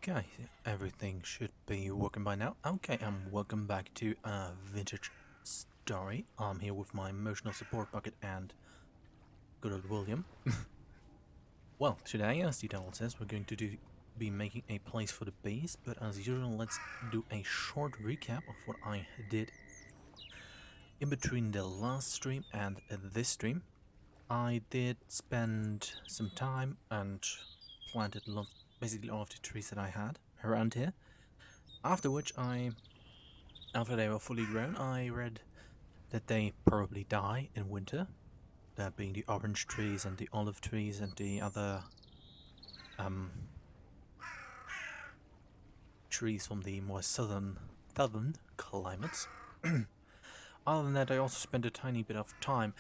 Okay, everything should be working by now. Okay, welcome back to a vintage story. I'm here with my emotional support bucket and good old William. Well, today, as the title says, we're going to be making a place for the base, but as usual, let's do a short recap of what I did in between the last stream and this stream. I did spend some time and planted basically all of the trees that I had around here. After which after they were fully grown, I read that they probably die in winter. That being the orange trees and the olive trees and the other um, trees from the more southern climates. Other than that, I also spent a tiny bit of time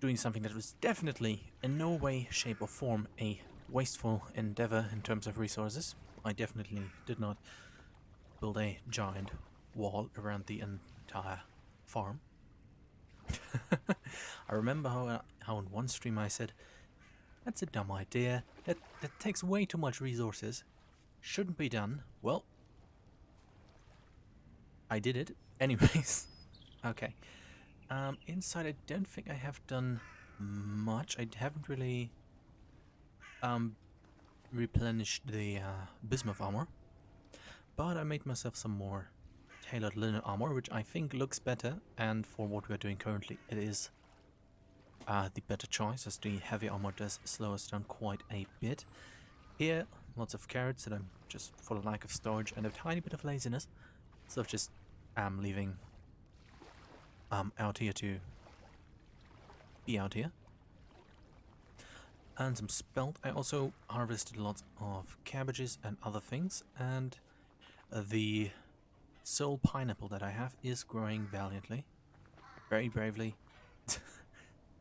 doing something that was definitely in no way, shape or form a wasteful endeavor in terms of resources. I definitely did not build a giant wall around the entire farm. I remember how in one stream I said, that's a dumb idea, that takes way too much resources, shouldn't be done. Well, I did it. Anyways, okay. Inside I don't think I have done much. I haven't really replenished the bismuth armor, but I made myself some more tailored linen armor, which I think looks better, and for what we're doing currently, it is the better choice, as the heavy armor does slow us down quite a bit. Here, lots of carrots that I'm just for the lack of storage and a tiny bit of laziness, so I've just leaving out here to be out here. And some spelt. I also harvested lots of cabbages and other things, and the sole pineapple that I have is growing valiantly, very bravely.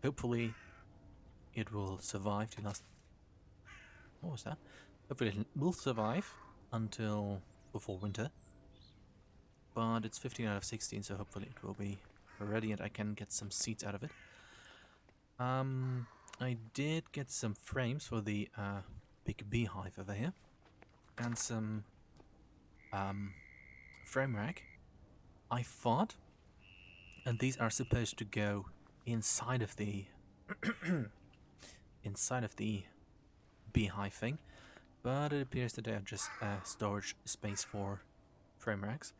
Hopefully it will survive the last... What was that? Hopefully it will survive until before winter. But it's 15 out of 16, so hopefully it will be ready and I can get some seeds out of it. I did get some frames for the big beehive over here. And some frame rack. I thought, and these are supposed to go inside of the inside of the beehive thing, but it appears that they are just storage space for frame racks.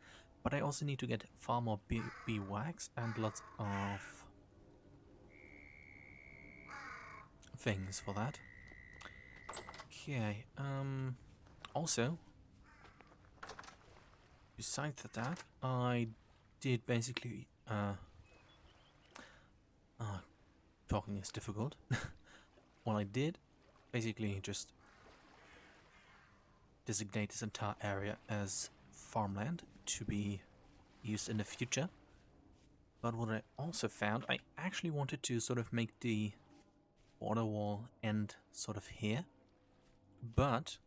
But I also need to get far more bee wax and lots of things for that. Okay, also, besides that, I did basically, talking is difficult. Well, I did basically just designate this entire area as farmland to be used in the future. But what I also found, I actually wanted to sort of make the border wall end sort of here. But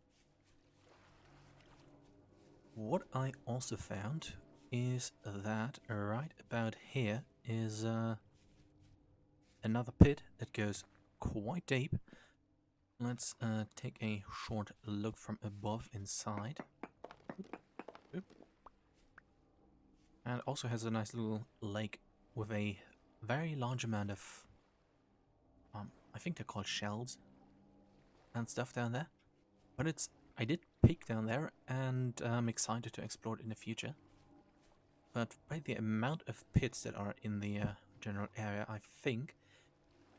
what I also found is that right about here is another pit that goes quite deep. Let's take a short look from above inside. Oop. And it also has a nice little lake with a very large amount of, I think they're called shells and stuff down there. But I did peek down there and I'm excited to explore it in the future. But by the amount of pits that are in the general area, I think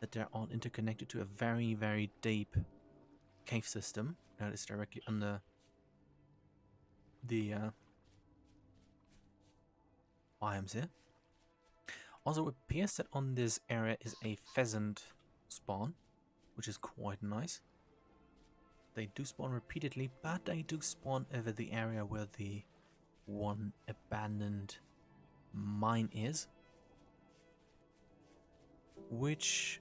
that they're all interconnected to a very, very deep cave system that is directly under the biomes here. Also, it appears that on this area is a pheasant spawn, which is quite nice. They do spawn repeatedly, but they do spawn over the area where the one abandoned mine is, which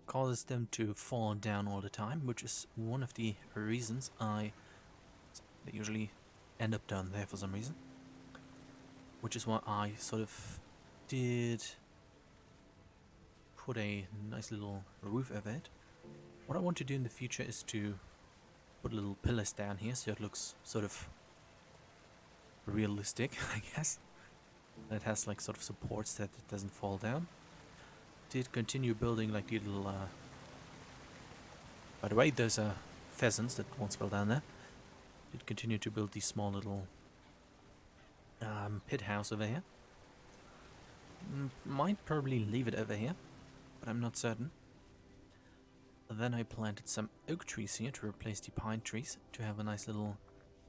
causes them to fall down all the time, which is one of the reasons they usually end up down there for some reason. Which is why I sort of did put a nice little roof over it. What I want to do in the future is to put little pillars down here so it looks sort of realistic, I guess. It has like sort of supports that it doesn't fall down. Did continue building like the little by the way, those are pheasants that once fell down there. Did continue to build the small little pit house over here. Might probably leave it over here, but I'm not certain. Then I planted some oak trees here to replace the pine trees to have a nice little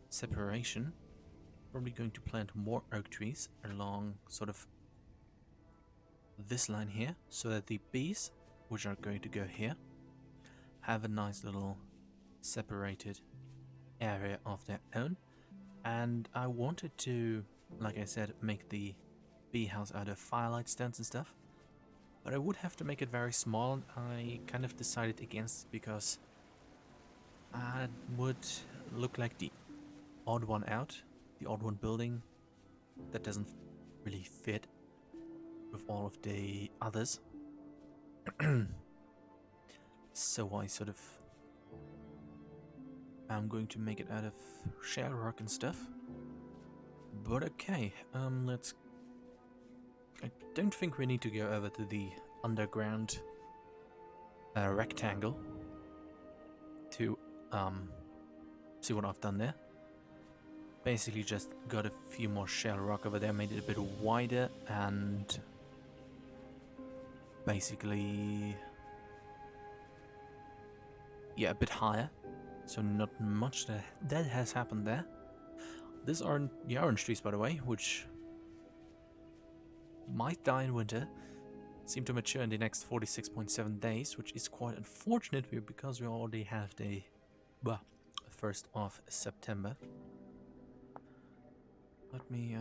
separation. Probably going to plant more oak trees along sort of this line here, so that the bees, which are going to go here, have a nice little separated area of their own. And I wanted to, like I said, make the bee house out of firelight stands and stuff, but I would have to make it very small. I kind of decided against it because it would look like the odd one out, the odd one building that doesn't really fit with all of the others. So I sort of I'm going to make it out of shale rock and stuff. But okay, let's... I don't think we need to go over to the underground rectangle to see what I've done there. Basically just got a few more shale rock over there, made it a bit wider, and basically, yeah, a bit higher. So not much that has happened there. These are the orange trees, by the way, which might die in winter. Seem to mature in the next 46.7 days, which is quite unfortunate because we already have the 1st of September. Let me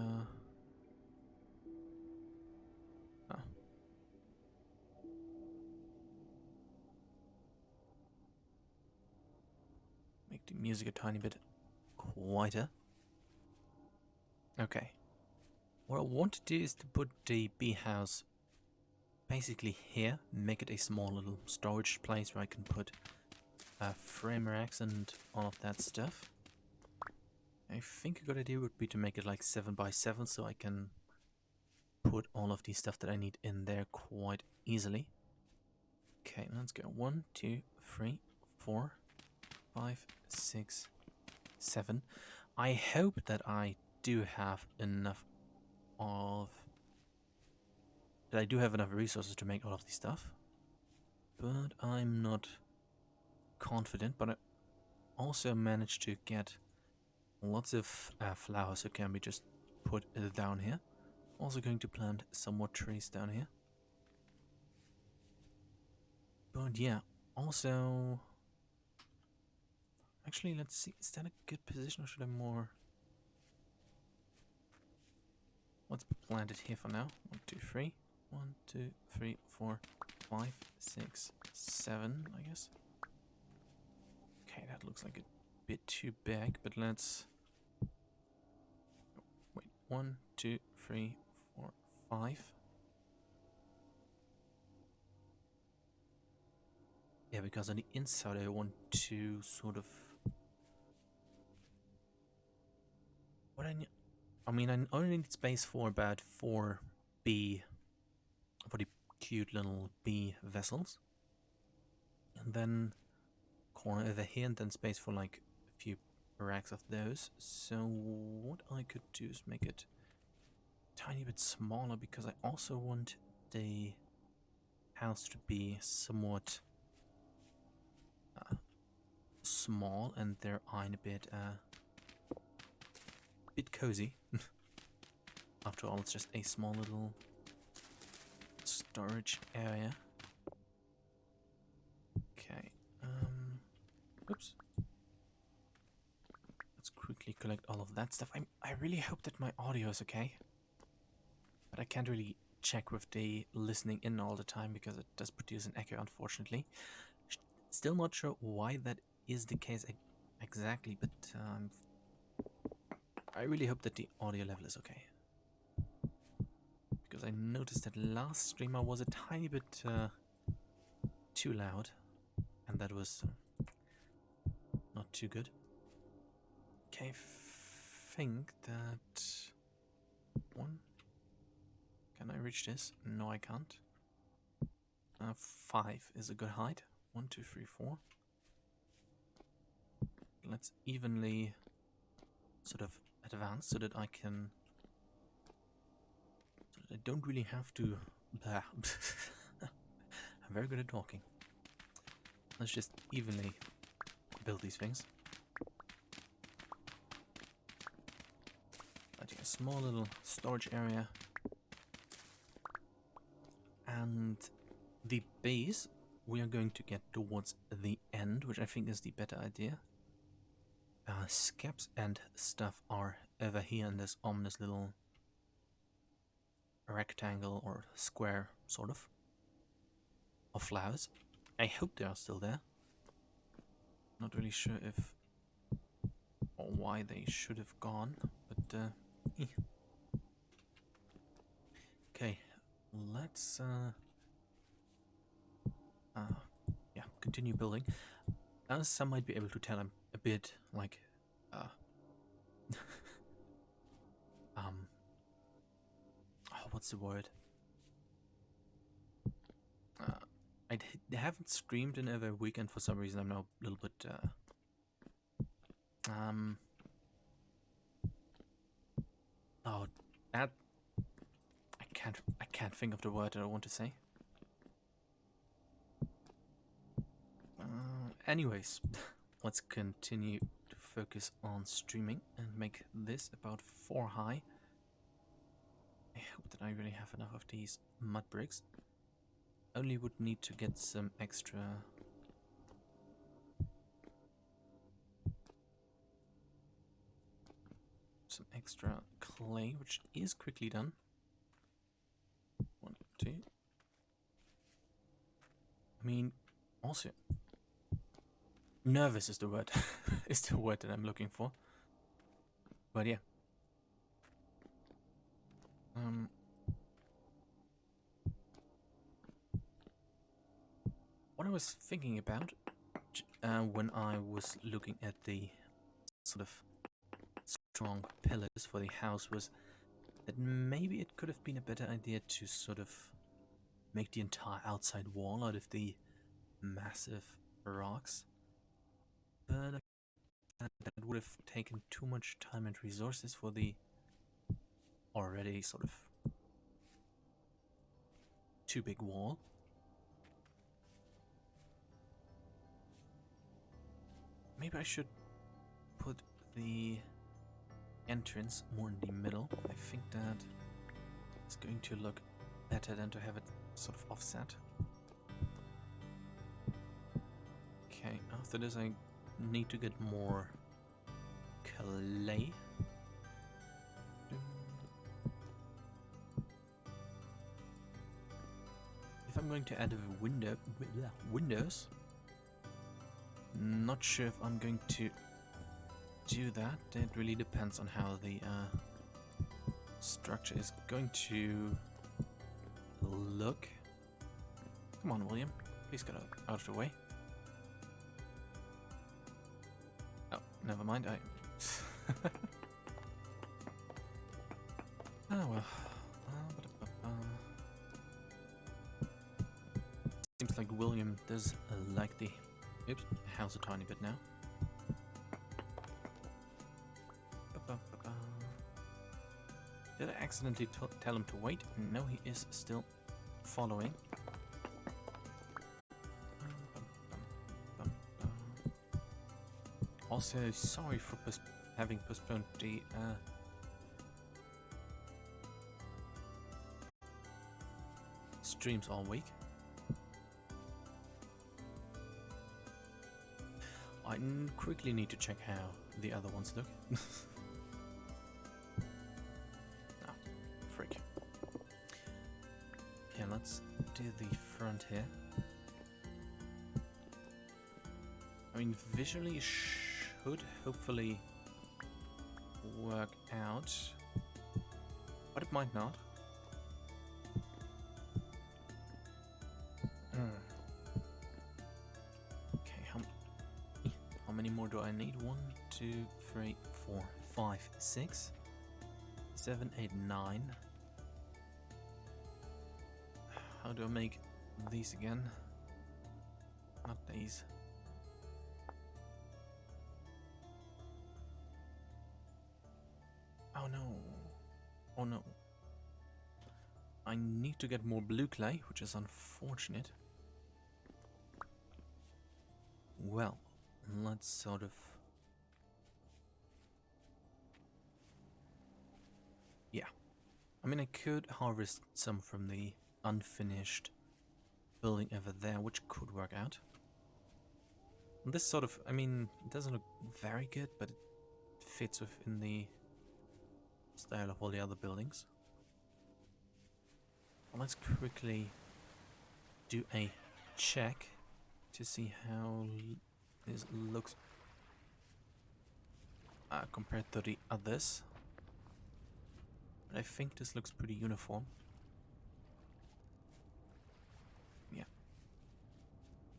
make the music a tiny bit quieter. Okay. What I want to do is to put the bee house basically here, make it a small little storage place where I can put frame racks and all of that stuff. I think a good idea would be to make it like 7 by 7 so I can put all of the stuff that I need in there quite easily. Okay, let's go 1, 2, 3, 4, 5, 6, 7. I hope that I do have enough resources to make all of this stuff, but I'm not confident. But I also managed to get lots of flowers that can be just put down here. Also going to plant some more trees down here. But yeah, also actually, let's see, is that a good position or should I more... Let's plant it here for now. 1, 2, 3. 1, 2, 3, 4, 5, 6, 7, I guess. Okay, that looks like a bit too big, but let's... Wait, 1, 2, 3, 4, 5. Yeah, because on the inside I want to sort of... What I mean, I only need space for about 4 bee... for the cute little bee vessels. And then corner over here, and then space for like a few racks of those. So what I could do is make it a tiny bit smaller, because I also want the house to be somewhat small and their eye a bit cozy. After all, it's just a small little storage area. Okay. Oops. Let's quickly collect all of that stuff. I really hope that my audio is okay, but I can't really check with the listening in all the time because it does produce an echo, unfortunately. Still not sure why that is the case exactly, but I really hope that the audio level is okay. Because I noticed that last stream I was a tiny bit too loud, and that was not too good. Okay, think that one. Can I reach this? No, I can't. 5 is a good height. 1, 2, 3, 4. Let's evenly sort of advance so that I can. So that I don't really have to. Blah. I'm very good at talking. Let's just evenly build these things. A small little storage area. And the base we are going to get towards the end, which I think is the better idea. Scaps and stuff are over here in this ominous little rectangle or square, sort of flowers. I hope they are still there. Not really sure if or why they should have gone, but okay, let's yeah, continue building. As some might be able to tell, I'm a bit like oh, what's the word? I haven't streamed in over a week, and for some reason I'm now a little bit oh, that I can't think of the word that I want to say. Anyways, let's continue to focus on streaming and make this about 4 high. I hope that I really have enough of these mud bricks. Only would need to get some extra clay, which is quickly done. 1, 2. I mean, also nervous is the word is the word that I'm looking for. But yeah. What I was thinking about when I was looking at the sort of strong pillars for the house was that maybe it could have been a better idea to sort of make the entire outside wall out of the massive rocks. But that would have taken too much time and resources for the already sort of too big wall. Maybe I should put the entrance more in the middle. I think that is going to look better than to have it sort of offset. Okay, after this I need to get more clay. If I'm going to add a windows, not sure if I'm going to do that. It really depends on how the structure is going to look. Come on, William. Please get out of the way. Oh, never mind. Oh well. Seems like William does like the house a tiny bit now. Did I accidentally tell him to wait? No, he is still following. Also, sorry for having postponed the streams all week. I quickly need to check how the other ones look. Oh, freak. Okay, let's do the front here. I mean, visually should hopefully work out, but it might not. many more do I need? 1, 2, 3, 4, 5, 6, 7, 8, 9. How do I make these again? Not these. Oh no. Oh no. I need to get more blue clay, which is unfortunate. Well, let's sort of... Yeah. I mean, I could harvest some from the unfinished building over there, which could work out. And this sort of... I mean, it doesn't look very good, but it fits within the style of all the other buildings. Well, let's quickly do a check to see how this looks compared to the others. But I think this looks pretty uniform. Yeah.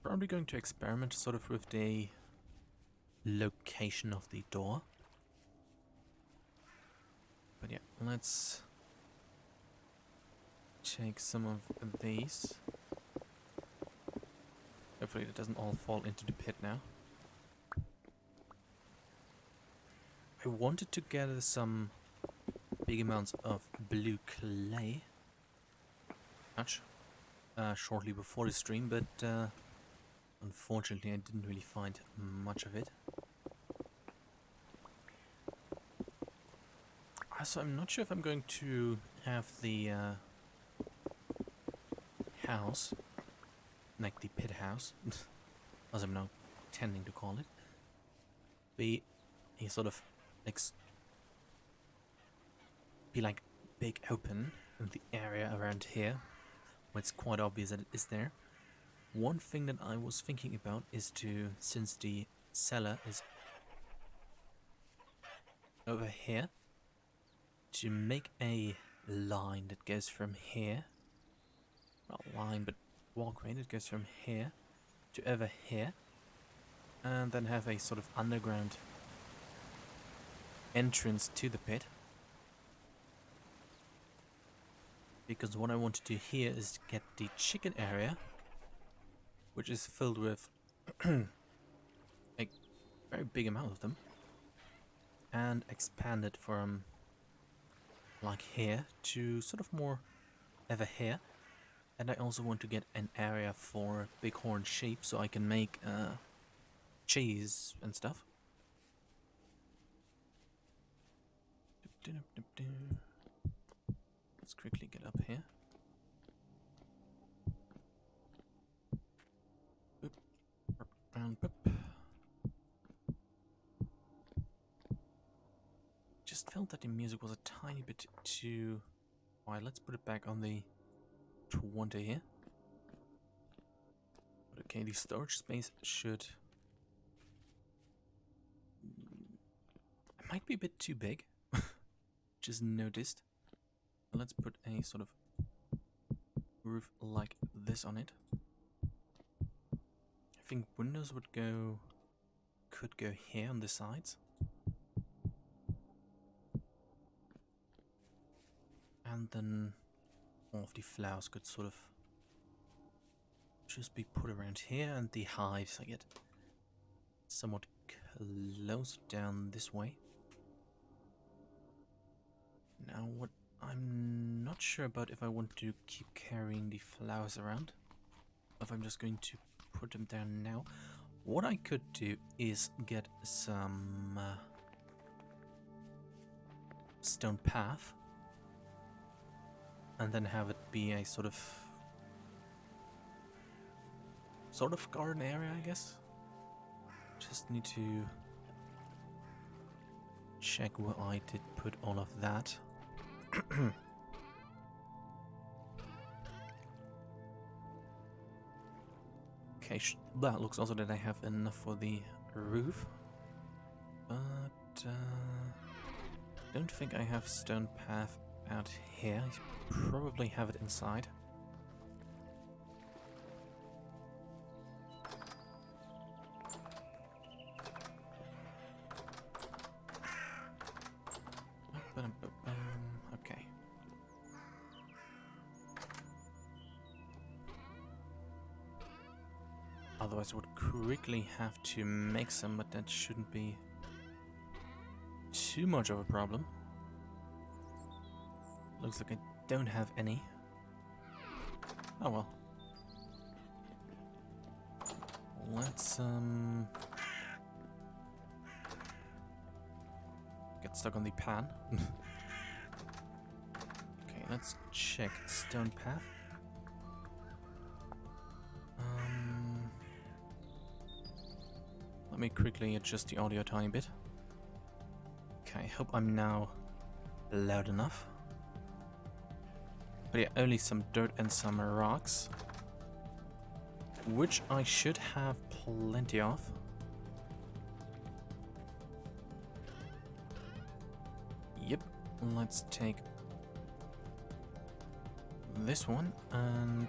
Probably going to experiment sort of with the location of the door. But yeah, let's take some of these. Hopefully it doesn't all fall into the pit now. I wanted to gather some big amounts of blue clay shortly before the stream, but unfortunately I didn't really find much of it. So I'm not sure if I'm going to have the house, like the pit house, as I'm now tending to call it, be a sort of be like big open in the area around here, where it's quite obvious that it is there. One thing that I was thinking about is to, since the cellar is over here, to make a line that goes from here, not line but walkway that goes from here to over here, and then have a sort of underground entrance to the pit. Because what I want to do here is get the chicken area, which is filled with a very big amount of them, and expand it from like here to sort of more over here. And I also want to get an area for bighorn sheep so I can make cheese and stuff. Let's quickly get up here. Boop, round, boop. Just felt that the music was a tiny bit too... Alright, let's put it back on the 20 here. But okay, the storage space should... It might be a bit too big. Just noticed. Let's put a sort of roof like this on it. I think windows could go here on the sides. And then all of the flowers could sort of just be put around here, and the hives I get somewhat close down this way. Now what I'm not sure about if I want to keep carrying the flowers around, or if I'm just going to put them down now. What I could do is get some stone path, and then have it be a sort of garden area, I guess. Just need to check where I did put all of that. Okay, that looks also that I have enough for the roof, but don't think I have stone path out here. I probably have it inside. Okay. Otherwise, I would quickly have to make some, but that shouldn't be too much of a problem. Looks like I don't have any. Oh well. Let's get stuck on the pan. Okay, let's check stone path. Let me quickly adjust the audio a tiny bit. Okay, I hope I'm now loud enough. But yeah, only some dirt and some rocks, which I should have plenty of. Yep, let's take this one and...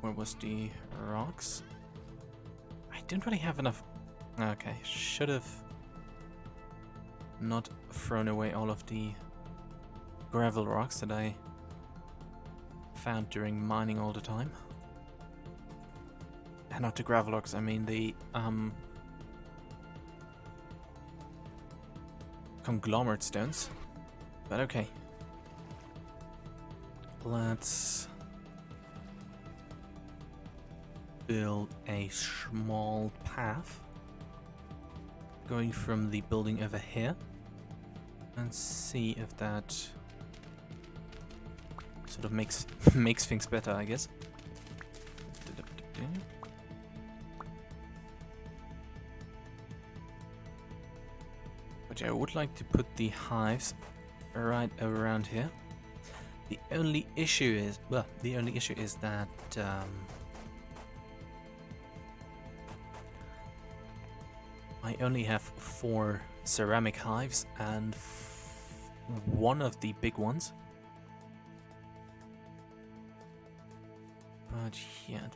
Where was the rocks? I didn't really have enough. Okay, should have not thrown away all of the gravel rocks that I found during mining all the time. And not the gravel rocks, I mean the conglomerate stones. But okay. Let's build a small path going from the building over here and see if that sort of makes things better, I guess. But yeah, I would like to put the hives right around here. The only issue is, that I only have 4 ceramic hives and one of the big ones. But yeah,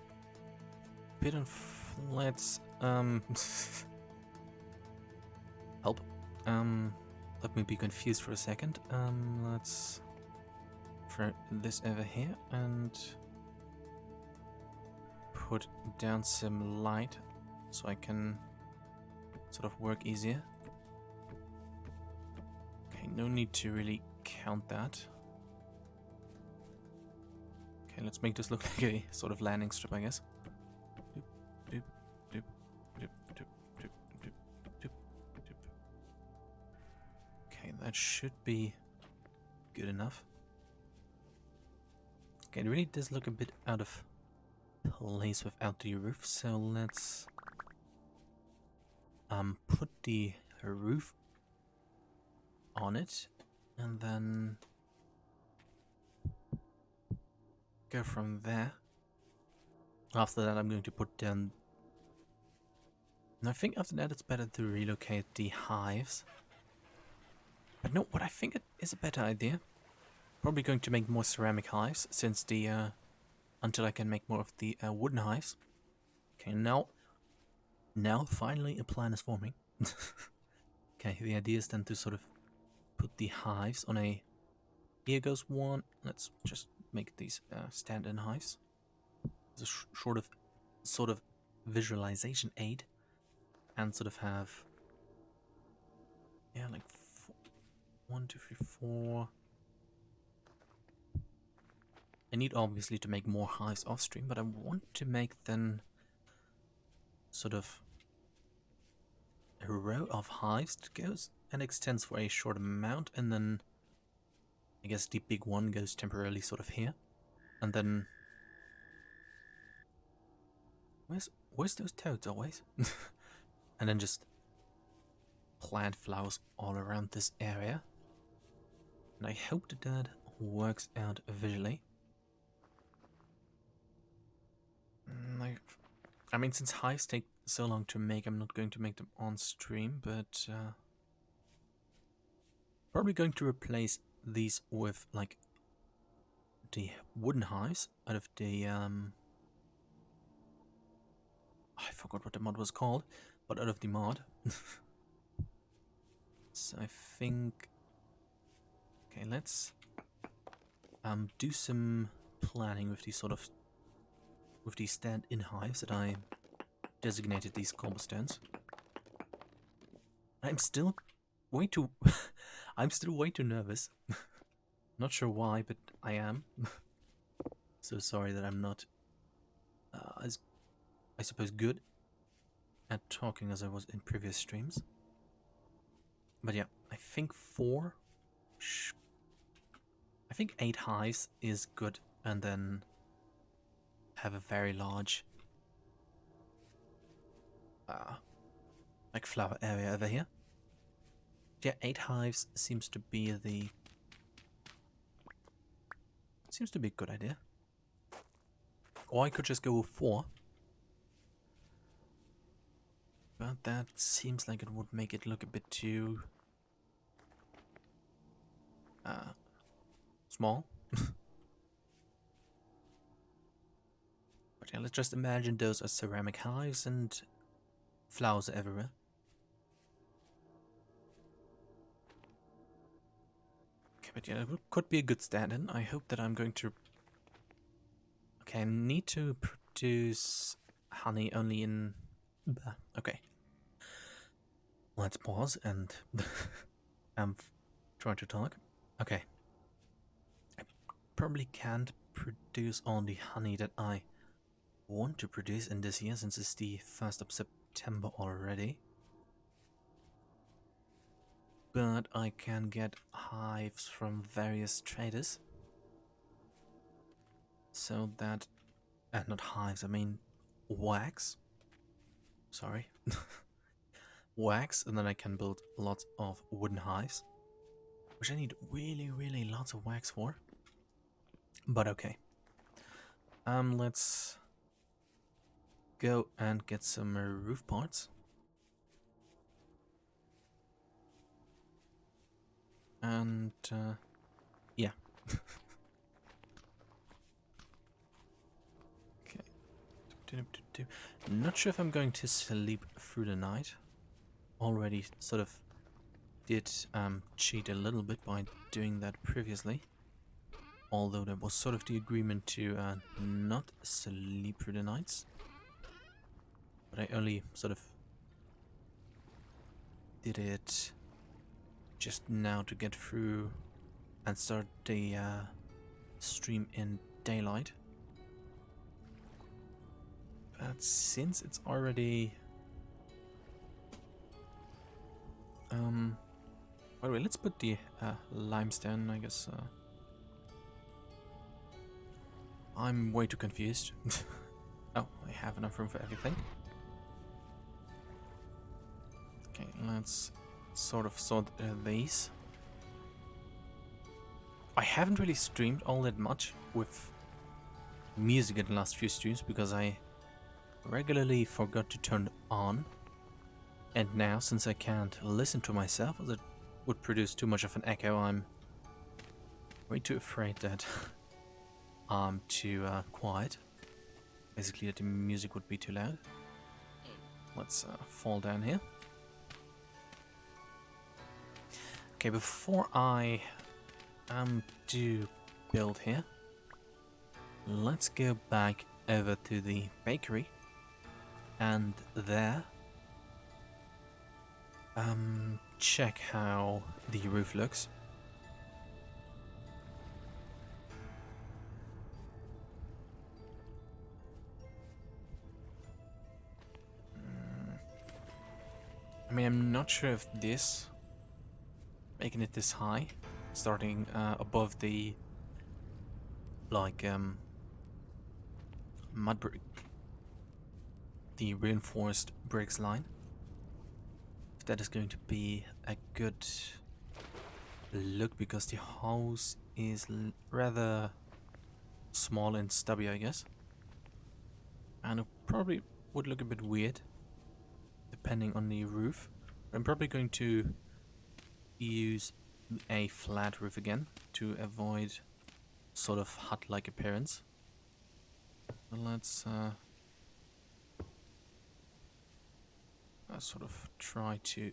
bit of let's help. Let me be confused for a second. Let's throw this over here and put down some light so I can sort of work easier. Okay, no need to really count that. Okay, let's make this look like a sort of landing strip, I guess. Doop, doop, doop, doop, doop, doop, doop, doop. Okay, that should be good enough. Okay, it really does look a bit out of place without the roof, so let's put the roof on it and then go from there. After that I'm going to put down, and I think after that it's better to relocate the hives. But no, what I think it is a better idea, probably going to make more ceramic hives since the until I can make more of the wooden hives. Okay, now finally a plan is forming. Okay, the idea is then to sort of put the hives on a... Here goes one. Let's just make these stand-in hives. It's a sort of visualization aid, and sort of have, yeah, like 1, 2, 3, 4. I need obviously to make more hives off stream, but I want to make then sort of a row of hives that goes and extends for a short amount, and then I guess the big one goes temporarily sort of here, and then where's those toads always? And then just plant flowers all around this area, and I hope that that works out visually. I mean, since hives take so long to make, I'm not going to make them on stream, but probably going to replace these with like the wooden hives out of the I forgot what the mod was called, but out of the mod. So I think... Okay, let's do some planning with these with these stand-in hives that I designated these cobblestones. I'm still way too... I'm still way too nervous. Not sure why, but I am. So sorry that I'm not as, I suppose, good at talking as I was in previous streams. But yeah, I think I think 8 hives is good, and then have a very large like flower area over here. Yeah, 8 hives seems to be a good idea. Or I could just go with 4. But that seems like it would make it look a bit too small. But yeah, let's just imagine those as ceramic hives and flowers everywhere. Okay, but yeah, it could be a good stand-in. I hope that I'm going to... Okay, I need to produce honey only in... Okay. Let's pause and... I'm trying to talk. Okay. I probably can't produce all the honey that I want to produce in this year, since it's the 1st of September already. But I can get hives from various traders. So that... not hives, I mean wax. Sorry. Wax, and then I can build lots of wooden hives. Which I need really lots of wax for. But okay. Let's go and get some roof parts. And yeah. Okay. Not sure if I'm going to sleep through the night. Already sort of did cheat a little bit by doing that previously. Although there was sort of the agreement to not sleep through the nights. But I only sort of did it just now to get through and start the stream in daylight. But since it's already... by the way, let's put the limestone, I guess. I'm way too confused. Oh, I have enough room for everything. Okay, let's sort of sort these. I haven't really streamed all that much with music in the last few streams because I regularly forgot to turn it on. And now, since I can't listen to myself, as it would produce too much of an echo, I'm way too afraid that I'm too quiet. Basically, that the music would be too loud. Let's fall down here. Okay, before I do build here, let's go back over to the bakery, and there check how the roof looks. I mean, I'm not sure if this, making it this high, starting above the like mud brick, the reinforced bricks line, if that is going to be a good look, because the house is rather small and stubby, I guess, and it probably would look a bit weird depending on the roof. I'm probably going to use a flat roof again to avoid sort of hut-like appearance. But let's sort of try to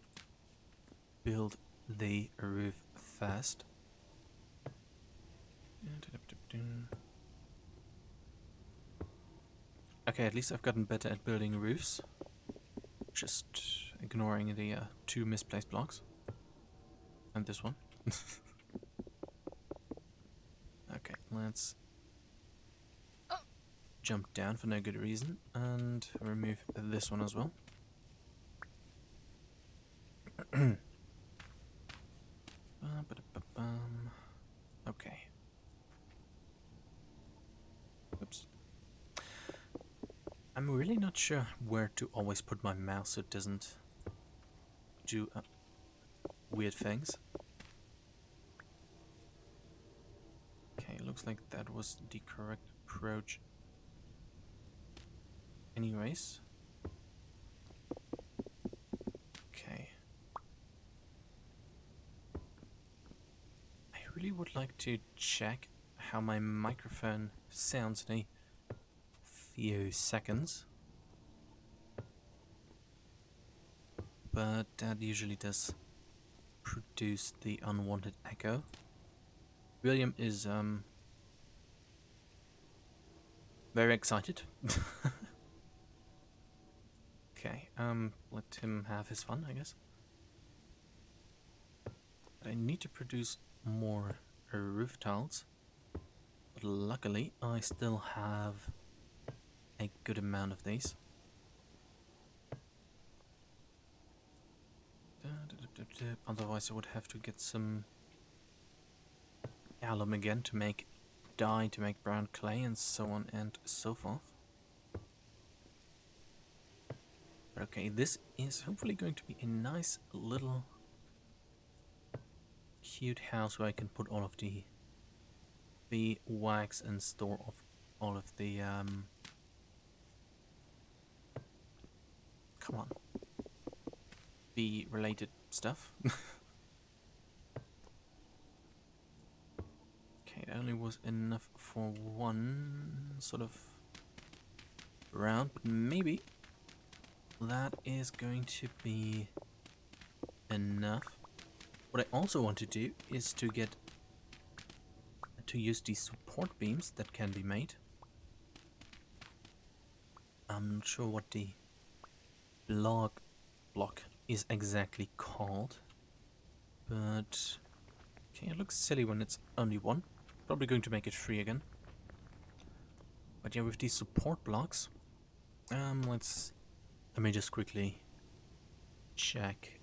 build the roof first. Okay, at least I've gotten better at building roofs. Just ignoring the 2 misplaced blocks. And this one. Okay, let's jump down for no good reason and remove this one as well. Okay. Oops. I'm really not sure where to always put my mouse so it doesn't do weird things. Okay, looks like that was the correct approach. Anyways. Okay. I really would like to check how my microphone sounds in a few seconds. But that usually does produce the unwanted echo. William is very excited. Okay, let him have his fun, I guess. But I need to produce more roof tiles. But luckily, I still have a good amount of these. Otherwise, I would have to get some alum again to make dye, to make brown clay, and so on and so forth. But okay, this is hopefully going to be a nice little cute house where I can put all of the wax and store of all of the come on, bee related stuff. Okay, it only was enough for one sort of round, but maybe that is going to be enough. What I also want to do is to use these support beams that can be made. I'm not sure what the block is exactly called, but okay, it looks silly when it's only one. Probably going to make it 3 again. But yeah, with these support blocks, let me just quickly check.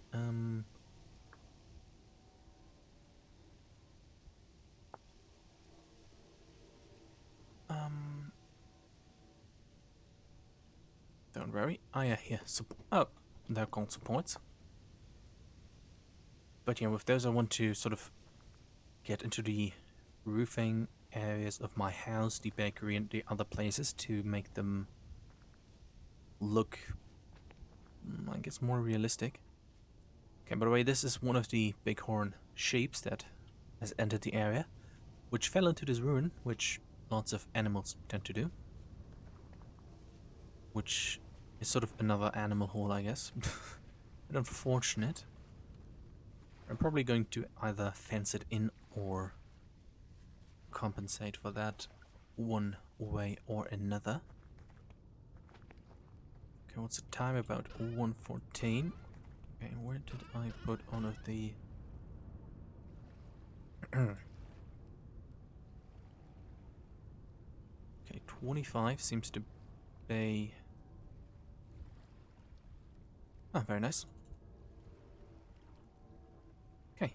Don't worry. Oh yeah, here. Oh, they're called supports. But yeah, with those I want to sort of get into the roofing areas of my house, the bakery, and the other places to make them look, I guess, more realistic. Okay, by the way, this is one of the bighorn sheeps that has entered the area, which fell into this ruin, which lots of animals tend to do. Which is sort of another animal hole, I guess. But unfortunate. I'm probably going to either fence it in or compensate for that one way or another. Okay, what's the time? About 1:14. Okay, where did I put all of the... Okay, 25 seems to be... Ah, very nice. Okay.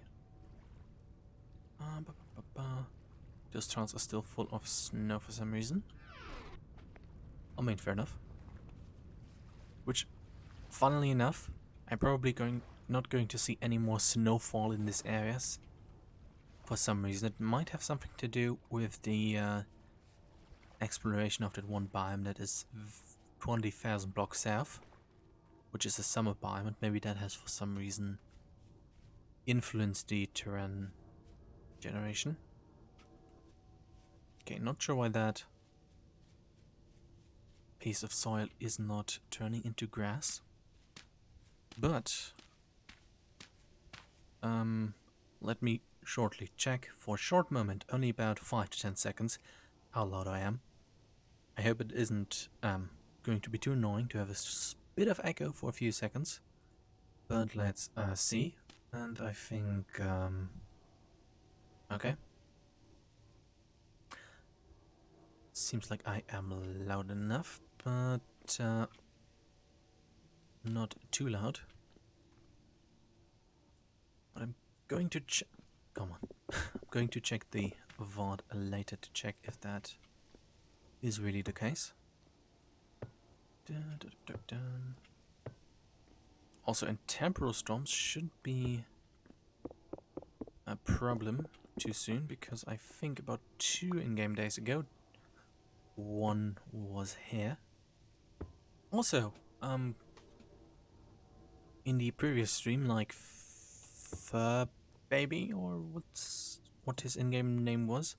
Those tiles are still full of snow for some reason. I mean, fair enough. Which, funnily enough, I'm probably not going to see any more snowfall in these areas. For some reason, it might have something to do with the exploration of that one biome that is 20,000 blocks south, which is a summer biome, and maybe that has for some reason influenced the terrain generation. Okay, not sure why that piece of soil is not turning into grass, but Let me shortly check for a short moment, only about 5 to 10 seconds, how loud I am. I hope it isn't going to be too annoying to have a bit of echo for a few seconds. But let's see. And I think, okay. Seems like I am loud enough, but not too loud. But I'm going to check. Come on. I'm going to check the VOD later to check if that is really the case. Also, in temporal storms shouldn't be a problem too soon, because I think about 2 in-game days ago, one was here. Also, in the previous stream, like Fur Baby, or what his in-game name was,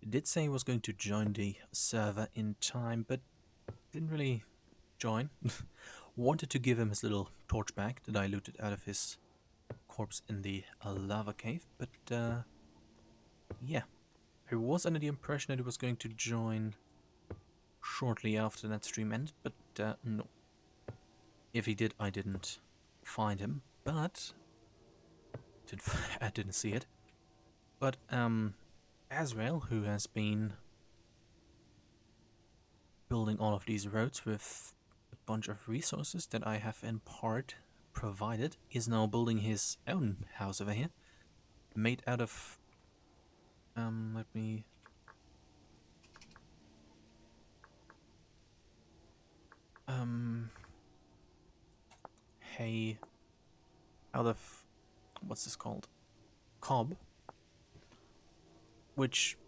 he did say he was going to join the server in time, but didn't really join. Wanted to give him his little torch back that I looted out of his corpse in the lava cave, but yeah, I was under the impression that he was going to join shortly after that stream ended, but no. If he did, I didn't find him, but I didn't see it. But Azrael, who has been building all of these roads with a bunch of resources that I have in part provided, is now building his own house over here, made out of let me hay out of, what's this called, cob, which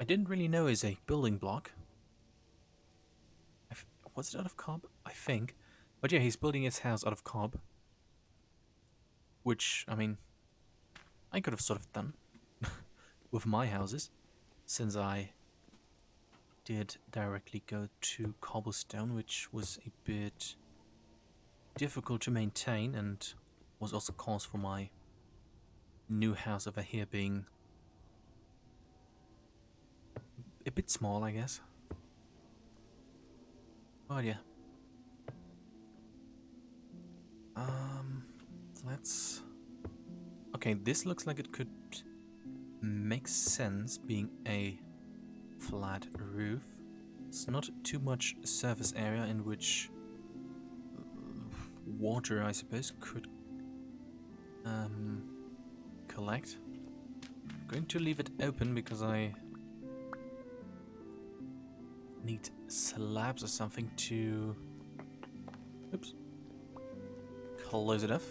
I didn't really know is a building block. Was it out of cob? I think. But yeah, he's building his house out of cob, which, I mean, I could have sort of done with my houses, since I did directly go to cobblestone, which was a bit difficult to maintain and was also cause for my new house over here being a bit small, I guess. But yeah. Let's... Okay, this looks like it could make sense being a flat roof. It's not too much surface area in which water, I suppose, could collect. I'm going to leave it open because I need slabs or something to, oops, close it off.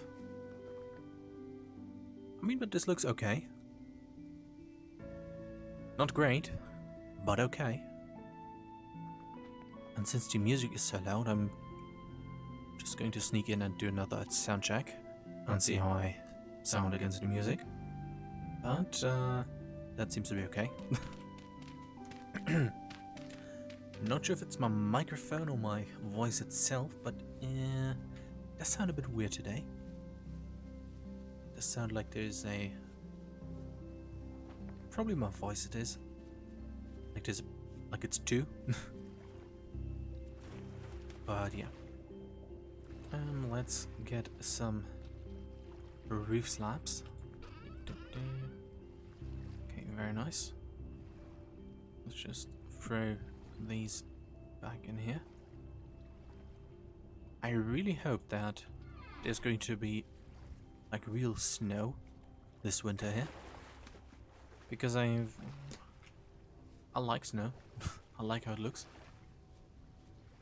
I mean, but this looks okay. Not great, but okay. And since the music is so loud, I'm just going to sneak in and do another sound check and see how I sound against the music. But that seems to be okay. Not sure if it's my microphone or my voice itself, but that sound a bit weird today. Does sound like there's a... Probably my voice it is. Like there's... like it's two. But yeah. Let's get some roof slabs. Okay, very nice. Let's just throw these back in here. I really hope that there's going to be like real snow this winter here, because I like snow. I like how it looks.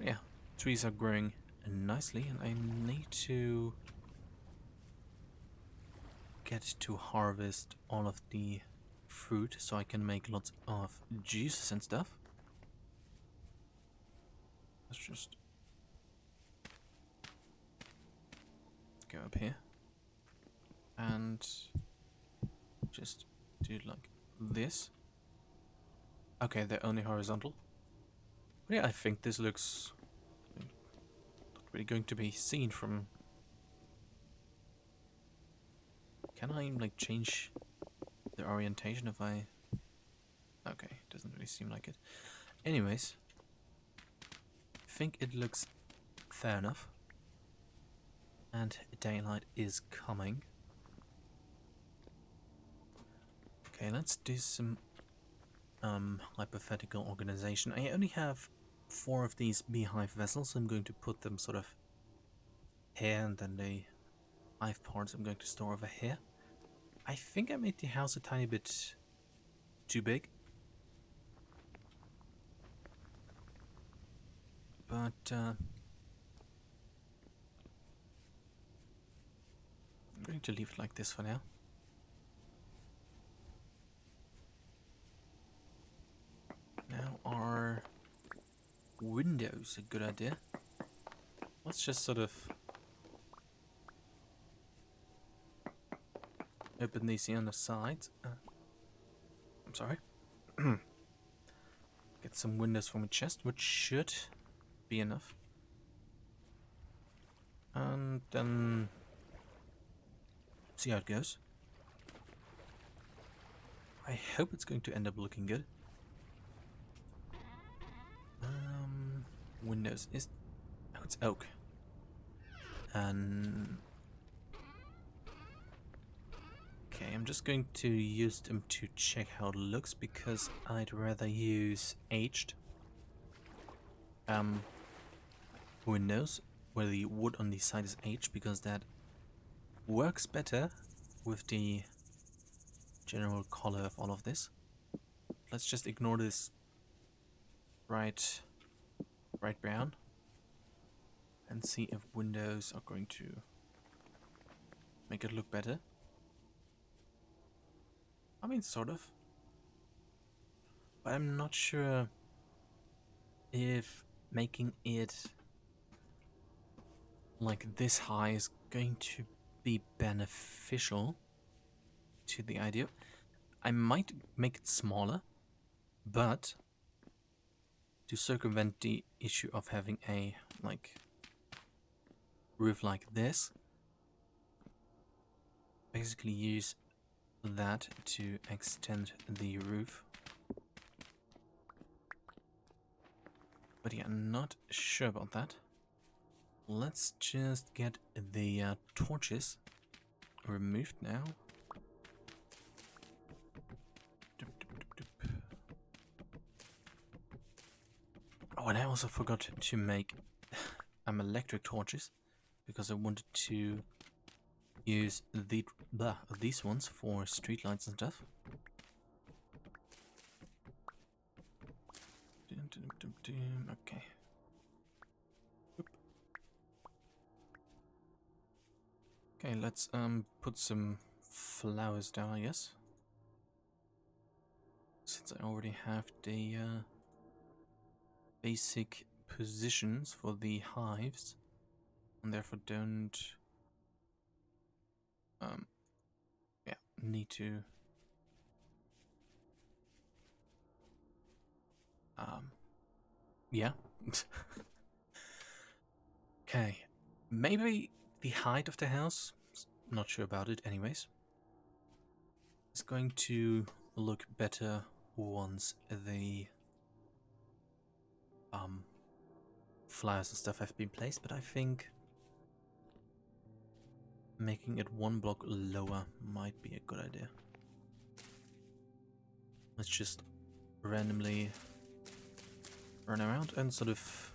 Yeah, trees are growing nicely, and I need to get to harvest all of the fruit so I can make lots of juices and stuff. Let's just go up here and just do like this. Okay, they're only horizontal. But yeah, I think this looks not really going to be seen from I like change the orientation if I... Okay, doesn't really seem like it. Anyways, I think it looks fair enough. And daylight is coming. Okay, let's do some hypothetical organization. I only have 4 of these beehive vessels. I'm going to put them sort of here, and then the hive parts I'm going to store over here. I think I made the house a tiny bit too big. But I'm going to leave it like this for now. Now, are windows a good idea? Let's just sort of open these here on the sides. I'm sorry. Get some windows from a chest, which should be enough. And then see how it goes. I hope it's going to end up looking good. Windows is... Oh, it's oak. And... Okay, I'm just going to use them to check how it looks, because I'd rather use aged windows, where the wood on the side is aged, because that works better with the general color of all of this. Let's just ignore this bright brown and see if windows are going to make it look better. I mean, sort of. But I'm not sure if making it like this high is going to be beneficial to the idea. I might make it smaller, but to circumvent the issue of having a like roof like this, basically use that to extend the roof. But yeah, I'm not sure about that. Let's just get the torches removed now. Oh, and I also forgot to make electric torches, because I wanted to use these ones for streetlights and stuff. Okay. Okay, let's put some flowers down, I guess. Since I already have the basic positions for the hives, and therefore don't need to yeah. Okay, maybe the height of the house, not sure about it anyways, is going to look better once the flowers and stuff have been placed, but I think making it 1 block lower might be a good idea. Let's just randomly run around and sort of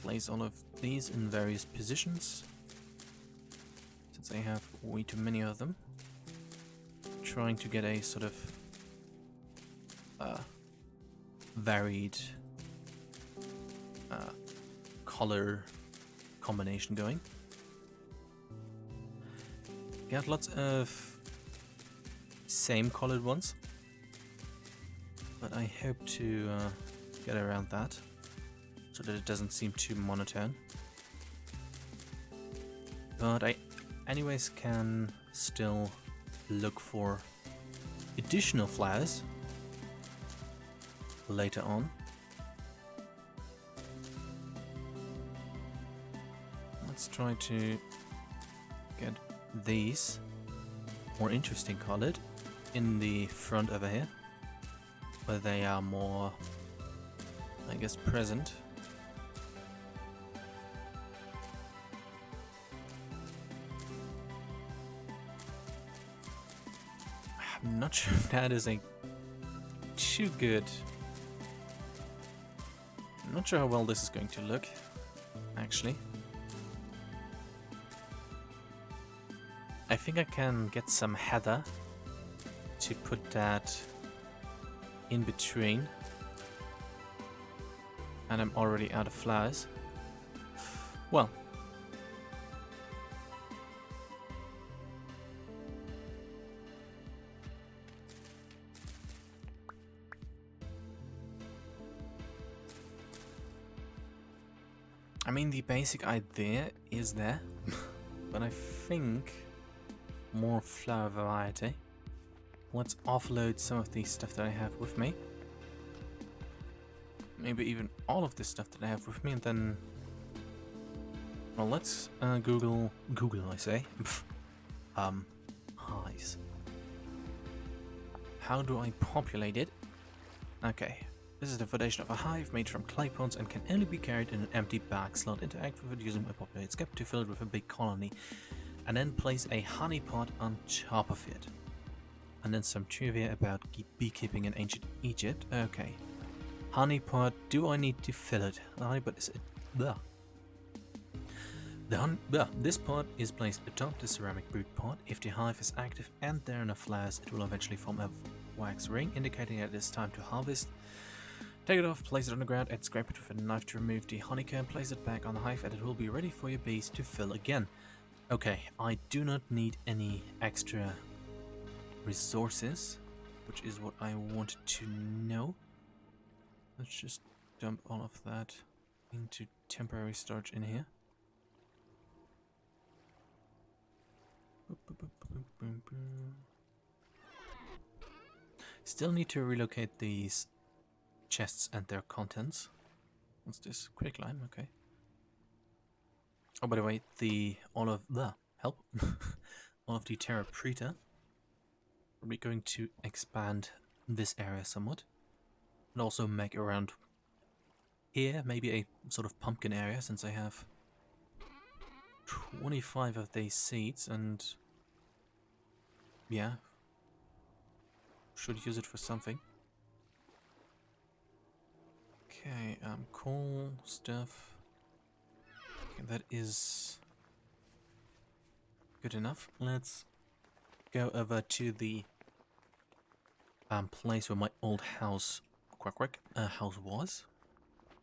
place all of these in various positions, since I have way too many of them. Trying to get a sort of varied color combination going. Got lots of same colored ones, but I hope to get around that so that it doesn't seem too monotone. But I anyways can still look for additional flowers later on. Let's try to get these more interesting colored in the front over here, where they are more, I guess, present. I'm not sure if that is a too good. I'm not sure how well this is going to look, actually. I think I can get some heather to put that in between. And I'm already out of flowers. Well. I mean, the basic idea is there, but I think more flower variety. Let's offload some of the stuff that I have with me. Maybe even all of this stuff that I have with me, and then... Well, let's Google I say. Hives. How do I populate it? Okay. This is the foundation of a hive made from clay pots and can only be carried in an empty bag slot. Interact with it using a populated skep to fill it with a big colony. And then place a honey pot on top of it. And then some trivia about beekeeping in ancient Egypt. Okay. Honey pot, do I need to fill it? The honey pot is... Blah. This pot is placed atop the ceramic brood pot. If the hive is active and there are enough flowers, it will eventually form a wax ring, indicating that it is time to harvest. Take it off, place it on the ground, and scrape it with a knife to remove the honeycomb. Place it back on the hive and it will be ready for your bees to fill again. Okay, I do not need any extra resources, which is what I wanted to know. Let's just dump all of that into temporary storage in here. Still need to relocate these chests and their contents. What's this? Quick lime, okay. Oh, by the way, all of the Terra Preta. We're going to expand this area somewhat, and also make around here maybe a sort of pumpkin area, since I have 25 of these seeds, and yeah, should use it for something. Okay, coal stuff. Okay, that is good enough. Let's go over to the place where my old house, house was,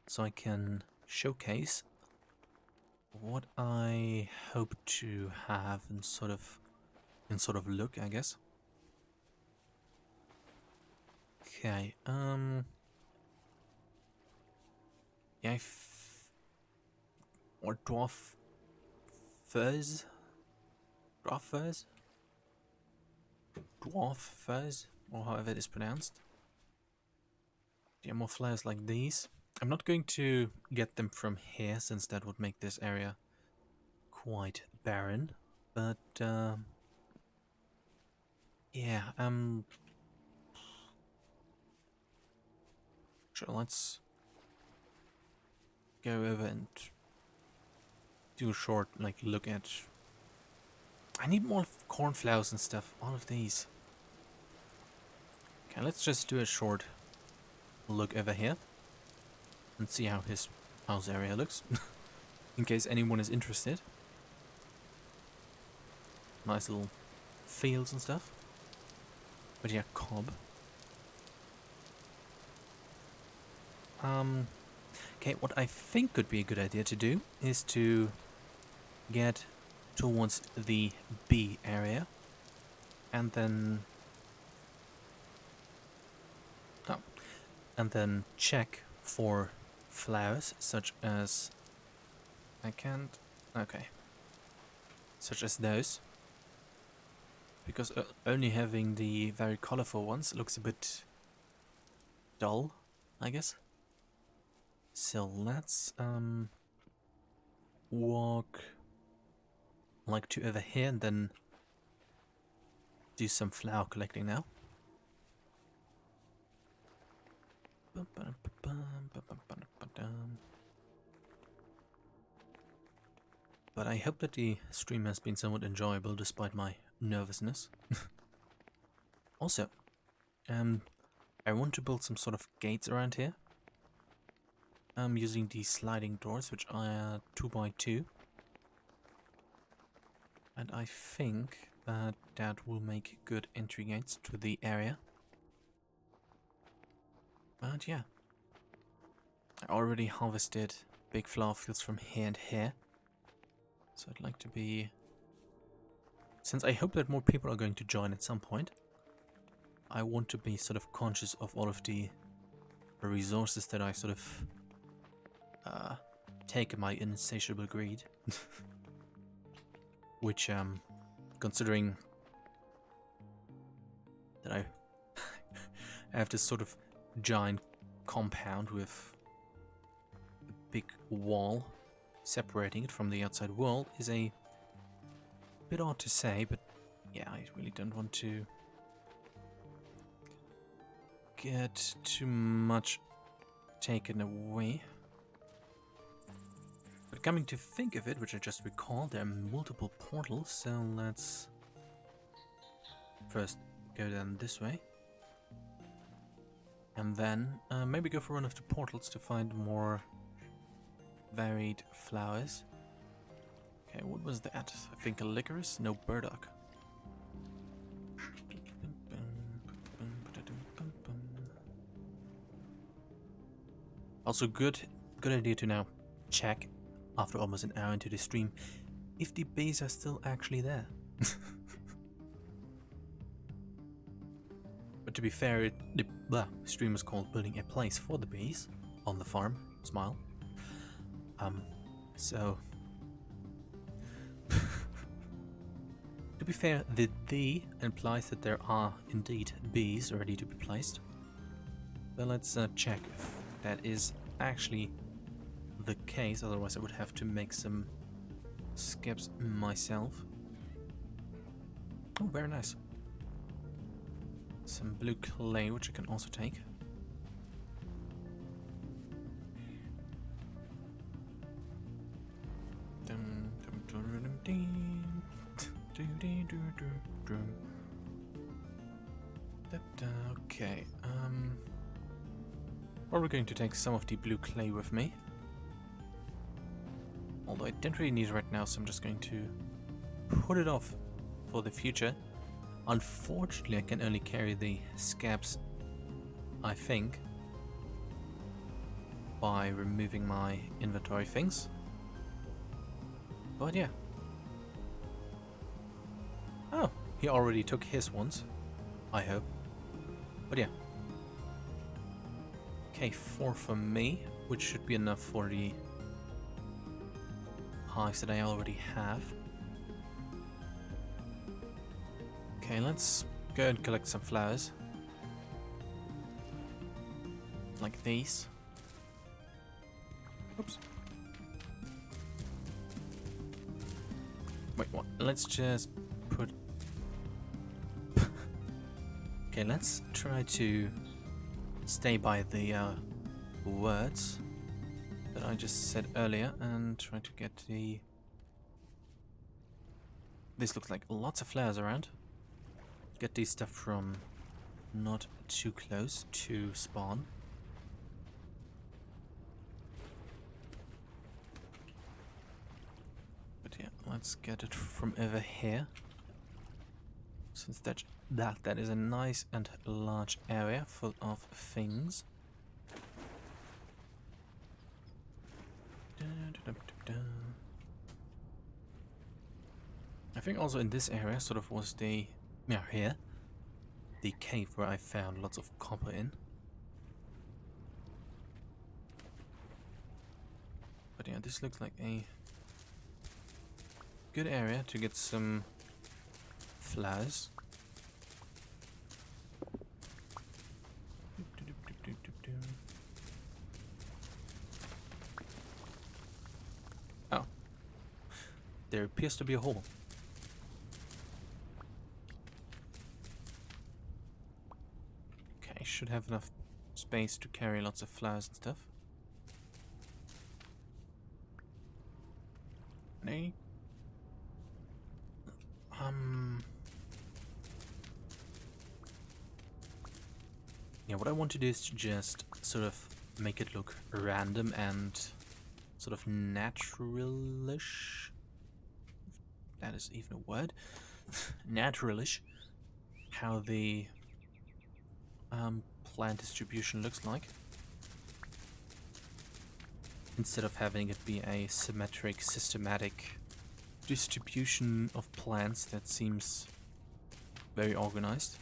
so I can showcase what I hope to have in sort of look, I guess. Okay, yeah, or dwarf furs, or however it is pronounced. Yeah, more flowers like these. I'm not going to get them from here, since that would make this area quite barren, but yeah, sure, let's go over and do a short look at... I need more cornflowers and stuff, all of these. Okay, let's just do a short look over here and see how his house area looks, in case anyone is interested. Nice little fields and stuff. But yeah, cob. Okay, what I think could be a good idea to do is to get towards the bee area and then check for flowers such as such as those, because only having the very colorful ones looks a bit dull, I guess. So let's walk to over here and then do some flower collecting now. But I hope that the stream has been somewhat enjoyable despite my nervousness. Also, I want to build some sort of gates around here. I'm using these sliding doors, which are 2x2. And I think that that will make good entry gates to the area. But yeah. I already harvested big flower fields from here and here. So I'd like to be... Since I hope that more people are going to join at some point, I want to be sort of conscious of all of the resources that I sort of take in my insatiable greed. Which, considering that I have this sort of giant compound with a big wall separating it from the outside world, is a bit odd to say, but yeah, I really don't want to get too much taken away. But coming to think of it, which I just recalled, there are multiple portals, so let's first go down this way. And then maybe go for one of the portals to find more varied flowers. Okay, what was that? I think a licorice? No, burdock. Also good idea to now check, after almost an hour into the stream, if the bees are still actually there. But to be fair, the stream is called Building a Place for the Bees on the Farm. Smile. So... to be fair, the implies that there are indeed bees ready to be placed. But let's check if that is actually the case, otherwise I would have to make some skips myself. Oh, very nice. Some blue clay, which I can also take. Okay, probably going to take some of the blue clay with me. Although I don't really need it right now, so I'm just going to put it off for the future. Unfortunately, I can only carry the scabs, I think, by removing my inventory things. But yeah. Oh, he already took his ones, I hope. But yeah. Okay, 4 for me, which should be enough for the hives that I already have. Okay, let's go and collect some flowers. Like these. Oops. Wait, what? Let's just put... Okay, let's try to stay by the words that I just said earlier and try to get the... This looks like lots of flowers around. Get these stuff from not too close to spawn. But yeah, let's get it from over here. Since that is a nice and large area full of things. I think also in this area sort of was the... Yeah, here. The cave where I found lots of copper in. But yeah, this looks like a good area to get some flowers. Oh. There appears to be a hole. should have enough space to carry lots of flowers and stuff. Nay. Yeah, what I want to do is to just sort of make it look random and sort of naturalish. That is even a word. Naturalish. How the plant distribution looks like. Instead of having it be a symmetric, systematic distribution of plants that seems very organized.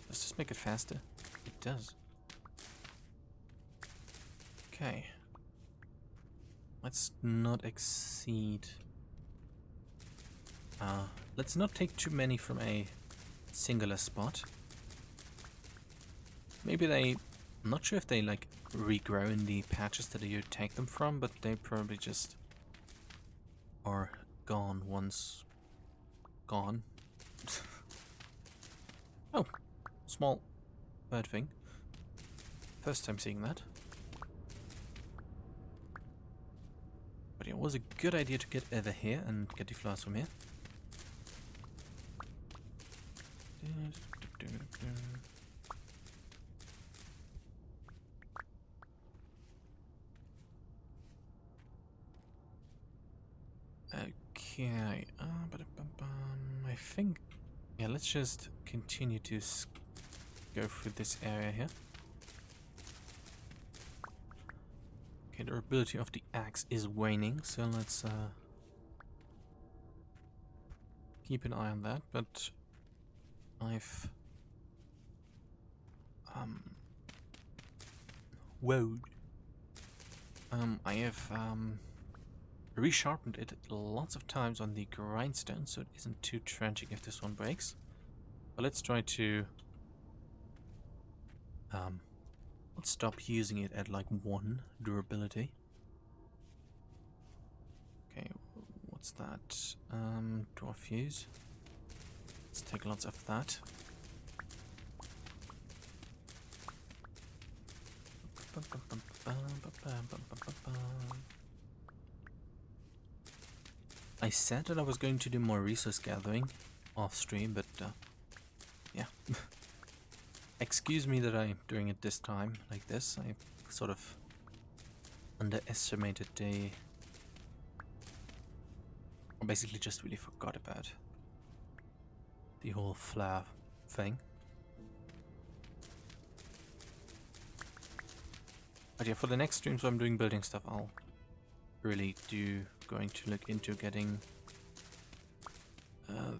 Let's just make it faster. It does. Okay. Let's not exceed... let's not take too many from a singular spot. Maybe they... I'm not sure if they like regrow in the patches that you take them from, but they probably just are gone once gone. Oh, small bird thing. First time seeing that. But it was a good idea to get over here and get the flowers from here. Okay, I think, yeah, let's just continue to go through this area here. Okay, the durability of the axe is waning, so let's keep an eye on that, but I've I have resharpened it lots of times on the grindstone, so it isn't too tragic if this one breaks. But let's try to let's stop using it at like 1 durability. Okay, what's that? Dwarf fuse. Let's take lots of that. I said that I was going to do more resource gathering off stream, but yeah. Excuse me that I'm doing it this time like this. I sort of underestimated the... I basically just really forgot about the whole flower thing. But yeah, for the next streams where I'm doing building stuff, I'll really going to look into getting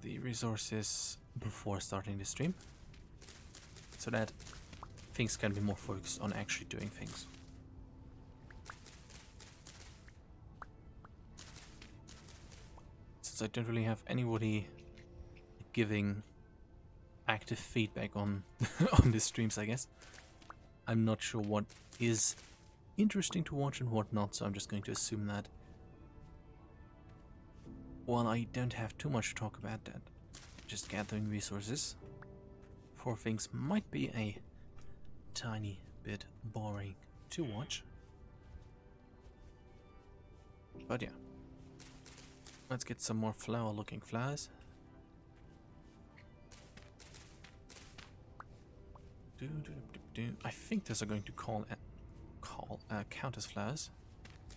the resources before starting the stream, so that things can be more focused on actually doing things. Since I don't really have anybody giving active feedback on on the streams, I guess I'm not sure what is interesting to watch and what not, so I'm just going to assume that while I don't have too much to talk about, that just gathering resources for things might be a tiny bit boring to watch. But yeah, let's get some more flower looking flowers. I think those are going to count as flowers.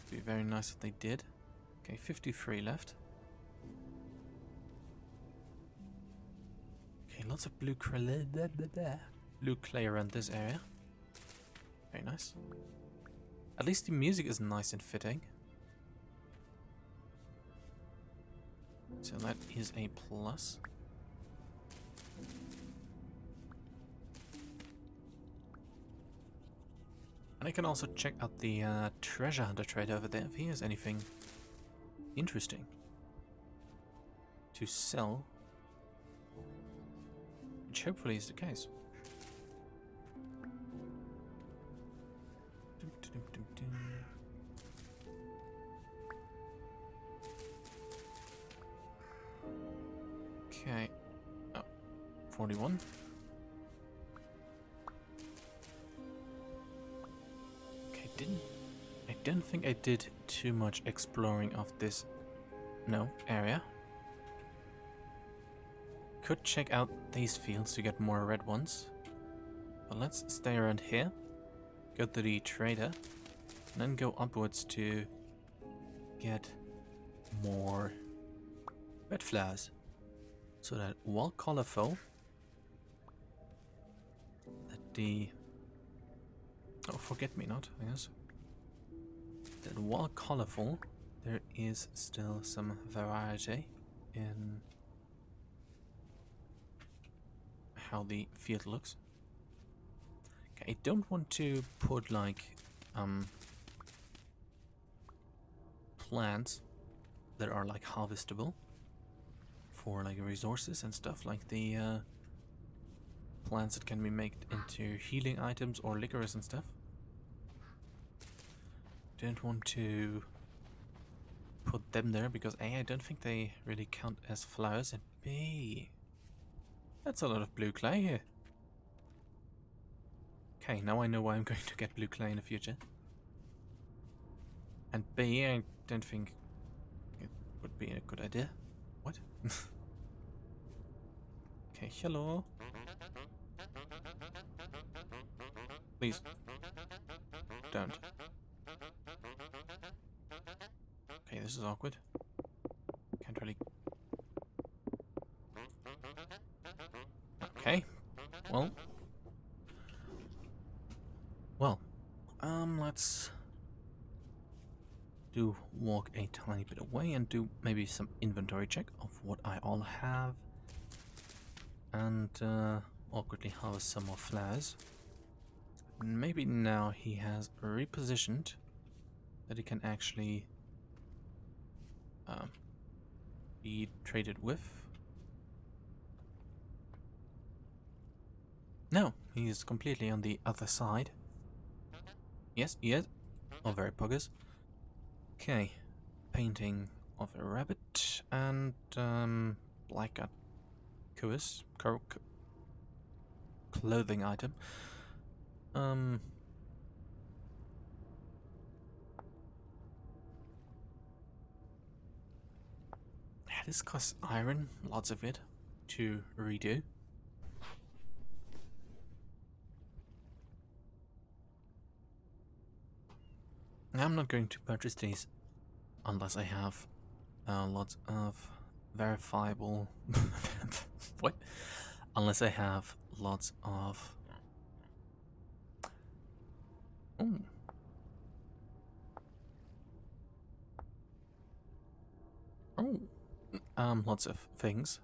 It'd be very nice if they did. Okay, 53 left. Okay, lots of blue clay around this area. Very nice. At least the music is nice and fitting. So that is a plus. And I can also check out the treasure hunter trade over there if he has anything interesting to sell, which hopefully is the case. Okay. Oh, 41. Okay, I don't think I did too much exploring of this area. Could check out these fields to get more red ones. But let's stay around here. Go to the trader. And then go upwards to get more red flowers. So that while colorful, that the... Oh, forget me not, I guess. That while colorful, there is still some variety in how the field looks. Okay, I don't want to put like plants that are like harvestable for like resources and stuff, like the plants that can be made into healing items or licorice and stuff. Don't want to put them there because A, I don't think they really count as flowers, and B, that's a lot of blue clay here. Okay, now I know why I'm going to get blue clay in the future. And B, I don't think it would be a good idea. What? Okay, hello. Please. Don't. Okay, this is awkward. Can't really... Okay. Well, let's walk a tiny bit away and do maybe some inventory check of what I all have. And awkwardly harvest some more flowers. Maybe now he has repositioned that he can actually be traded with. No, he is completely on the other side. Yes, he is. Oh, very poggers. Okay, painting of a rabbit and like a clothing item. Yeah, this costs iron, lots of it, to redo. I'm not going to purchase these unless I have lots of verifiable... What? Unless I have lots of... Oh. Oh. Lots of things.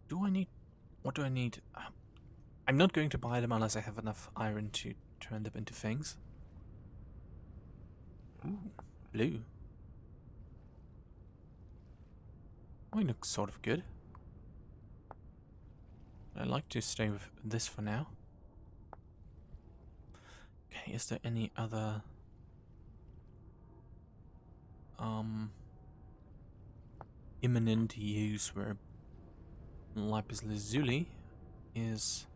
Do I need... What do I need? I'm not going to buy them unless I have enough iron to turn them into things. Ooh, blue. Oh, it looks sort of good. I'd like to stay with this for now. Okay, is there any other imminent use where lapis lazuli is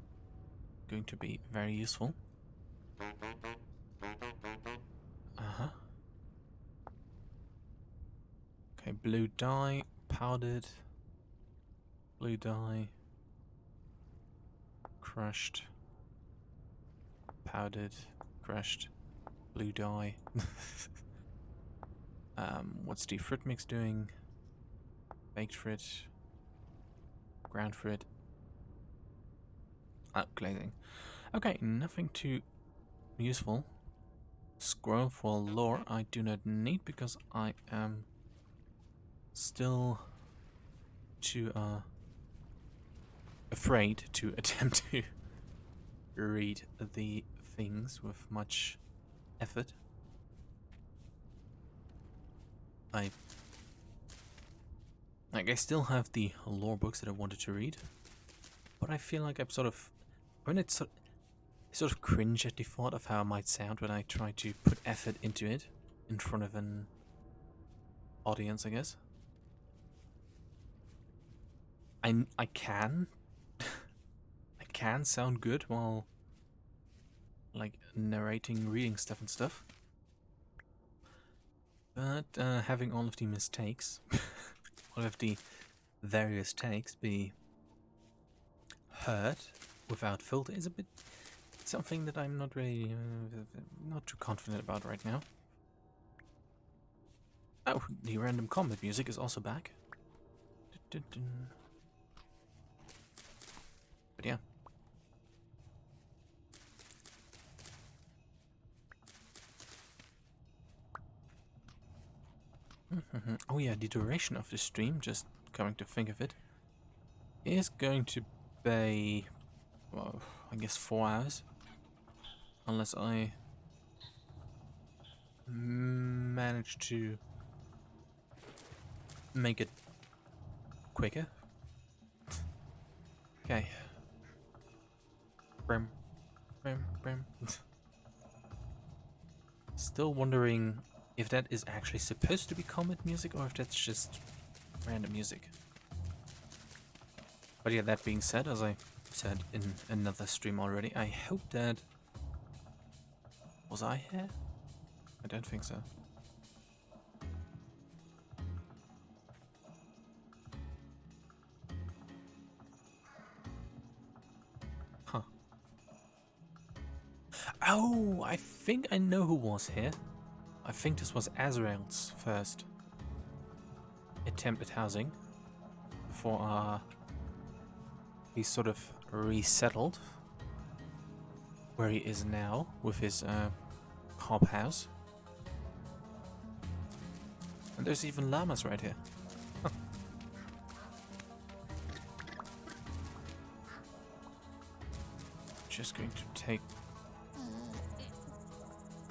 going to be very useful? Okay, blue dye, powdered, blue dye, crushed, powdered, crushed, blue dye. What's the fruit mix doing? Baked fruit, ground fruit. Oh, glazing. Okay, nothing too useful. Scroll for lore I do not need because I am still too afraid to attempt to read the things with much effort. I still have the lore books that I wanted to read, but I feel like I'm sort of I sort of cringe at the thought of how I might sound when I try to put effort into it in front of an audience, I guess. I can I can sound good while like narrating, reading stuff and stuff. But having all of the mistakes, all of the various takes be heard without filter is a bit something that I'm not really not too confident about right now. Oh, the random combat music is also back. But yeah. Oh yeah, the duration of the stream, just coming to think of it, is going to be, well, I guess 4 hours. Unless I manage to make it quicker. Okay. Brim, brim, brim. Still wondering if that is actually supposed to be combat music or if that's just random music. But yeah, that being said, as I said in another stream already, I hope that... Was I here? I don't think so. Huh. Oh, I think I know who was here. I think this was Azrael's first attempt at housing before he sort of resettled where he is now with his cob house. And there's even llamas right here. Huh. Just going to take...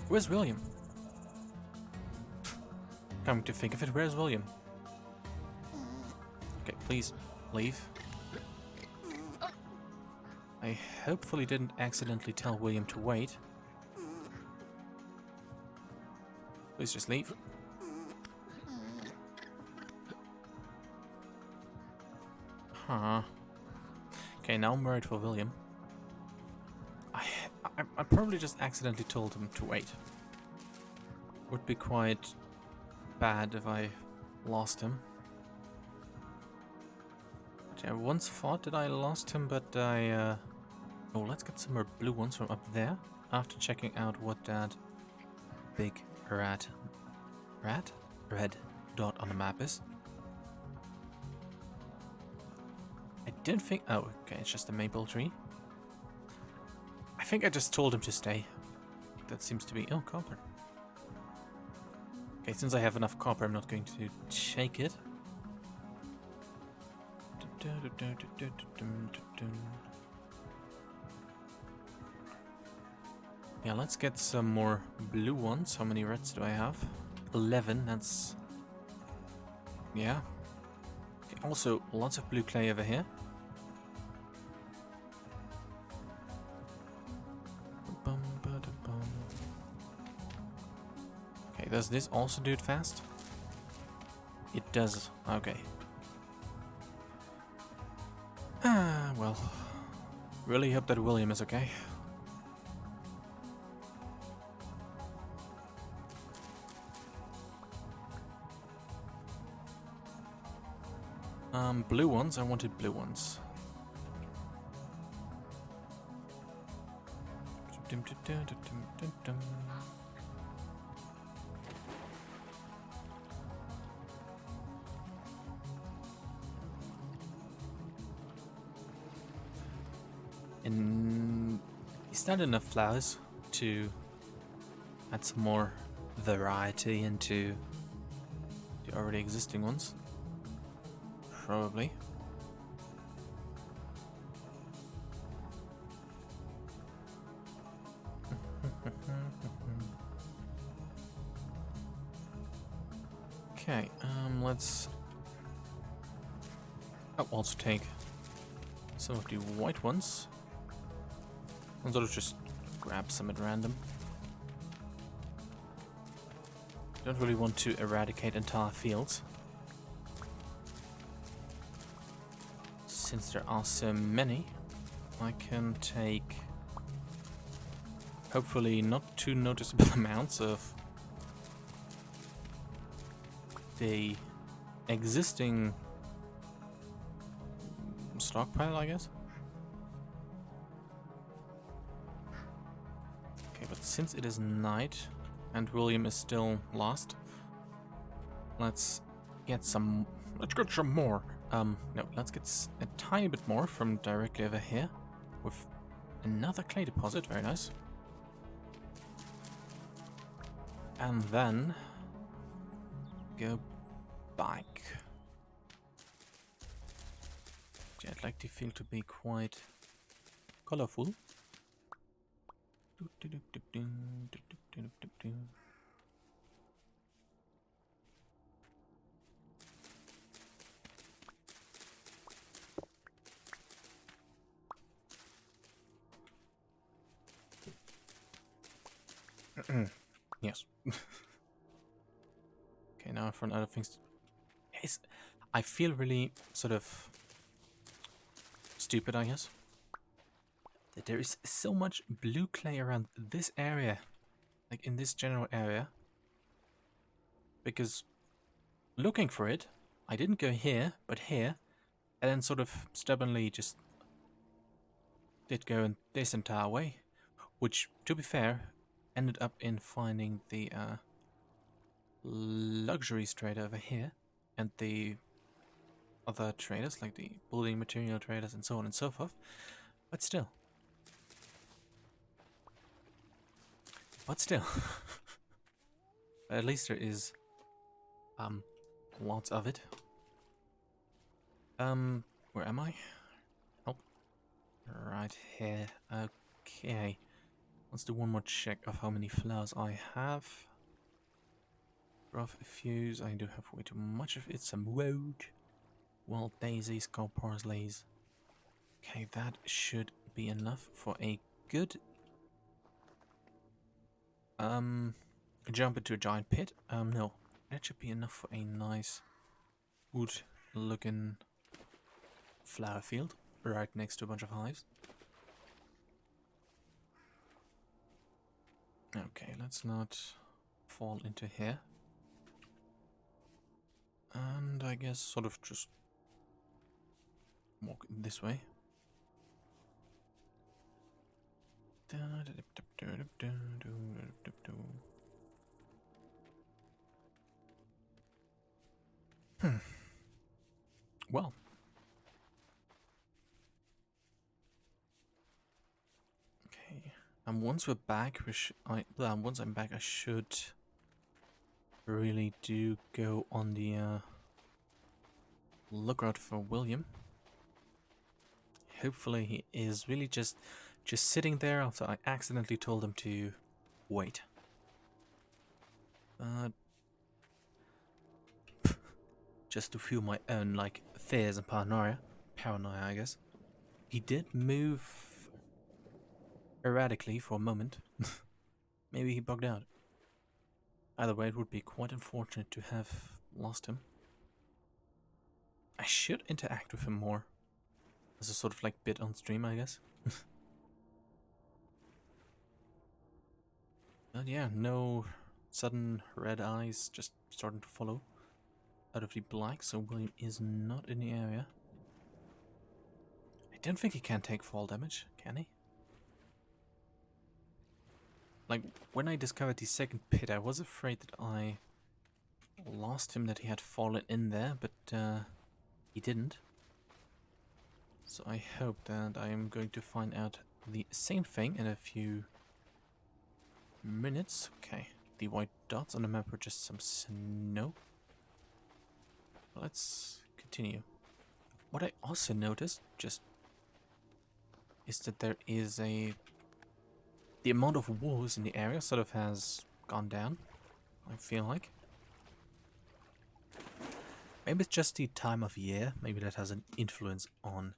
Where's William? Coming to think of it, where's William? Okay, please leave. I hopefully didn't accidentally tell William to wait. Please just leave. Huh. Okay, now I'm worried for William. I probably just accidentally told him to wait. Would be quite bad if I lost him. But I once thought that I lost him, but I... Oh, let's get some more blue ones from up there. After checking out what that big red dot on the map is. I don't think... Oh, okay, it's just a maple tree. I think I just told him to stay. That seems to be... Oh, copper. Okay, since I have enough copper, I'm not going to shake it. Yeah, let's get some more blue ones. How many reds do I have? 11, that's... Yeah. Okay, also, lots of blue clay over here. Okay, does this also do it fast? It does. Okay. Ah, well. Really hope that William is okay. Blue ones. I wanted blue ones. And is that enough flowers to add some more variety into the already existing ones? Probably. Okay, let's also take some of the white ones and sort of just grab some at random. Don't really want to eradicate entire fields. since there are so many, I can take hopefully not too noticeable amounts of the existing stockpile, I guess. Okay, but since it is night and William is still lost, let's get some more. No, let's get a tiny bit more from directly over here with another clay deposit. Very nice. And then go back. I'd like the field to be quite colorful. Yes. Okay, now for other things. I feel really sort of stupid, I guess, that there is so much blue clay around this area, like in this general area, because looking for it, I didn't go here, but here, and then sort of stubbornly just did go in this entire way, which, to be fair, ended up in finding the luxuries trader over here, and the other traders, like the building material traders and so on and so forth, but still. But at least there is lots of it. Where am I? Oh, right here. Okay. Let's do one more check of how many flowers I have. Rough fuse, I do have way too much of it. Some woad. Wild daisies, gold parsleys. Okay, that should be enough for a good jump into a giant pit. No. That should be enough for a nice wood looking flower field right next to a bunch of hives. Okay, let's not fall into here. And I guess sort of just walk this way. Well. Okay. And once we're back, once I'm back, I should really do go on the lookout for William. Hopefully he is really just sitting there after I accidentally told him to wait. Just to fuel my own like fears and paranoia, I guess. He did move erratically for a moment. Maybe he bugged out. Either way, it would be quite unfortunate to have lost him. I should interact with him more. As a sort of like bit on stream, I guess. But yeah, no sudden red eyes just starting to follow out of the black, so William is not in the area. I don't think he can take fall damage, can he? Like, when I discovered the second pit, I was afraid that I lost him, that he had fallen in there, but he didn't. So I hope that I am going to find out the same thing in a few minutes. Okay, the white dots on the map are just some snow. Let's continue. What I also noticed is that there is the amount of wolves in the area sort of has gone down, I feel like. Maybe it's just the time of year, maybe that has an influence on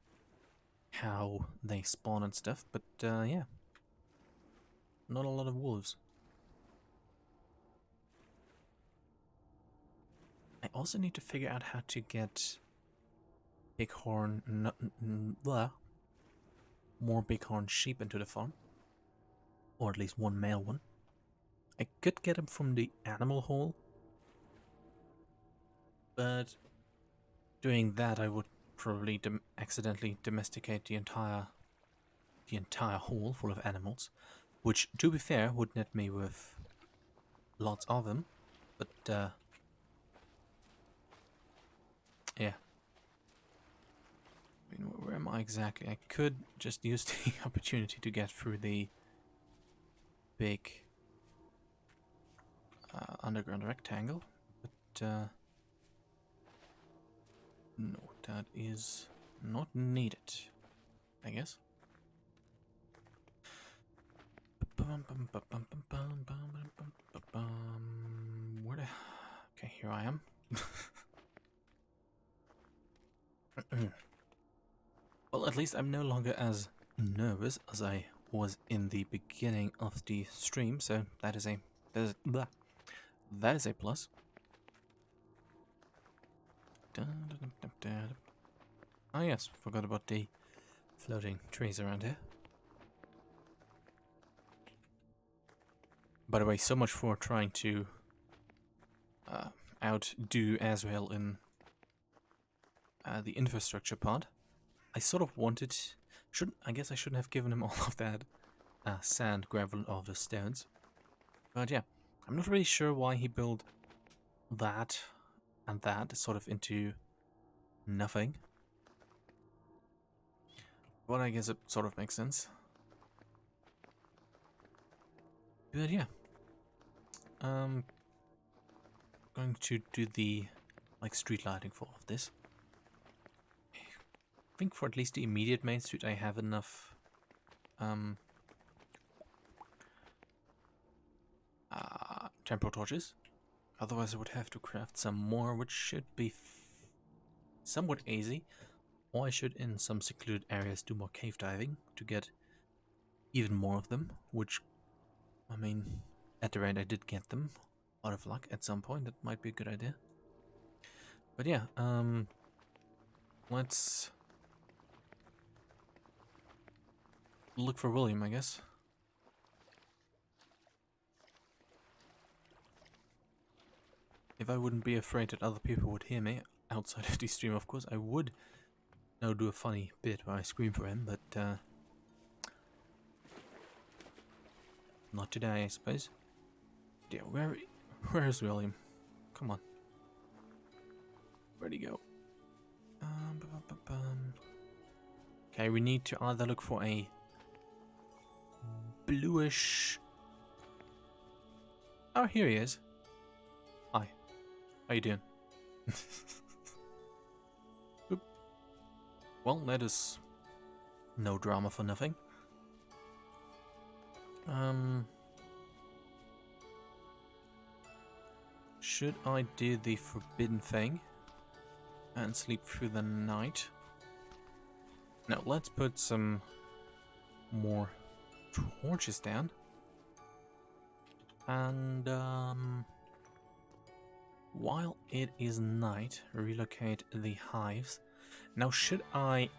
how they spawn and stuff, but yeah. Not a lot of wolves. I also need to figure out how to get bighorn, blah, more bighorn sheep into the farm, or at least one male one. I could get him from the animal hall, but doing that I would probably accidentally domesticate the entire hall full of animals, which, to be fair, would net me with lots of them. But yeah. I mean, where am I exactly? I could just use the opportunity to get through the big underground rectangle, but no, that is not needed, I guess. Where the... Okay, here I am. Well, at least I'm no longer as nervous as I was in the beginning of the stream, so that is a plus. Ah yes, forgot about the floating trees around here. By the way, so much for trying to outdo Azrael in the infrastructure part. I sort of wanted... I guess I shouldn't have given him all of that sand, gravel, and all the stones. But yeah, I'm not really sure why he built that and that sort of into nothing. But I guess it sort of makes sense. But yeah. Going to do the street lighting for all of this. I think for at least the immediate main street I have enough temporal torches. Otherwise I would have to craft some more, which should be somewhat easy. Or I should, in some secluded areas, do more cave diving to get even more of them, which, I mean, at the rate I did get them, out of luck at some point, that might be a good idea. But yeah, let's look for William, I guess. If I wouldn't be afraid that other people would hear me outside of the stream, of course, I would now do a funny bit where I scream for him, but not today, I suppose. Yeah, where is William? Come on. Where'd he go? Okay, we need to either look for a bluish... Oh, here he is. Hi. How you doing? Oop. Well, that is no drama for nothing. Should I do the forbidden thing and sleep through the night? No, let's put some more torches down. And while it is night, relocate the hives. Now I'm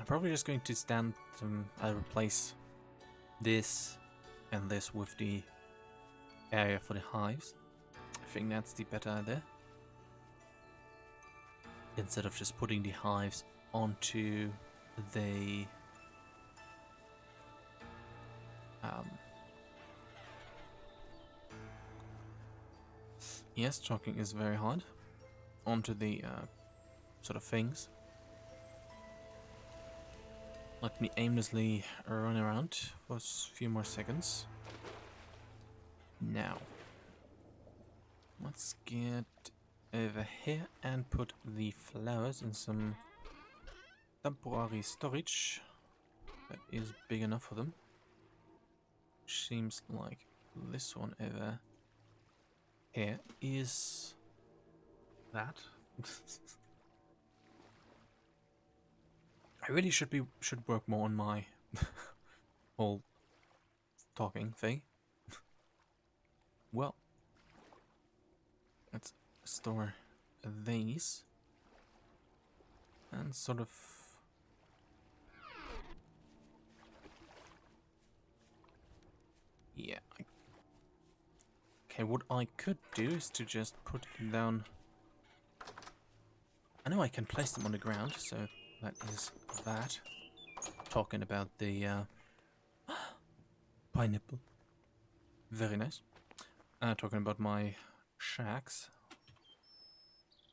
probably just going to stand I replace this and this with the area for the hives. I think that's the better idea. Instead of just putting the hives onto the yes, talking is very hard. Onto the sort of things. Let me aimlessly run around for a few more seconds. Now, let's get over here and put the flowers in some temporary storage that is big enough for them. Which seems like this one over here is that. I really should work more on my whole talking thing. Well, let's store these. and sort of... Yeah. Okay, what I could do is to just put them down. I know I can place them on the ground, so that is that. Talking about the pineapple. Very nice. Talking about my shacks.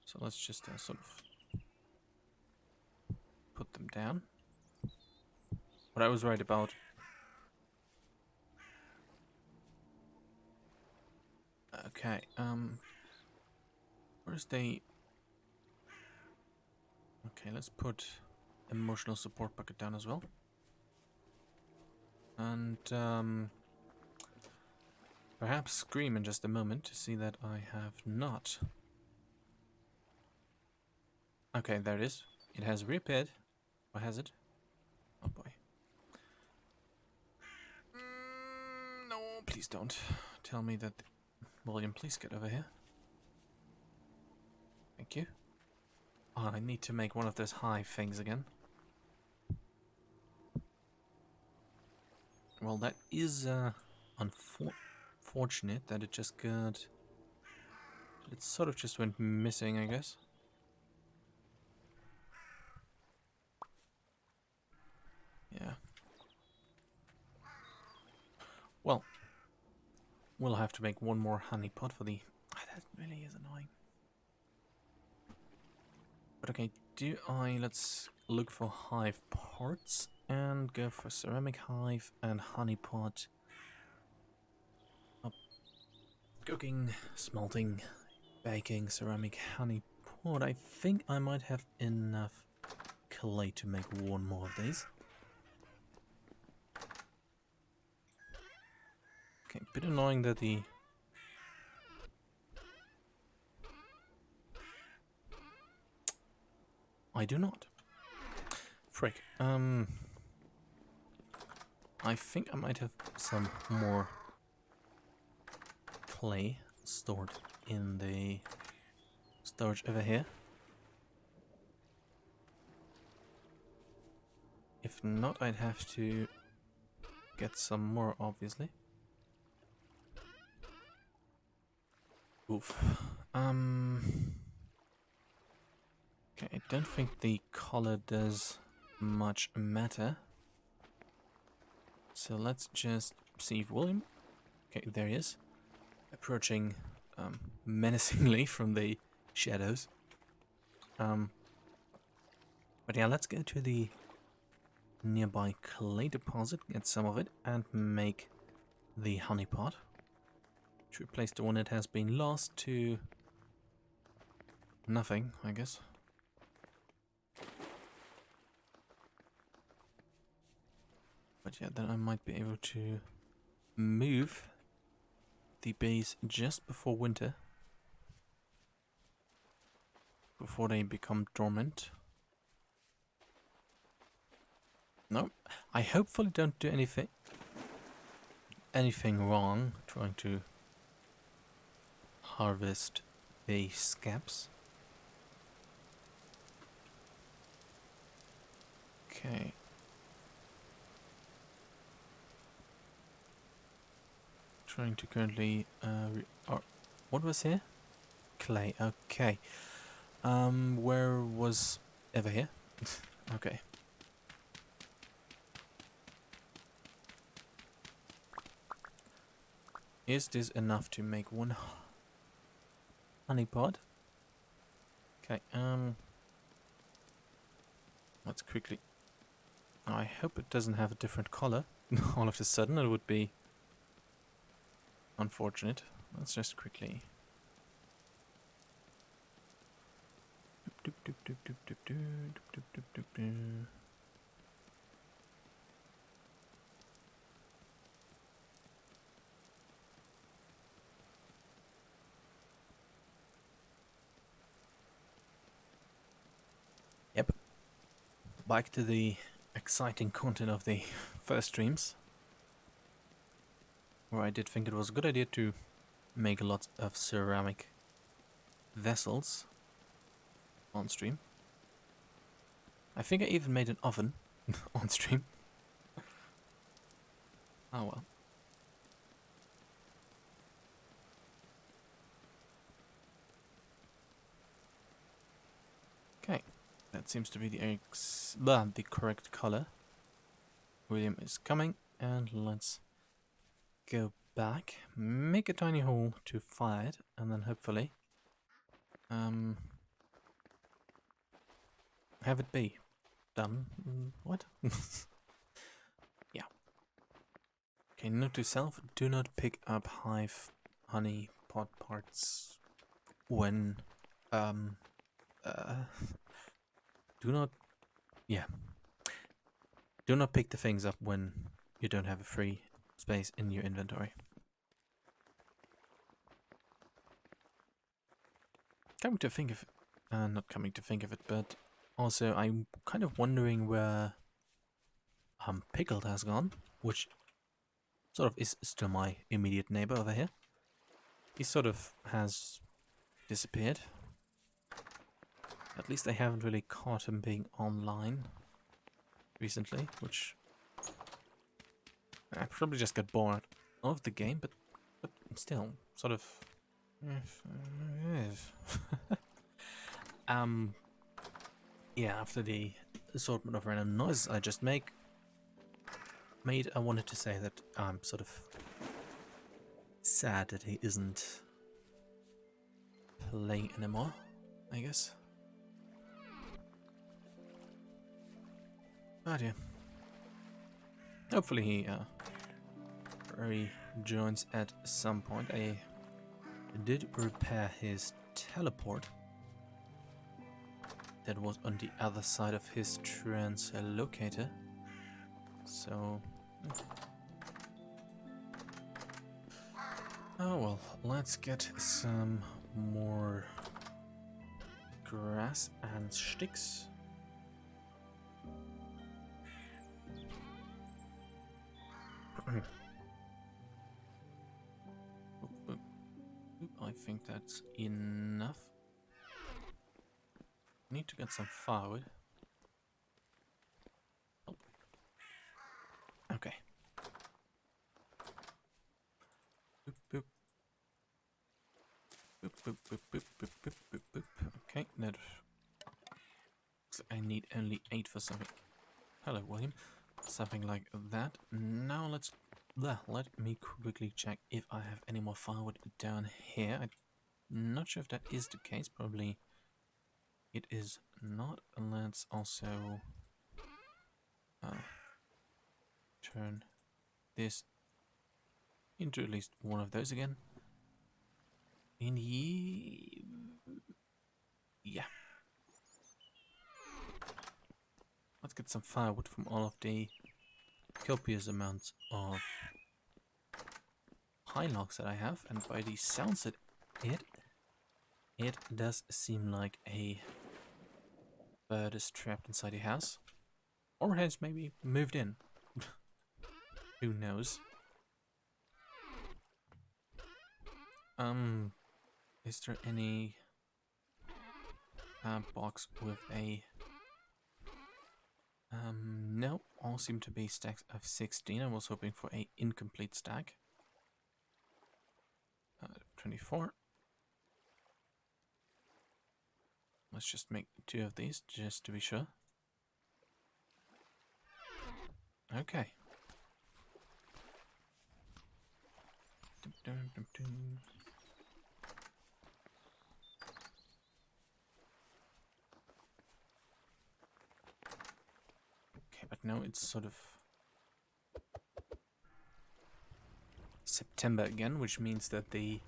So let's just sort of put them down. What I was right about. Okay, where's the... Okay, let's put emotional support bucket down as well. And, perhaps scream in just a moment to see that I have not. Okay, there it is. It has reappeared. Or has it? Oh boy. No, please don't. Tell me that... William, please get over here. Thank you. Oh, I need to make one of those hive things again. Well, that is unfortunate that it just got... It sort of just went missing, I guess. Yeah. Well, we'll have to make one more honey pot for the... that really is annoying. But okay, let's look for hive parts and go for ceramic hive and honey pot. Cooking, smelting, baking, ceramic, honey pot. I think I might have enough clay to make one more of these. Okay, bit annoying that the... I do not. Frick. I think I might have some more clay stored in the storage over here. If not, I'd have to get some more, obviously. Oof. Okay, I don't think the color does much matter. So let's just see if William... Okay, there he is. Approaching menacingly from the shadows. But yeah, let's go to the nearby clay deposit, get some of it, and make the honey pot. To replace the one that has been lost to nothing, I guess. But yeah, then I might be able to move the bees just before winter. Before they become dormant. No, I hopefully don't do anything wrong trying to harvest bee scabs. Okay. Trying to currently what was here? Clay. Okay. Where was ever here? Okay. Is this enough to make one honey pod? Okay, let's quickly... I hope it doesn't have a different color. All of a sudden it would be unfortunate. Let's just quickly... Yep. Back to the exciting content of the first streams, where I did think it was a good idea to make lots of ceramic vessels on stream. I think I even made an oven on stream. Oh well. Okay, that seems to be the correct color. William is coming, and let's go back, make a tiny hole to fire it, and then hopefully have it be done. What? Yeah. Okay, note to self, do not pick up hive honey pot parts when uh do not yeah. Do not pick the things up when you don't have a free space in your inventory. Coming to think of not coming to think of it, but also I'm kind of wondering where Pickled has gone, which sort of is still my immediate neighbor over here. He sort of has disappeared. At least I haven't really caught him being online recently, which I probably just got bored of the game, but still, sort of. Yeah, after the assortment of random noises I just made, I wanted to say that I'm sort of sad that he isn't playing anymore, I guess. Oh dear. Hopefully he rejoins at some point. I did repair his teleport that was on the other side of his translocator. So... oh well, let's get some more grass and sticks. I think that's enough. Need to get some firewood. Oh. Okay. Boop, boop. Boop, boop, boop, boop, boop, boop, boop, boop. Okay, that. I need only 8 for something. Hello, William. Something like that. Now let me quickly check if I have any more firewood down here. I'm not sure if that is the case. Probably it is not. Let's also turn this into at least one of those again. And yeah. Let's get some firewood from all of the copious amounts of high logs that I have, and by the sounds of it does seem like a bird is trapped inside the house, or has maybe moved in. Who knows? Is there any box with a no, all seem to be stacks of 16. I was hoping for a incomplete stack. 24. Let's just make 2 of these, just to be sure. Okay. Okay, but now it's sort of September again, which means that the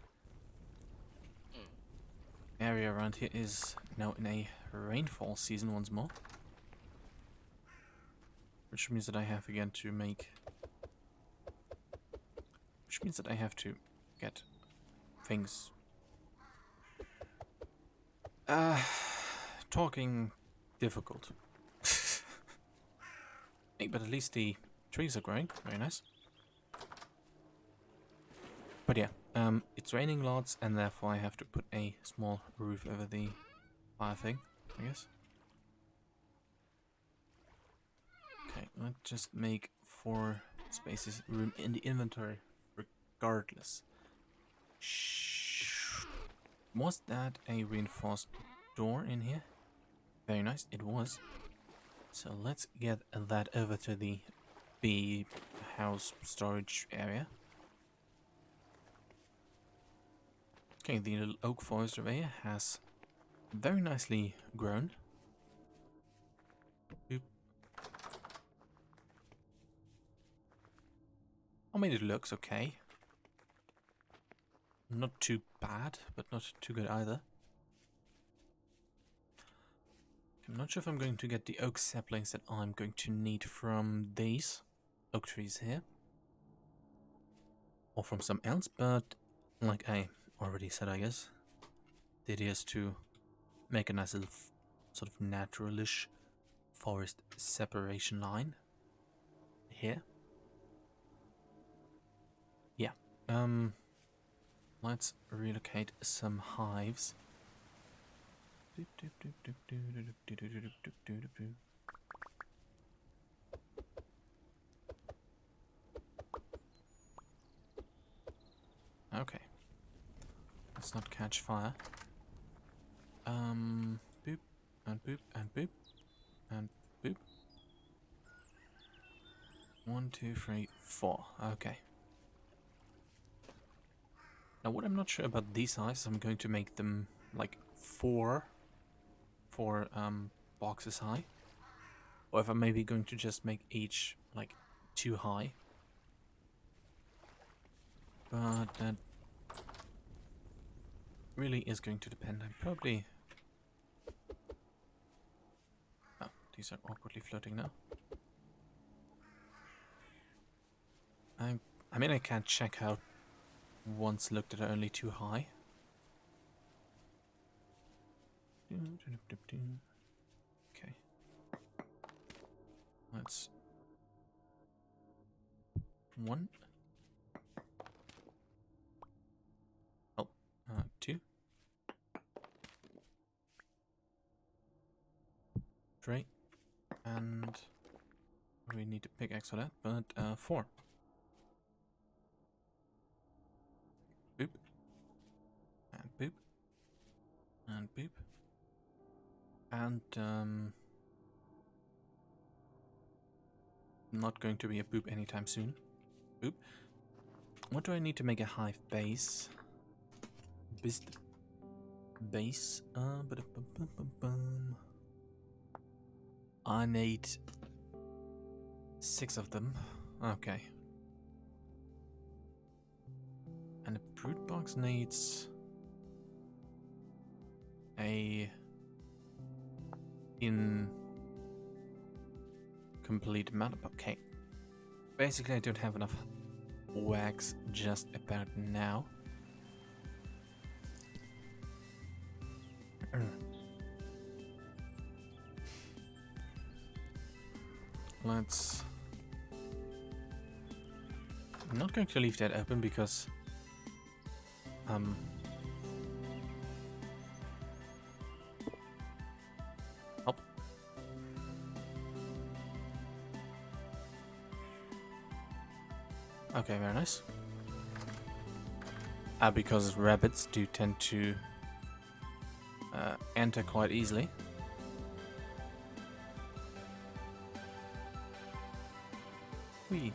area around here is now in a rainfall season once more. Which means that I have again to make... which means that I have to get things... talking difficult. Hey, but at least the trees are growing. Very nice. But yeah, it's raining lots, and therefore I have to put a small roof over the fire thing, I guess. Okay, let's just make 4 spaces room in the inventory regardless. Was that a reinforced door in here? Very nice, it was. So let's get that over to the B house storage area. Okay, the little oak forest over here has very nicely grown. Oop. I mean, it looks okay. Not too bad, but not too good either. I'm not sure if I'm going to get the oak saplings that I'm going to need from these oak trees here. Or from some else, but like I already said, I guess, the idea is to make a nice little sort of naturalish forest separation line here. Yeah. Let's relocate some hives. Okay. Let's not catch fire. Boop, and boop, and boop, and boop. 1, 2, 3, 4. Okay. Now, what I'm not sure about these hives, I'm going to make them like four boxes high, or if I'm maybe going to just make each like 2 high. But that really is going to depend. I'm probably... Oh, these are awkwardly floating now. I mean, I can't check out once looked at only 2 high. Okay. Let's... 1. Oh, 2. 3. And we need a pickaxe for that, but 4. Boop. And boop. And boop. And not going to be a boop anytime soon. Boop. What do I need to make a hive base? Base. I need 6 of them. Okay. And a brood box needs a incomplete amount of... Okay. Basically, I don't have enough wax just about now. Let's... I'm not going to leave that open because... Oh. Okay, very nice. Because rabbits do tend to enter quite easily. Whee.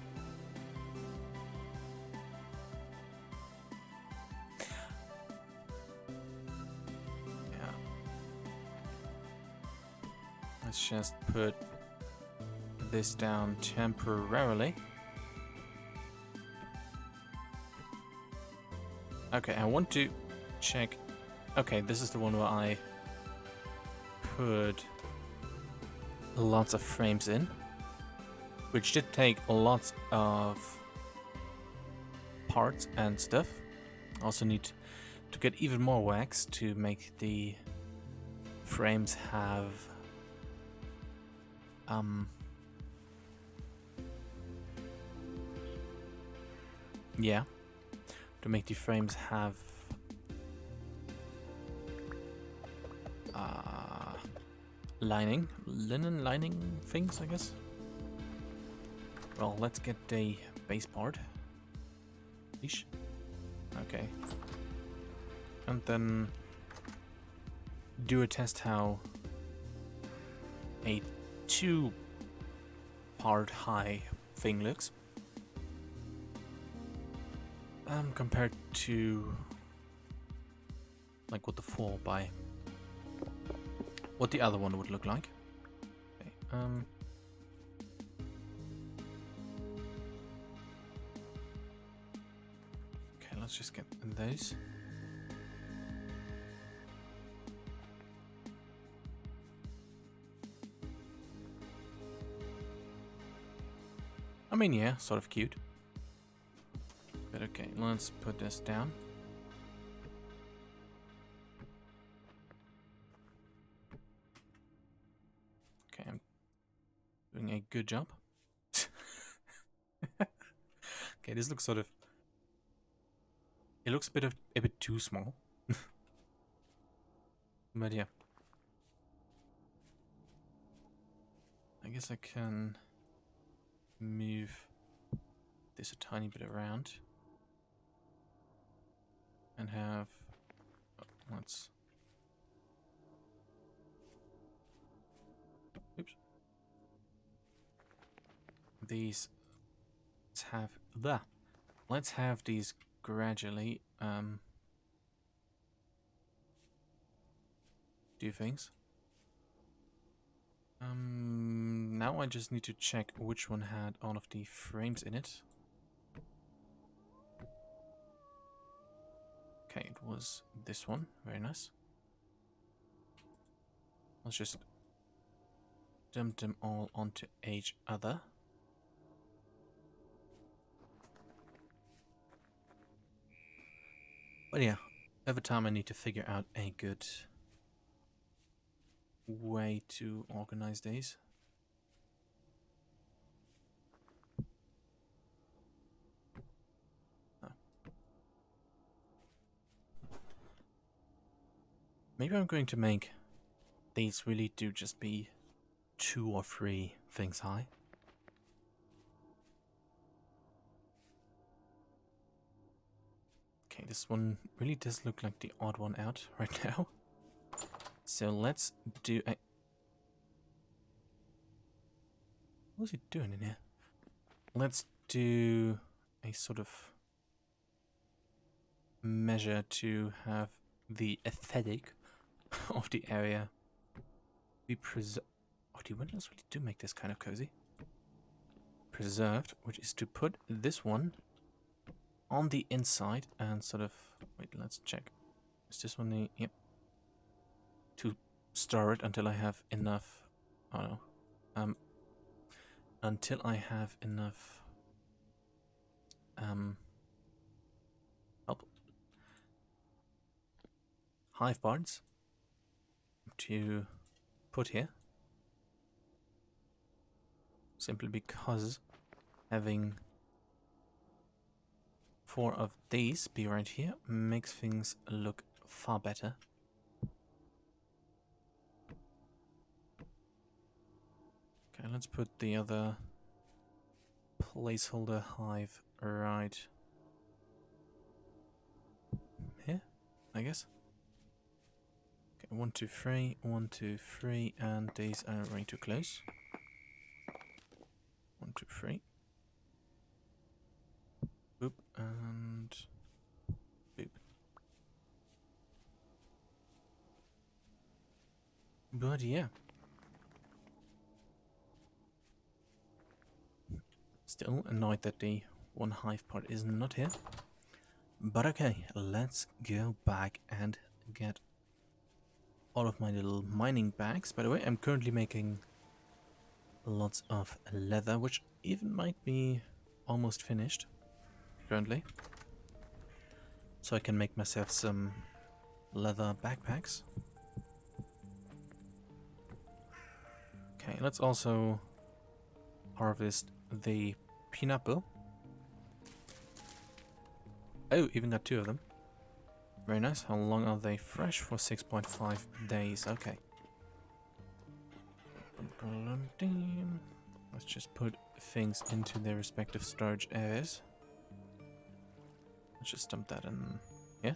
Yeah. Let's just put this down temporarily. Okay, I want to check. Okay, this is the one where I put lots of frames in, which did take lots of parts and stuff. Also need to get even more wax to make the frames have yeah, to make the frames have linen lining things, I guess. Well, let's get the base part. Ish. Okay. And then do a test how a 2-part high thing looks. Compared to like what the 4 by what the other one would look like. Okay, okay, let's just get those. I mean, yeah, sort of cute. But okay, let's put this down. Okay, I'm doing a good job. Okay, this looks sort of... It looks a bit too small. But yeah. I guess I can move this a tiny bit around. And have... let's... oops. These... let's have these gradually do things. Now I just need to check which one had all of the frames in it. Okay, it was this one. Very nice. Let's just dump them all onto each other. But yeah, every time I need to figure out a good way to organize these. Oh. Maybe I'm going to make these really do just be 2 or 3 things high. Okay, this one really does look like the odd one out right now. So let's do a... what's he doing in here? Let's do a sort of measure to have the aesthetic of the area be preserved. Oh, the windows really do make this kind of cozy. Preserved, which is to put this one on the inside and sort of... wait, let's check. Is this one the... yep. To store it until I have enough... oh no. Until I have enough... help. Hive barns to put here. Simply because having 4 of these be right here makes things look far better. Okay, let's put the other placeholder hive right here, I guess. Okay, 1, 2, 3, 1, 2, 3, and these are way too close. 1, 2, 3. Boop, and boop. But yeah. Still annoyed that the 1 hive part is not here. But okay, let's go back and get all of my little mining bags. By the way, I'm currently making lots of leather, which even might be almost finished currently. So I can make myself some leather backpacks. Okay, let's also harvest the pineapple. Oh, even got 2 of them. Very nice. How long are they fresh? For 6.5 days. Okay. Let's just put things into their respective storage areas. Let's just dump that in. Yeah.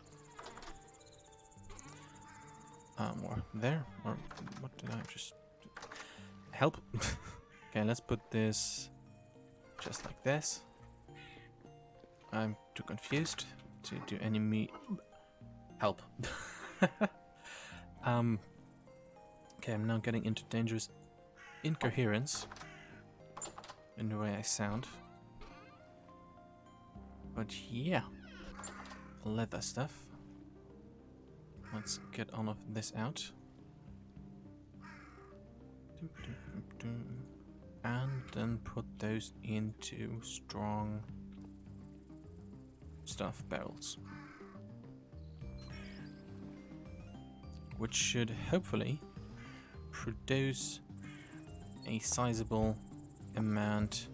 Or there. Or what did I just... Help. Okay, let's put this just like this. I'm too confused to do any help. Okay, I'm now getting into dangerous incoherence in the way I sound. But yeah, leather stuff. Let's get all of this out. And then put those into strong stuff barrels. Which should hopefully produce a sizable amount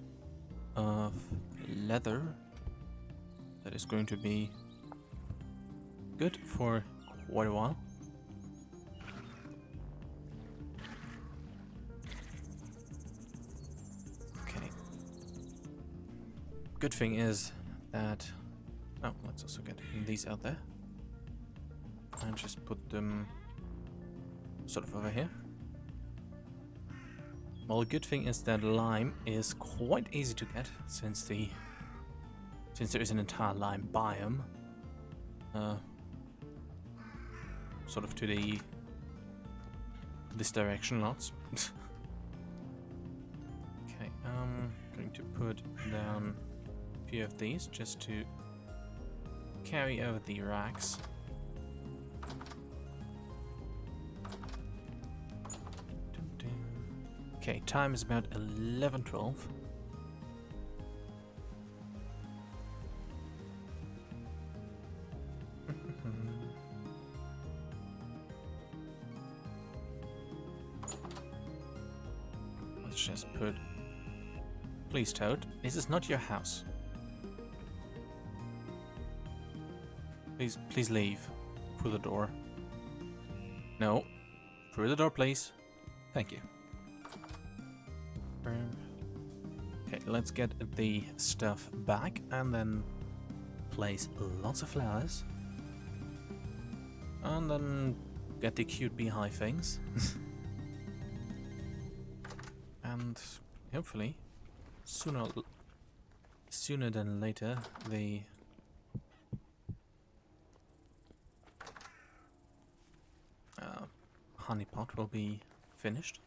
of leather that is going to be good for quite a while. Okay. Good thing is that... Oh, let's also get these out there. And just put them sort of over here. Well, the good thing is that lime is quite easy to get since there is an entire lime biome. Sort of to this direction, lots. Okay, I'm going to put down a few of these just to carry over the racks. Okay, time is about 11:12. Let's just put... Please, Toad, this is not your house. Please leave. Through the door. No. Through the door, please. Thank you. Okay, let's get the stuff back and then place lots of flowers. And then get the cute beehive things. And hopefully, sooner than later, the honey pot will be finished.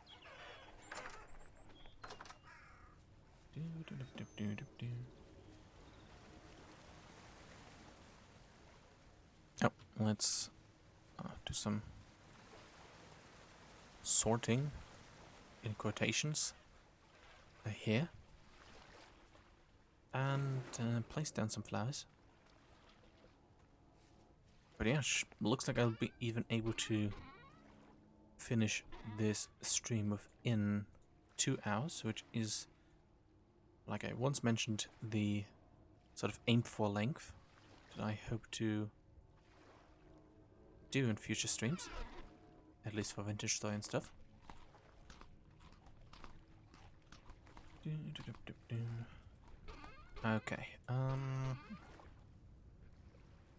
Oh, let's do some sorting in quotations here, and place down some flowers. But yeah, looks like I'll be even able to finish this stream within 2 hours, which is, like I once mentioned, the sort of aimed for length that I hope to do in future streams, at least for Vintage Story and stuff. Okay,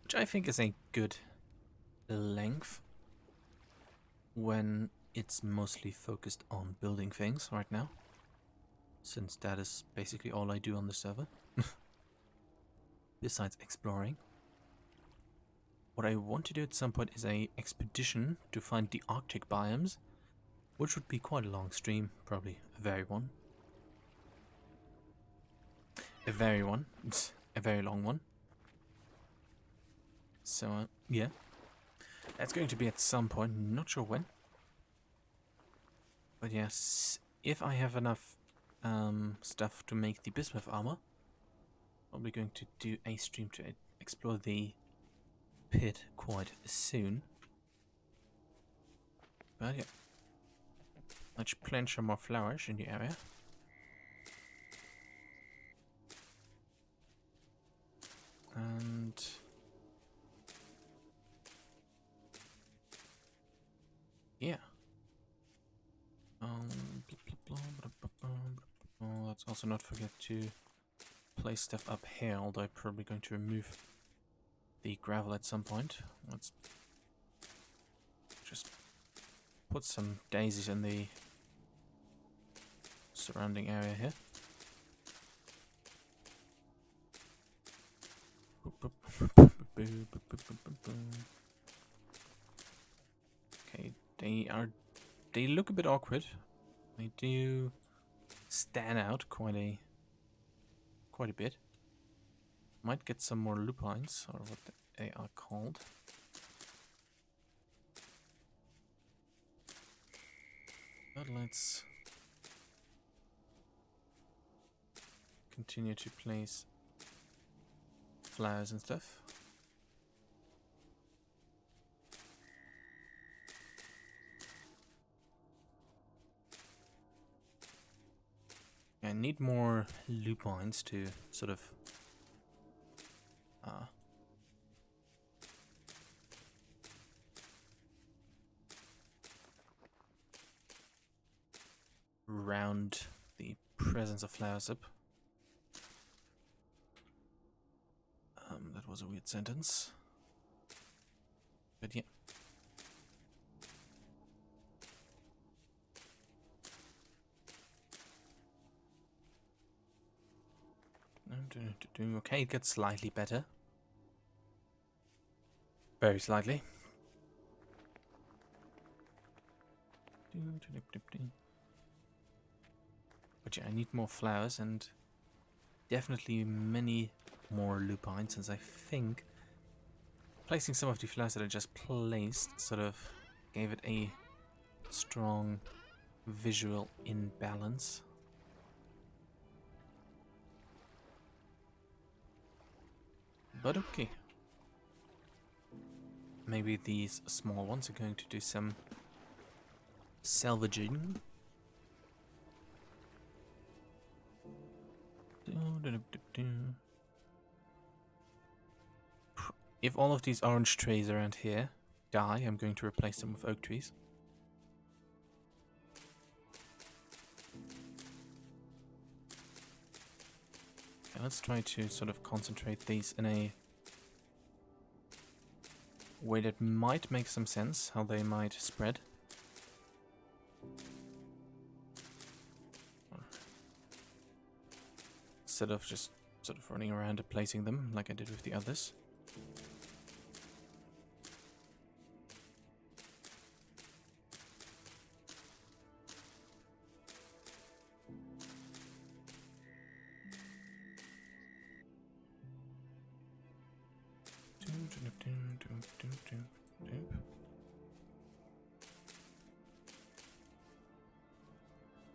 which I think is a good length when it's mostly focused on building things right now, since that is basically all I do on the server, besides exploring. What I want to do at some point is a expedition to find the Arctic biomes, which would be quite a long stream, probably a very one. A very long one. So, yeah. That's going to be at some point, not sure when. But yes, if I have enough stuff to make the bismuth armor, probably going to do a stream to explore the pit quite soon. But yeah, let's plant some more flowers in the area. And yeah. Oh, let's also not forget to place stuff up here, although I'm probably going to remove the gravel at some point. Let's just put some daisies in the surrounding area here. Okay, they look a bit awkward. They do stand out quite a bit. Might get some more lupines, or what they are called. But let's continue to place flowers and stuff. I need more lupines to sort of round the presence of flowers up. That was a weird sentence. But yeah. Okay, it gets slightly better. Very slightly. But yeah, I need more flowers and definitely many more lupines, since I think placing some of the flowers that I just placed sort of gave it a strong visual imbalance. But okay. Maybe these small ones are going to do some salvaging. If all of these orange trees around here die, I'm going to replace them with oak trees. Okay, let's try to sort of concentrate these in a way that might make some sense, how they might spread. Instead of just sort of running around and placing them like I did with the others.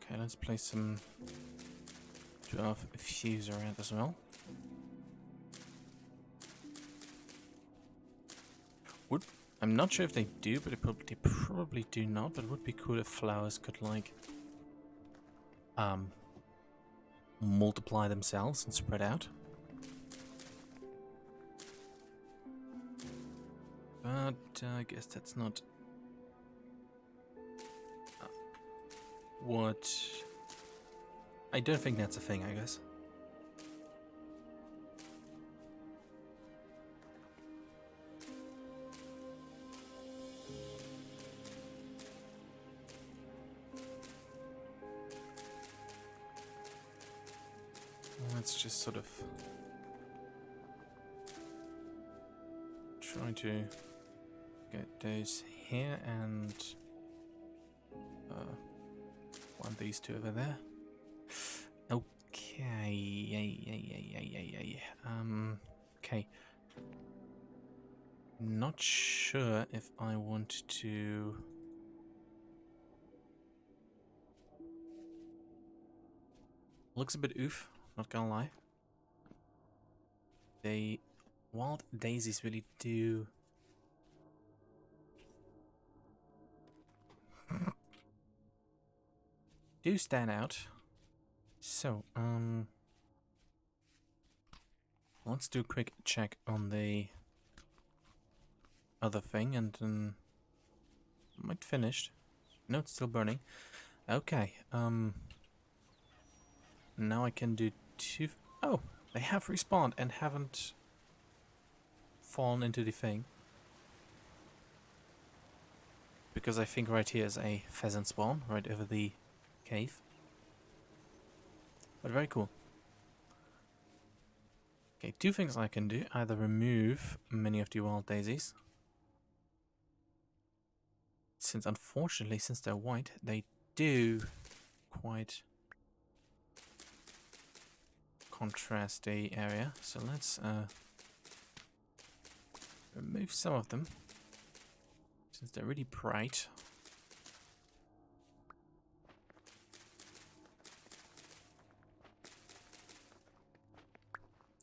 Okay, let's place some 12 fuse around as well. I'm not sure if they do, but they probably do not. But it would be cool if flowers could like multiply themselves and spread out. But I guess that's not what... I don't think that's a thing, I guess. Let's just sort of try to get those here and want these two over there. Okay, okay. Not sure if I want to... Looks a bit oof, not gonna lie. They... Wild daisies really do... do stand out. So, let's do a quick check on the other thing and then... Might finished. No, it's still burning. Okay, now I can do two... Oh, they have respawned and haven't fallen into the thing. Because I think right here is a pheasant spawn, right over the cave. But very cool. Okay, two things I can do. Either remove many of the wild daisies. Since unfortunately, since they're white, they do quite contrast the area. So let's remove some of them. Since they're really bright.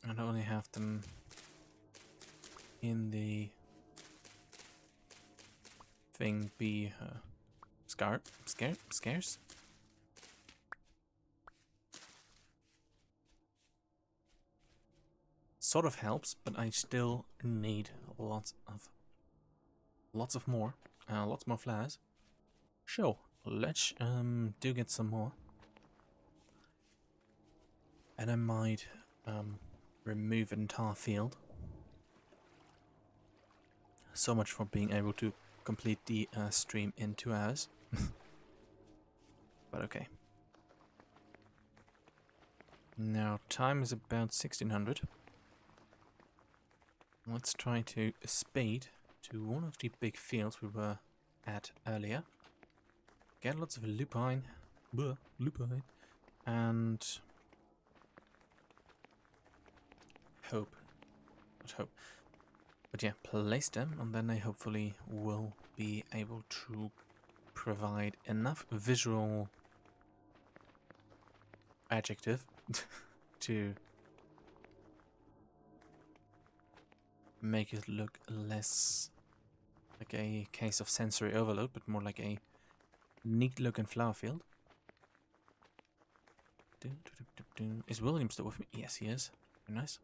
And only have them in the thing be scarce. Sort of helps, but I still need lots more flowers. Sure, let's do get some more, and I might remove an entire field. So much for being able to complete the stream in 2 hours. But okay. Now time is about 1600. Let's try to speed to one of the big fields we were at earlier. Get lots of lupine. Lupine. And hope. Not hope. But yeah, place them, and then I hopefully will be able to provide enough visual adjective to make it look less like a case of sensory overload, but more like a neat looking flower field. Is William still with me? Yes, he is. Very nice.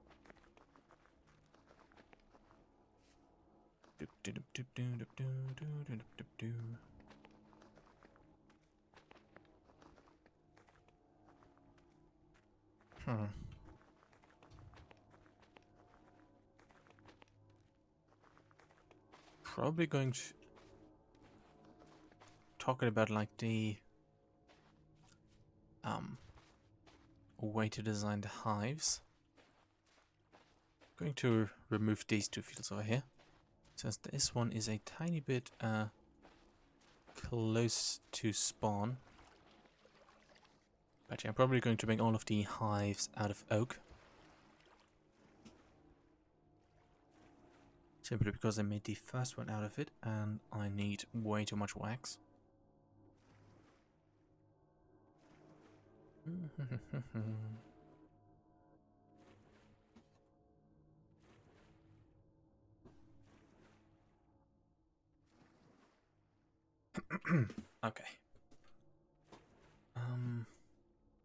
Probably going to talking about like the way to design the hives. Going to remove these 2 fields over here, since this one is a tiny bit close to spawn. But yeah, I'm probably going to make all of the hives out of oak. Simply because I made the first one out of it, and I need way too much wax. Okay.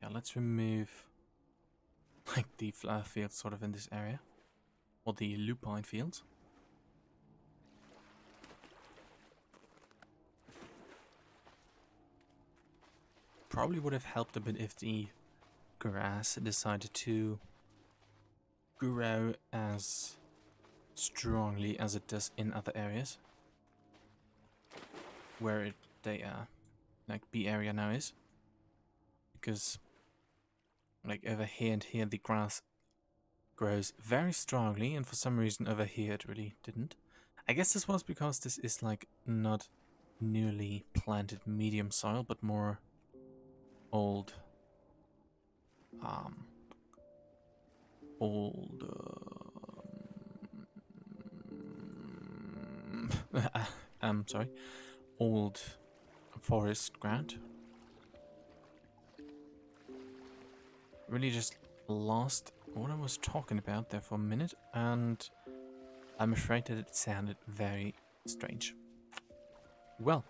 Yeah, let's remove like the flower fields sort of in this area, or the lupine fields. Probably would have helped a bit if the grass decided to grow as strongly as it does in other areas, where the like B area now is, because like over here and here the grass grows very strongly, and for some reason over here it really didn't. I guess this was because this is like not newly planted medium soil, but more old sorry, old forest ground. Really just lost what I was talking about there for a minute, and I'm afraid that it sounded very strange. Well,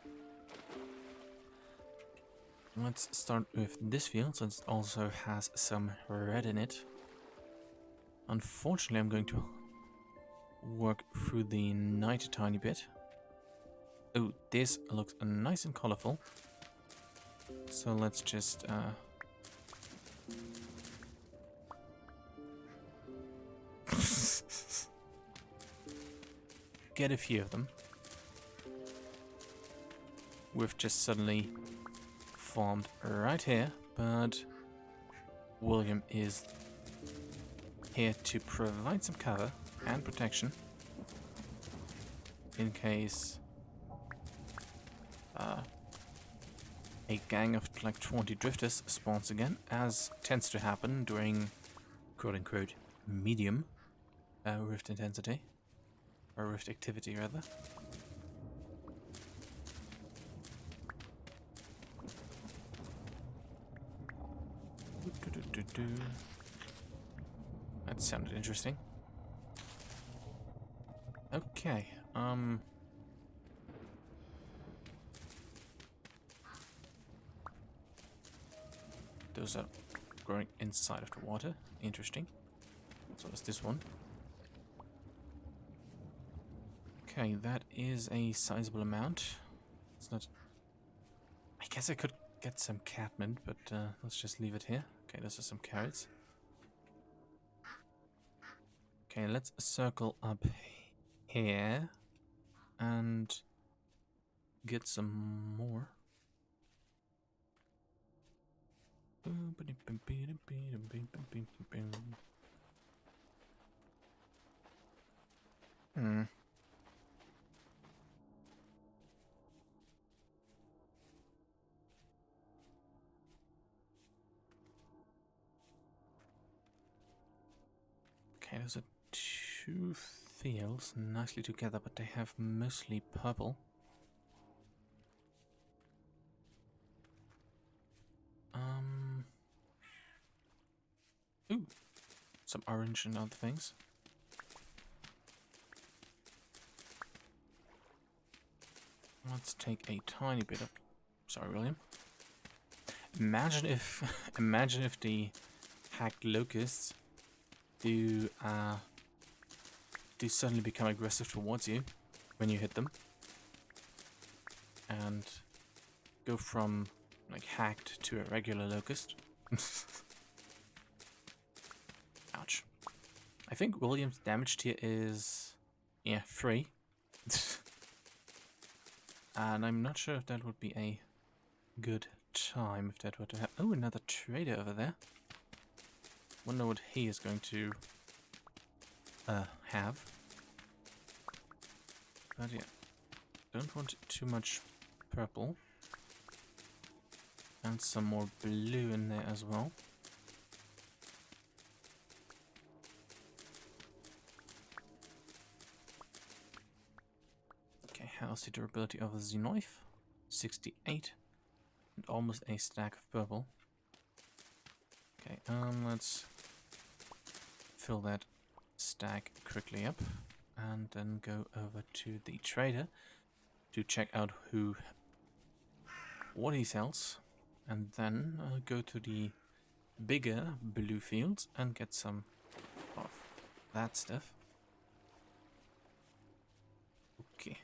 let's start with this field, since it also has some red in it. Unfortunately, I'm going to work through the night a tiny bit. Oh, this looks nice and colorful. So let's just get a few of them. We've just suddenly formed right here, but William is here to provide some cover and protection in case a gang of like 20 drifters spawns again, as tends to happen during quote-unquote medium rift intensity, or rift activity rather. That sounded interesting. Okay, those are growing inside of the water. Interesting. So is this one. Okay, that is a sizable amount. It's not... I guess I could get some catmint, but let's just leave it here. Okay, those are some carrots. Okay, let's circle up here and get some more. Okay, those are two fields nicely together, but they have mostly purple. Ooh, some orange and other things. Let's take a tiny bit of... Sorry, William. Imagine if... imagine if the hacked locusts do suddenly become aggressive towards you when you hit them. And go from, like, hacked to a regular locust. Ouch. I think William's damage tier is... yeah, 3. And I'm not sure if that would be a good time if that were to happen. Oh, another trader over there. Wonder what he is going to have. But yeah, don't want too much purple. And some more blue in there as well. Okay, how's the durability of the knife? 68. And almost a stack of purple. Okay, let's fill that stack quickly up and then go over to the trader to check out what he sells, and then go to the bigger blue fields and get some of that stuff. Okay.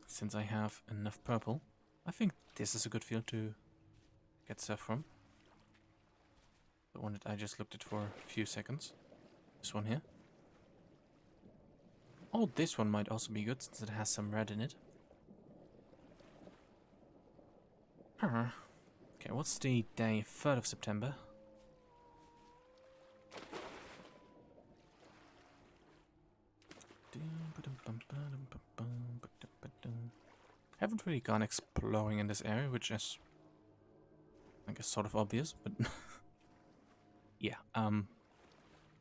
Since I have enough purple, I think this is a good field to get stuff from. The one that I just looked at for a few seconds. This one here. Oh, this one might also be good since it has some red in it. Okay, what's the day? 3rd of September. Haven't really gone exploring in this area, which is, I guess, sort of obvious, but yeah.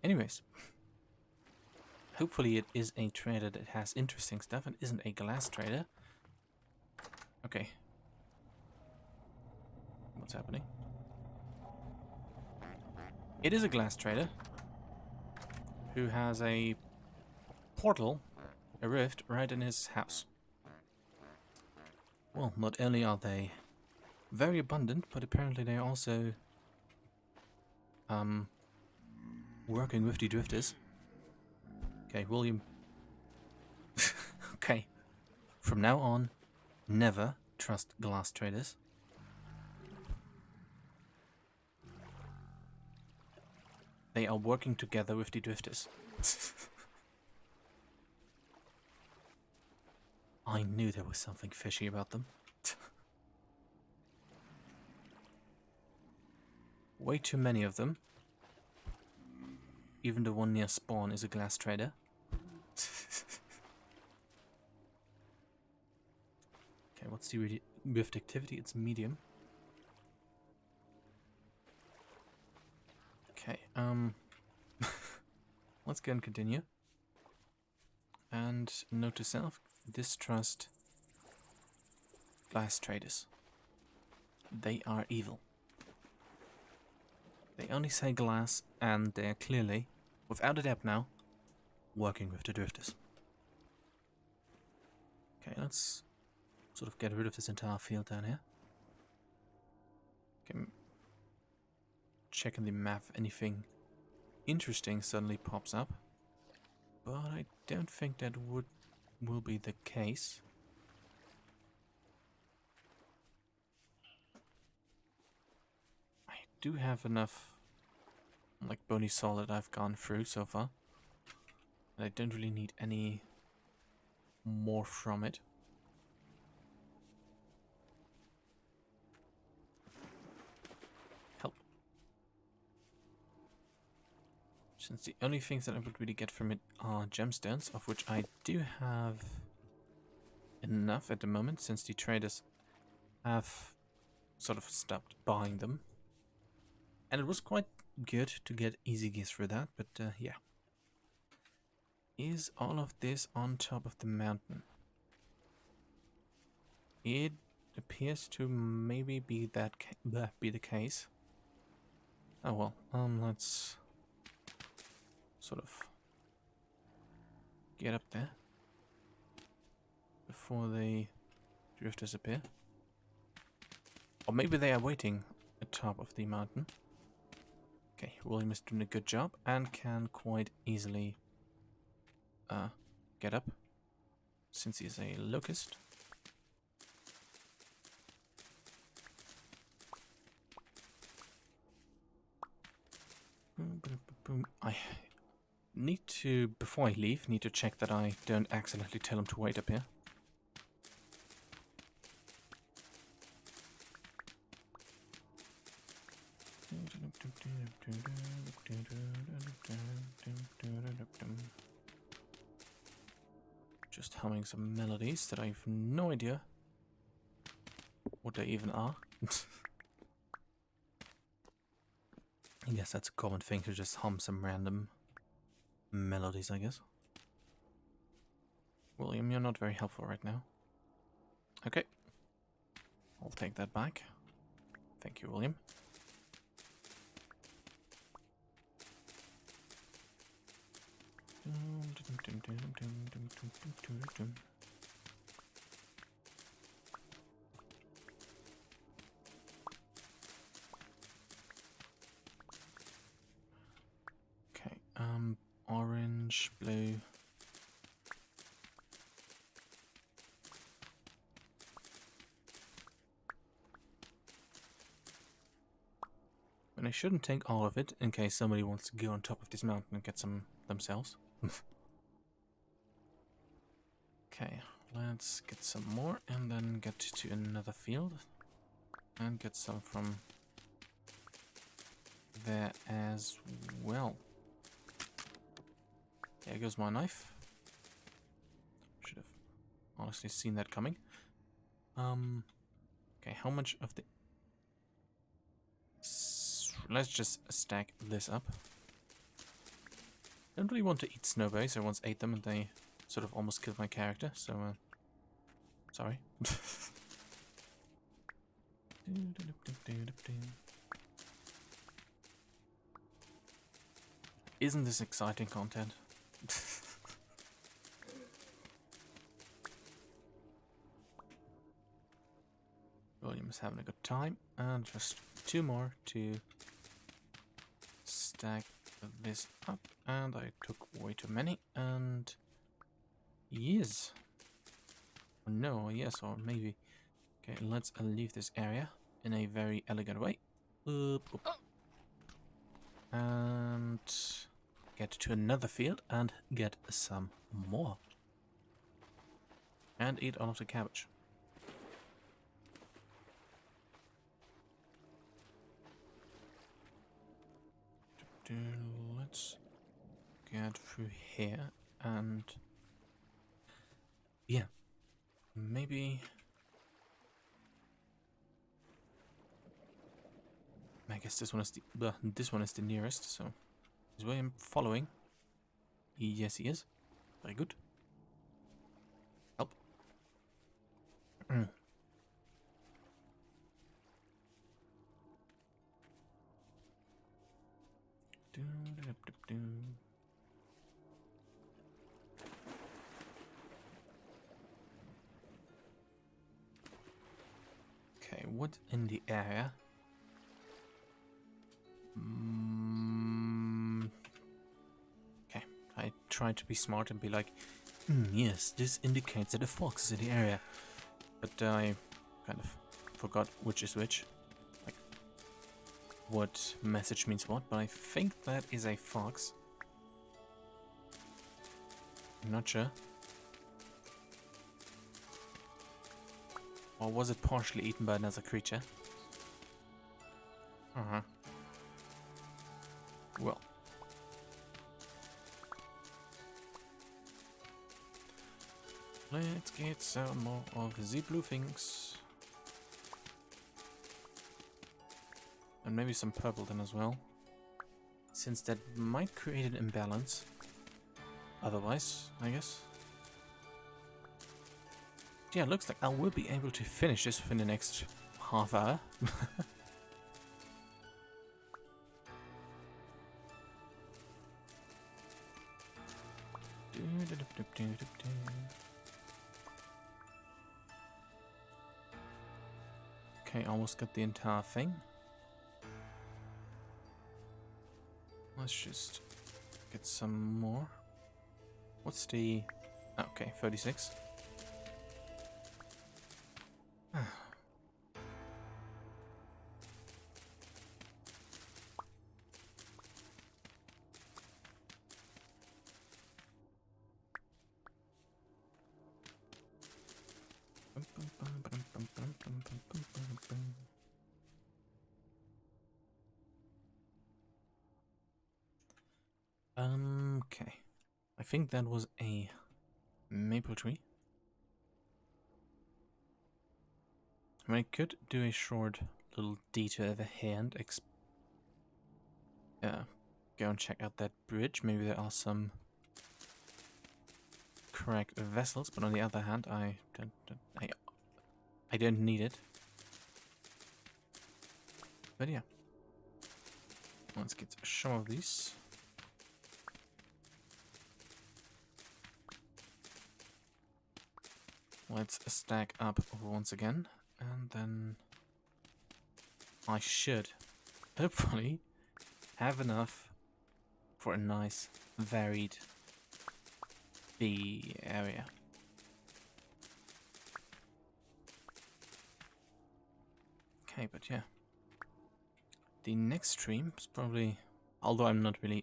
Anyways, hopefully it is a trader that has interesting stuff and isn't a glass trader. Okay. What's happening? It is a glass trader who has a portal, a rift, right in his house. Well, not only are they very abundant, but apparently they're also working with the drifters. Okay, William. Okay. From now on, never trust glass traders. They are working together with the drifters. I knew there was something fishy about them. Way too many of them. Even the one near spawn is a glass trader. Okay, what's the rift activity? It's medium. Okay, let's go and continue. And note to self, distrust glass traders. They are evil. They only say glass, and they're clearly, without a doubt now, working with the drifters. Okay, let's sort of get rid of this entire field down here. Okay, checking the map, anything interesting suddenly pops up. But I don't think that will be the case. I do have enough like bony solid I've gone through so far. And I don't really need any more from it. Help. Since the only things that I would really get from it are gemstones, of which I do have enough at the moment, since the traders have sort of stopped buying them. And it was quite good to get easy gears through that, but yeah. Is all of this on top of the mountain? It appears to maybe be be the case. Oh well, let's sort of get up there before the drifters appear. Or maybe they are waiting at the top of the mountain. Okay, William is doing a good job and can quite easily get up, since he's a locust. I need to, before I leave, need to check that I don't accidentally tell him to wait up here. Just humming some melodies that I have no idea what they even are. I guess that's a common thing to just hum some random melodies, I guess. William, you're not very helpful right now. Okay. I'll take that back. Thank you, William. Okay, orange, blue. And I shouldn't take all of it in case somebody wants to go on top of this mountain and get some themselves. Okay, let's get some more and then get to another field and get some from there as well. There goes my knife. Should have honestly seen that coming. Okay, how much of the... Let's just stack this up. I don't really want to eat snowberries. I once ate them and they sort of almost killed my character, so sorry. Isn't this exciting content? William is having a good time, and just two more to stack this up, and I took way too many, and yes. No, yes, or maybe. Okay, let's leave this area in a very elegant way. And get to another field and get some more. And eat all of the cabbage. Let's get through here and yeah, maybe I guess this one is the nearest, so is William following? Yes, he is. Very good. Help. Okay, what's in the area? Okay, I tried to be smart and be like, yes, this indicates that a fox is in the area. But I kind of forgot which is which. Like, what message means what, but I think that is a fox. I'm not sure. Or was it partially eaten by another creature? Well. Let's get some more of the blue things. And maybe some purple then as well. Since that might create an imbalance. Otherwise, I guess. Yeah, looks like I will be able to finish this within the next half hour. Okay, almost got the entire thing. Let's just get some more. What's the... Okay, 36. Okay. I think that was a maple tree. I mean, I could do a short little detour over here and go and check out that bridge. Maybe there are some cracked vessels, but on the other hand, I don't need it. But yeah, let's get some of these. Let's stack up once again, and then I should hopefully have enough for a nice varied bee area. Okay, but yeah. The next stream is probably, although I'm not really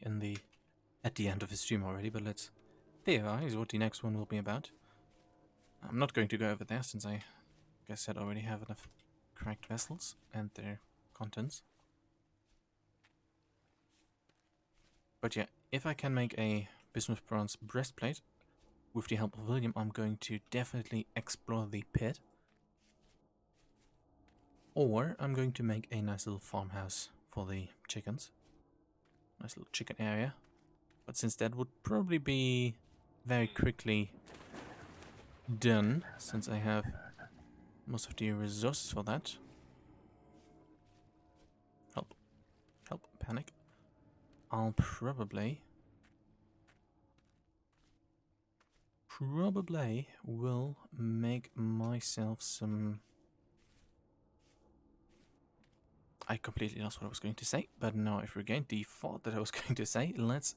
at the end of the stream already, but let's theorize what the next one will be about. I'm not going to go over there since I, like I said, already have enough cracked vessels and their contents. But yeah, if I can make a bismuth bronze breastplate with the help of William, I'm going to definitely explore the pit. Or I'm going to make a nice little farmhouse for the chickens. Nice little chicken area. But since that would probably be very quickly done, since I have most of the resources for that. Help. Help. Panic. I'll probably will make myself some... I completely lost what I was going to say, but now I've regained the thought that I was going to say. Let's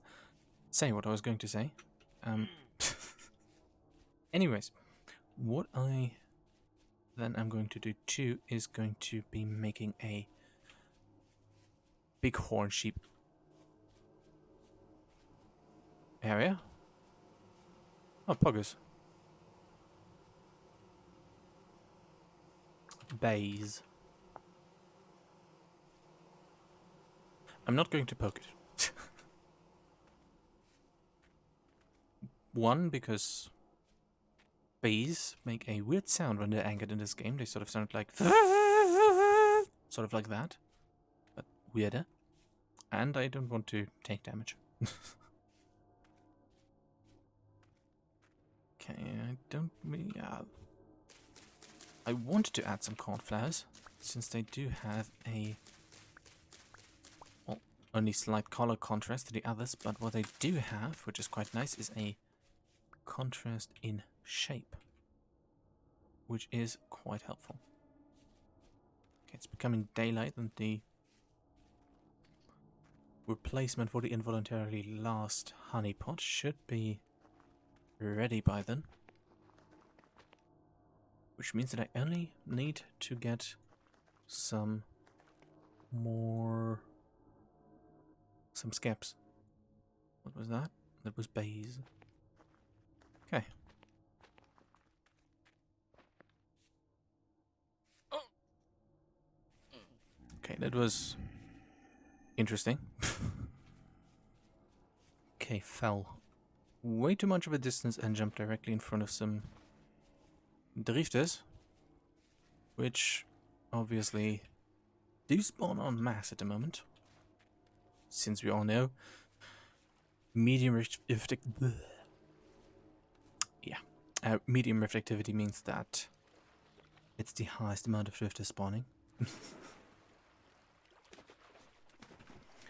say what I was going to say. Anyways, what I then am going to do too is going to be making a big horn sheep. area. Oh, poggers. Bays. I'm not going to poke it. One, because bees make a weird sound when they're angered in this game. They sort of sound like sort of like that, but weirder. And I don't want to take damage. Okay, I don't really... I wanted to add some cornflowers, since they do have a... well, only slight color contrast to the others, but what they do have, which is quite nice, is a contrast in shape, which is quite helpful. Okay, it's becoming daylight, and the replacement for the involuntarily last honey pot should be ready by then. Which means that I only need to get some scaps. What was that? That was bays. Okay. Okay, that was interesting. Okay, fell way too much of a distance and jumped directly in front of some drifters, which obviously do spawn en masse at the moment. Since we all know, medium reflectivity means that it's the highest amount of drifters spawning.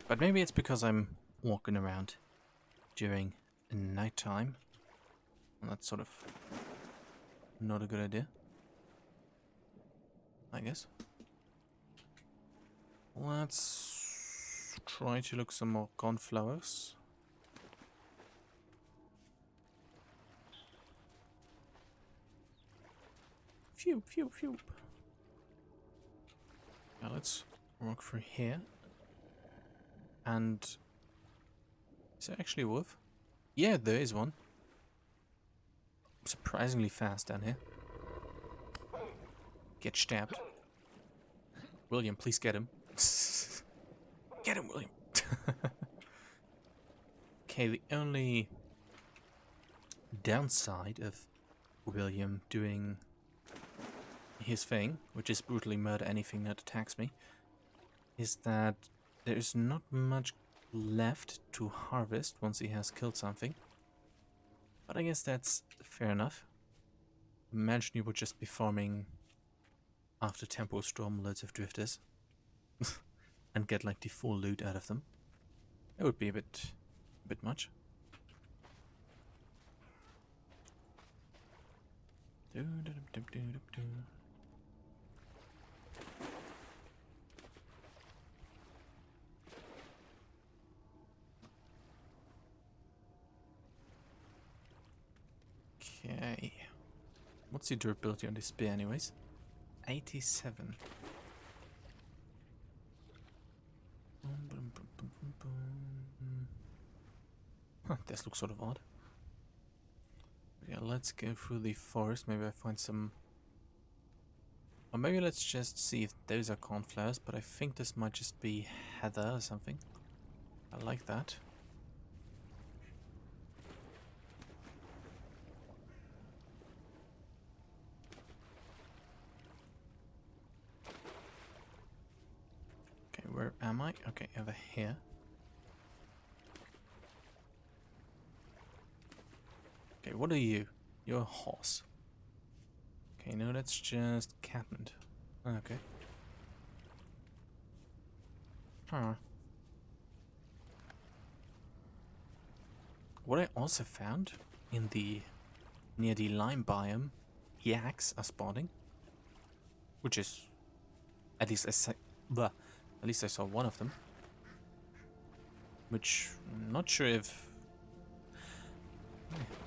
But maybe it's because I'm walking around during nighttime, and that's sort of not a good idea, I guess. Let's try to look some more cornflowers. Phew, phew, phew. Now let's walk through here. And is there actually a wolf? Yeah, there is one. Surprisingly fast down here. Get stabbed. William, please get him. Get him, William. Okay, the only downside of William doing his thing, which is brutally murder anything that attacks me, is that there's not much left to harvest once he has killed something. But I guess that's fair enough. Imagine you would just be farming after Tempo Storm loads of drifters and get like the full loot out of them. That would be a bit much. Okay. What's the durability on this spear anyways? 87. Huh, this looks sort of odd. Yeah, let's go through the forest. Maybe I find some... or maybe let's just see if those are cornflowers, but I think this might just be heather or something. I like that. Okay, where am I? Okay, over here. Okay, what are you? You're a horse. Okay, no, that's just catnip. Okay. Huh. What I also found in the near the lime biome, yaks are spawning, which is at least at least I saw one of them. Which I'm not sure if...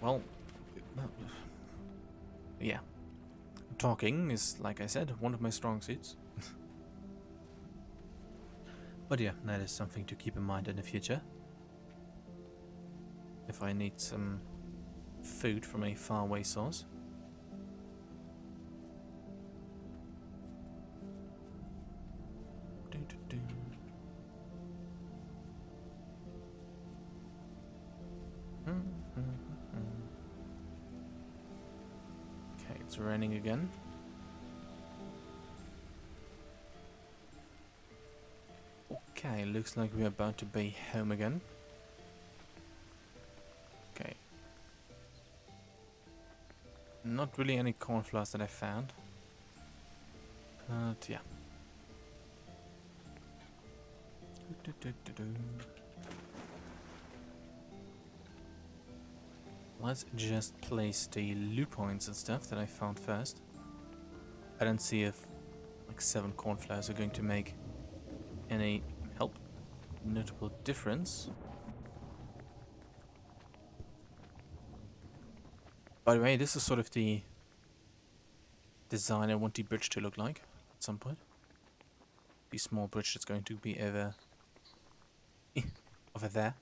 well, yeah. Talking is, like I said, one of my strong suits. But yeah, that is something to keep in mind in the future. if I need some food from a faraway source. Okay, it's raining again. Okay, looks like we're about to be home again. Okay. Not really any cornflowers that I found. But yeah. Let's just place the loot points and stuff that I found first. I don't see if like 7 cornflowers are going to make any notable difference. By the way, this is sort of the design I want the bridge to look like at some point. The small bridge that's going to be over there.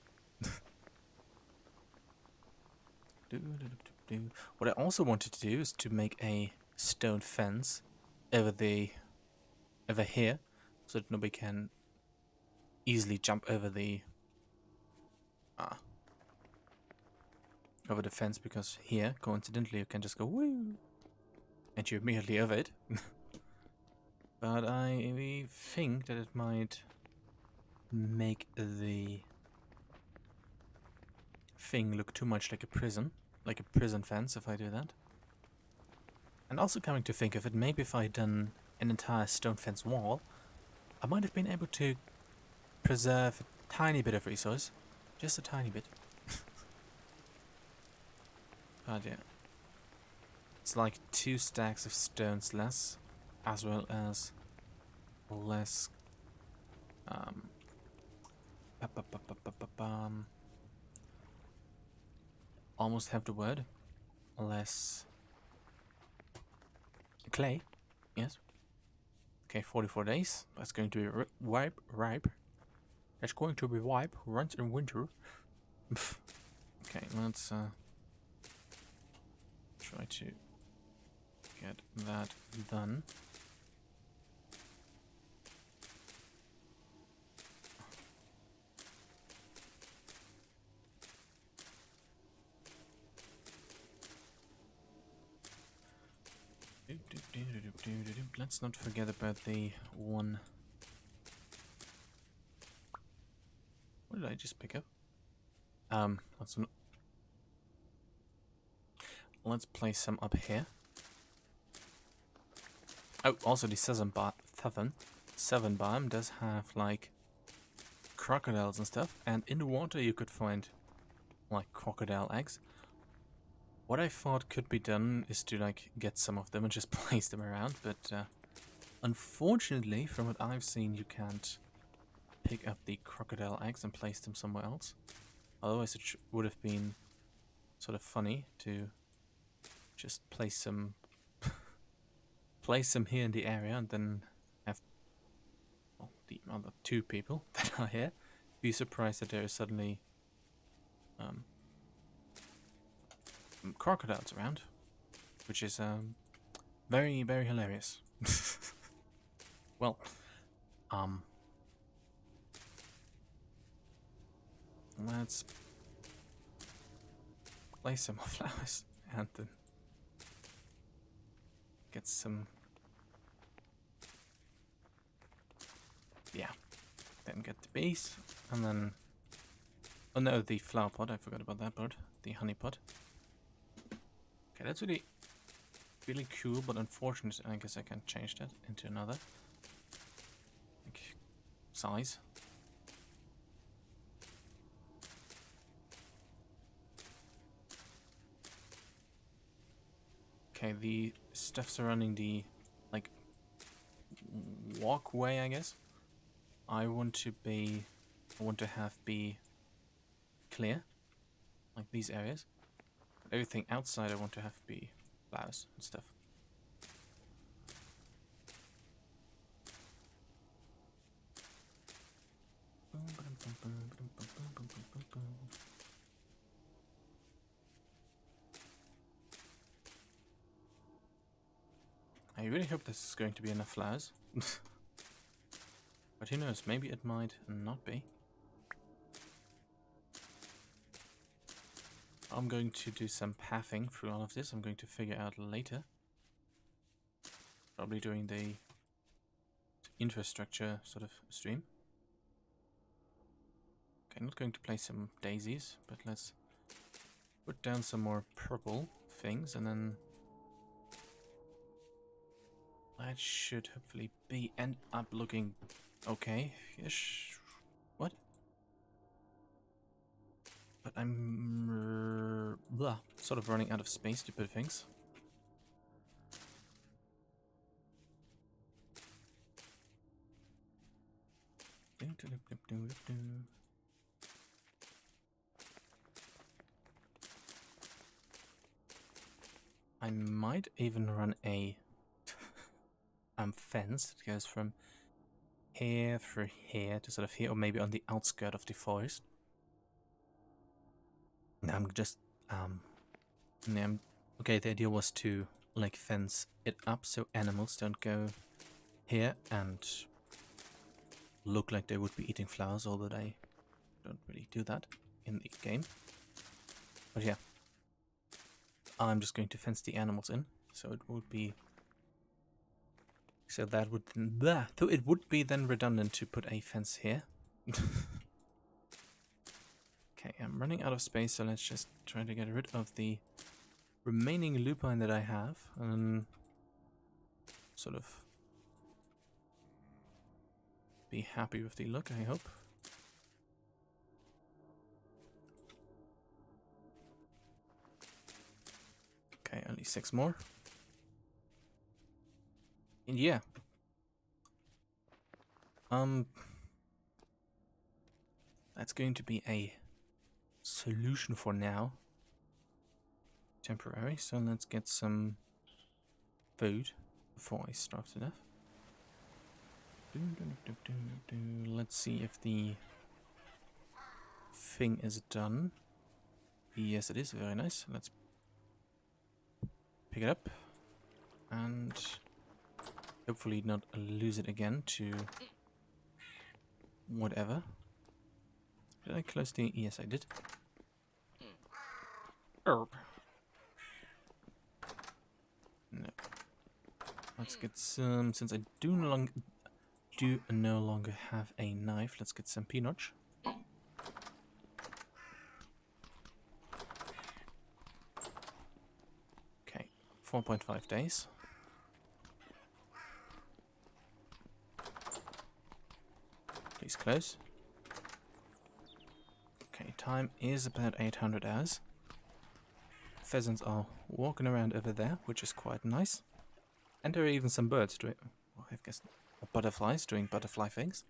What I also wanted to do is to make a stone fence over here, so that nobody can easily jump over the fence, because here, coincidentally, you can just go woo, and you're immediately over it. But I think that it might make the thing look too much like a prison fence if I do that. And also, coming to think of it, maybe if I'd done an entire stone fence wall, I might have been able to preserve a tiny bit of resource. Just a tiny bit. But yeah. It's like 2 stacks of stones less, as well as less almost have the word. Less clay. Yes. Okay, 44 days. That's going to be ripe. That's going to be ripe. Runs in winter. Okay, let's try to get that done. Let's not forget about the one. What did I just pick up? Let's place some up here. Oh, also the southern biome does have like crocodiles and stuff, and in the water you could find like crocodile eggs. What I thought could be done is to like get some of them and just place them around, but unfortunately, from what I've seen, you can't pick up the crocodile eggs and place them somewhere else. Otherwise, it would have been sort of funny to just place some here in the area, and then have, well, the other 2 people that are here be surprised that there is suddenly crocodiles around, which is very, very hilarious. Well, let's place some more flowers and then get some. Yeah, then get the bees, and then. Oh no, the flower pot. I forgot about that part. The honey pot. Okay, that's really, really cool, but unfortunate. I guess I can change that into another like size. Okay, the stuff surrounding the like walkway, I guess. I want to have be clear, like these areas. Everything outside I want to have be flowers and stuff. I really hope this is going to be enough flowers. But who knows, maybe it might not be. I'm going to do some pathing through all of this. I'm going to figure out later. Probably during the infrastructure sort of stream. Okay, I'm not going to place some daisies, but let's put down some more purple things, and then that should hopefully end up looking okay-ish. What? But I'm sort of running out of space to put things. I might even run a fence that goes from here through here to sort of here, or maybe on the outskirt of the forest. Now I'm just okay, the idea was to like fence it up so animals don't go here and look like they would be eating flowers, although they don't really do that in the game. But yeah, I'm just going to fence the animals in, so it would be that would then so it would be then redundant to put a fence here. Okay, I'm running out of space, so let's just try to get rid of the remaining lupine that I have, and sort of be happy with the look, I hope. Okay, only 6 more. And yeah. That's going to be a solution for now. Temporary, so let's get some food before I starve to death. Let's see if the thing is done. Yes, it is. Very nice. Let's pick it up and hopefully not lose it again to whatever. Did I close the... Yes, I did. Herb. No. Let's get some... Since I do no longer have a knife, let's get some peanuts. Okay, 4.5 days. Please close. Okay, time is about 800 hours. Pheasants are walking around over there, which is quite nice. And there are even some birds doing... Well, I guess butterflies doing butterfly things.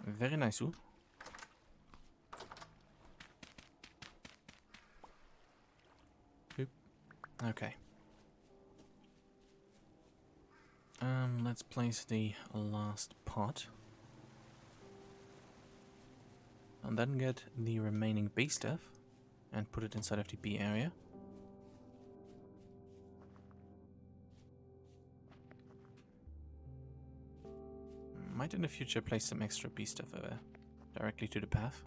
Very nice. Ooh. Boop. Okay. Let's place the last pot. And then get the remaining bee stuff and put it inside of the bee area. Might in the future place some extra bee stuff over directly to the path.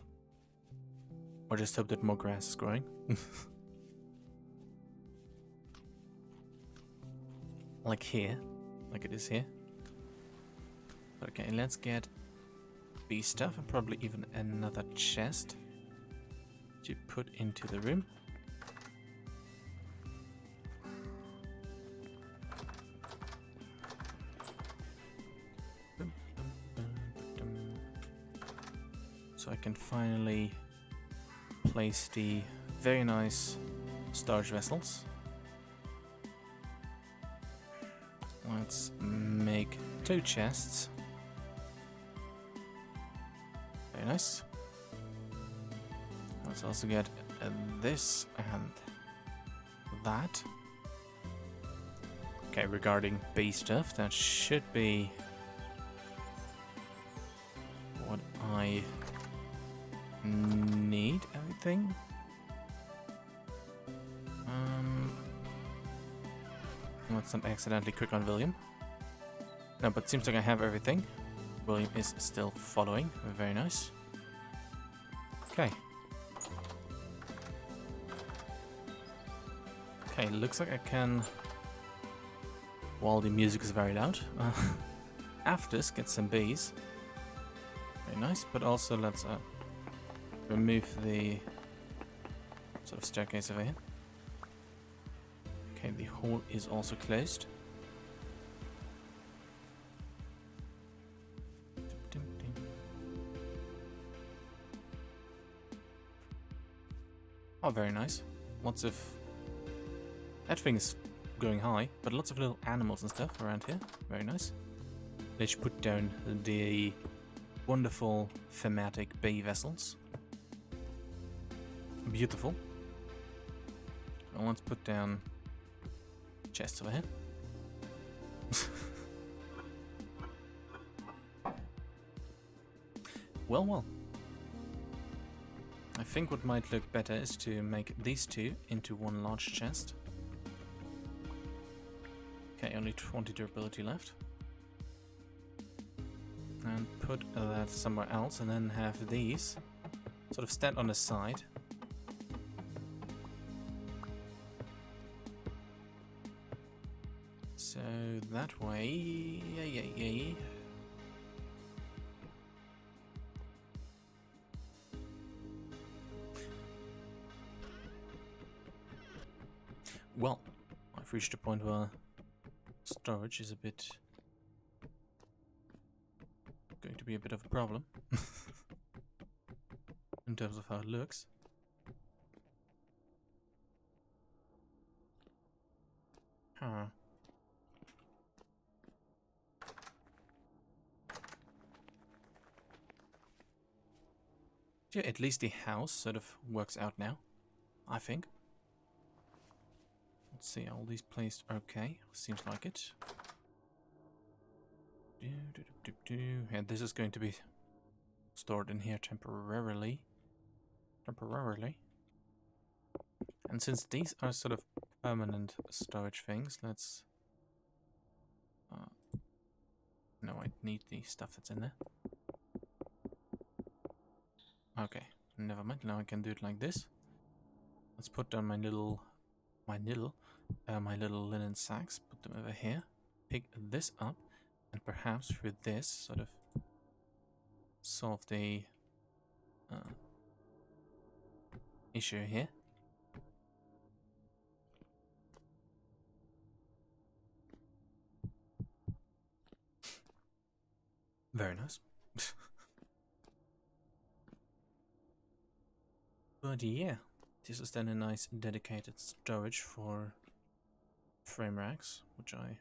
Or just hope that more grass is growing. Like here. Like it is here. Okay, let's get bee stuff and probably even another chest to put into the room. So I can finally place the very nice storage vessels. Let's make 2 chests. Very nice. Let's also get this and that. Okay, regarding bee stuff, that should be what I need, I think. Let's not accidentally click on William. No, but seems like I have everything. William is still following. Very nice. Okay. Okay, looks like I can... While the music is very loud. After this, get some bees. Very nice, but also let's remove the sort of staircase over here. Okay, the hole is also closed. Oh, very nice. Lots of... That thing is going high, but lots of little animals and stuff around here. Very nice. Let's put down the wonderful thematic bay vessels. Beautiful. And let's put down chests over here. Well. I think what might look better is to make these two into one large chest. Okay, only 20 durability left. And put that somewhere else, and then have these sort of stand on the side. So that way, yeah. Well, I've reached a point where storage is going to be a bit of a problem in terms of how it looks. Huh. Yeah, at least the house sort of works out now, I think. Let's see, all these placed okay. Seems like it. And this is going to be stored in here temporarily. And since these are sort of permanent storage things, let's... no, I need the stuff that's in there. Okay, never mind. Now I can do it like this. Let's put down my little linen sacks. Put them over here. Pick this up, and perhaps through this sort of solve the issue here. Very nice. But yeah, this is then a nice dedicated storage for frame racks, which I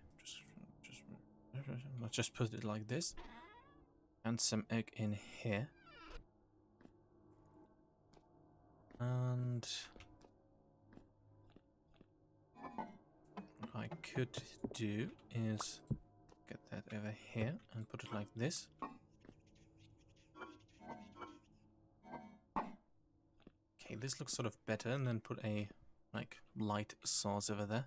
let's just put it like this, and some egg in here. And what I could do is get that over here and put it like this. Okay, this looks sort of better, and then put a light source over there.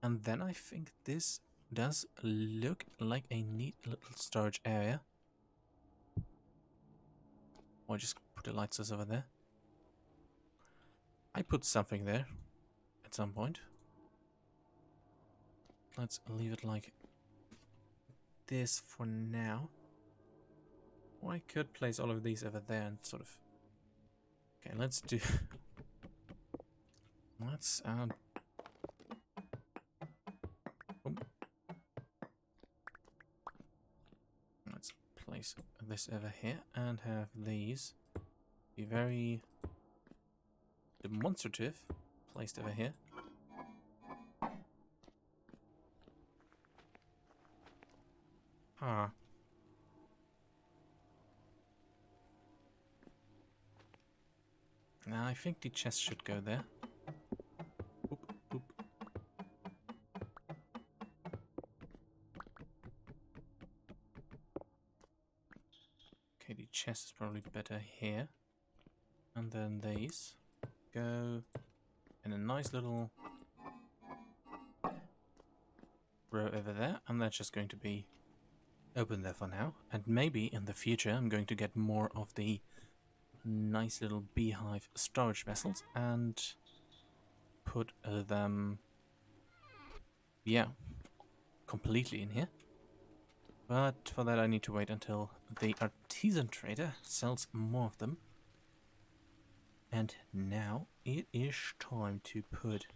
And then I think this does look like a neat little storage area. Or just put a light source over there. I put something there at some point. Let's leave it like this for now. Or I could place all of these over there and sort of... Okay, let's do... let's let's place this over here and have these be very demonstrative, placed over here. Huh. Now I think the chest should go there. Oop, oop. Okay, the chest is probably better here. And then these go in a nice little row over there, and that's just going to be open there for now. And maybe in the future I'm going to get more of the nice little beehive storage vessels and put them, yeah, completely in here. But for that I need to wait until the artisan trader sells more of them. And now it is time to put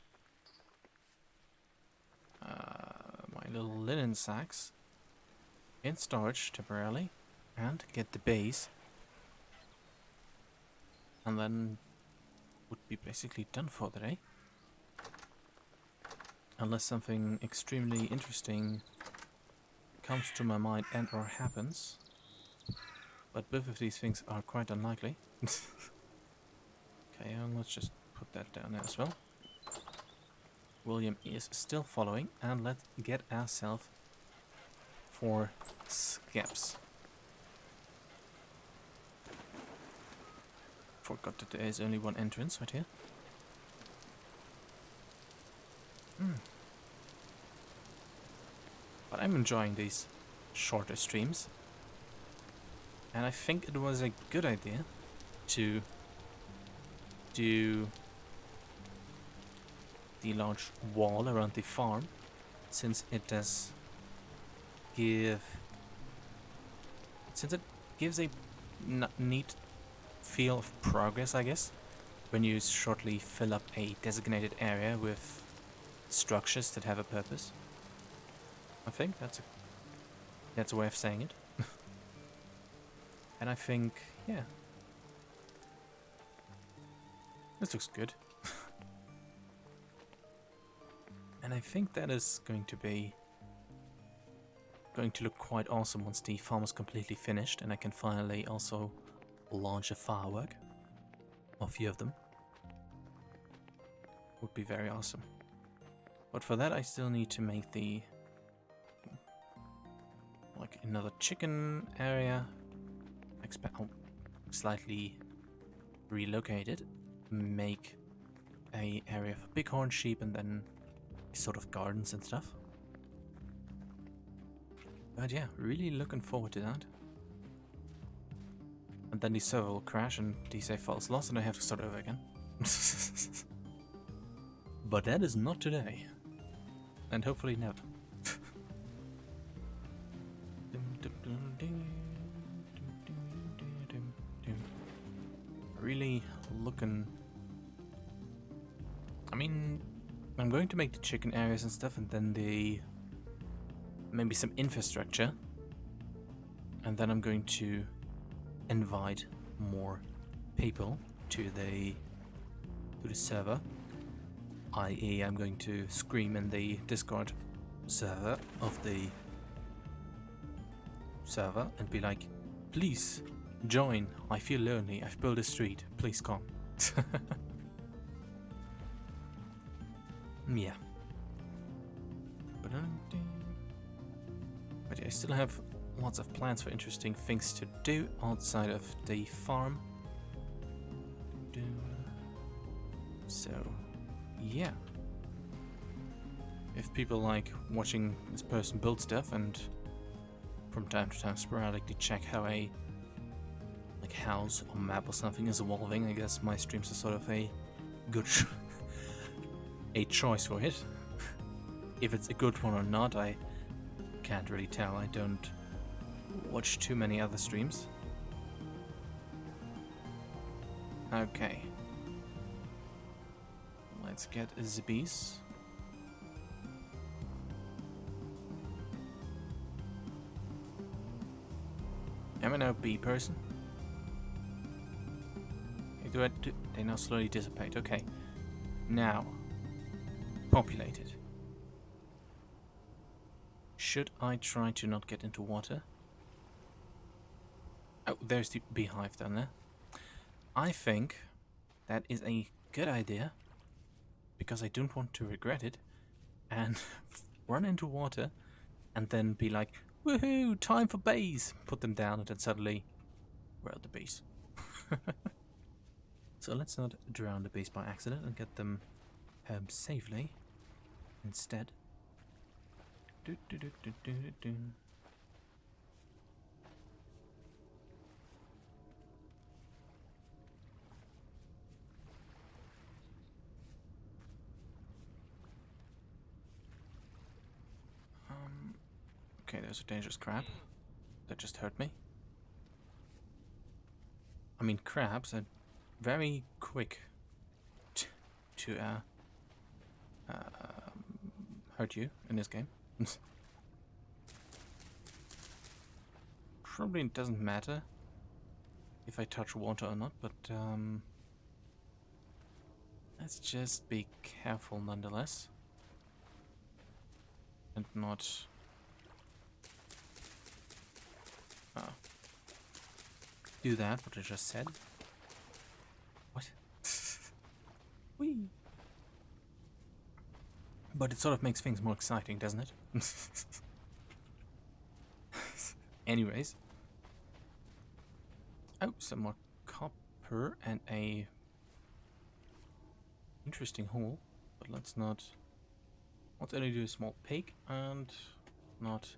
my little linen sacks in storage temporarily and get the base, and then would be basically done for the day. Unless something extremely interesting comes to my mind and or happens. But both of these things are quite unlikely. Okay, let's just put that down there as well. William is still following, and let's get ourselves 4 skeps. Forgot that there is only one entrance right here. But I'm enjoying these shorter streams. And I think it was a good idea to do the large wall around the farm, since it does give... Since it gives a neat feel of progress, I guess, when you shortly fill up a designated area with structures that have a purpose. I think that's a way of saying it. And I think, yeah, this looks good. And I think that is going to look quite awesome once the farm is completely finished and I can finally also launch a firework. A few of them. Would be very awesome. But for that I still need to make the another chicken area. Slightly relocate it. Make a area for bighorn sheep and then sort of gardens and stuff. But yeah, really looking forward to that. And then the server will crash and say files lost and I have to start over again. But that is not today. And hopefully never. Really looking... I mean, I'm going to make the chicken areas and stuff, and then maybe some infrastructure, and then I'm going to invite more people to the server, i.e. I'm going to scream in the Discord server of the server and be like, please join, I feel lonely, I've built a street, please come. Yeah. But yeah, I still have lots of plans for interesting things to do outside of the farm. So, yeah. If people like watching this person build stuff and from time to time sporadically check how a house or map or something is evolving, I guess my streams are sort of a good a choice for it. If it's a good one or not, I can't really tell. I don't watch too many other streams. Okay. Let's get the bees. Am I now a bee person? They now slowly dissipate. Okay. Now, populated. Should I try to not get into water? Oh, there's the beehive down there. I think that is a good idea because I don't want to regret it and run into water and then be like, woohoo, time for bees! Put them down and then suddenly we're at the bees. So let's not drown the bees by accident and get them home safely instead. Do, do, do, do, do, do. Okay, there's a dangerous crab. That just hurt me. I mean, crabs are very quick to hurt you in this game. Probably doesn't matter if I touch water or not, but let's just be careful nonetheless. And not... do that, what I just said. What? Whee! But it sort of makes things more exciting, doesn't it? Anyways. Oh, some more copper and a interesting hole. But let's not... let's only do a small pig and not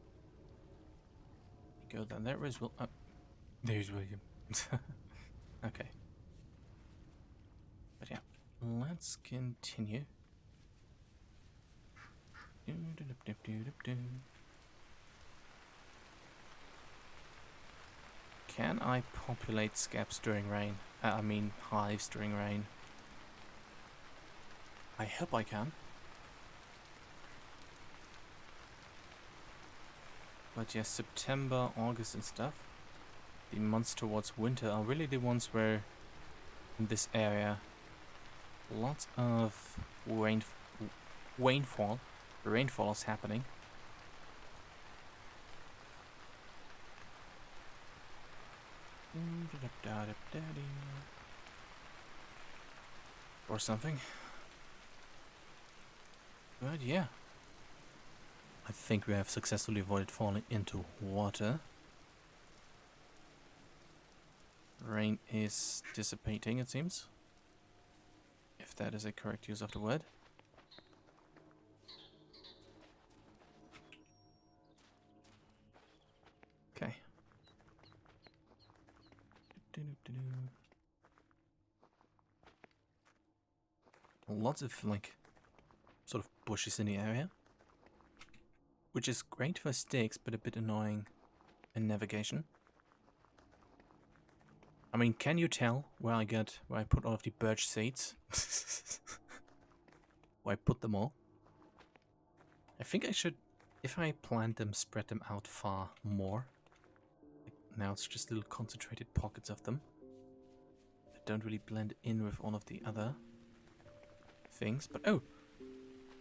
go down there. Where's Will? Oh, there's William. Okay. But yeah, let's continue. Can I populate scaps during rain? I mean hives during rain. I hope I can. But yes, September, August and stuff, the months towards winter are really the ones where in this area lots of rainfall is happening. Or something. But yeah, I think we have successfully avoided falling into water. Rain is dissipating, it seems. If that is a correct use of the word. Okay. Lots of, like, sort of bushes in the area. Which is great for sticks, but a bit annoying in navigation. I mean, can you tell where I put all of the birch seeds? Where I put them all? I think I should, if I plant them, spread them out far more. Like now it's just little concentrated pockets of them that don't really blend in with all of the other things. But oh,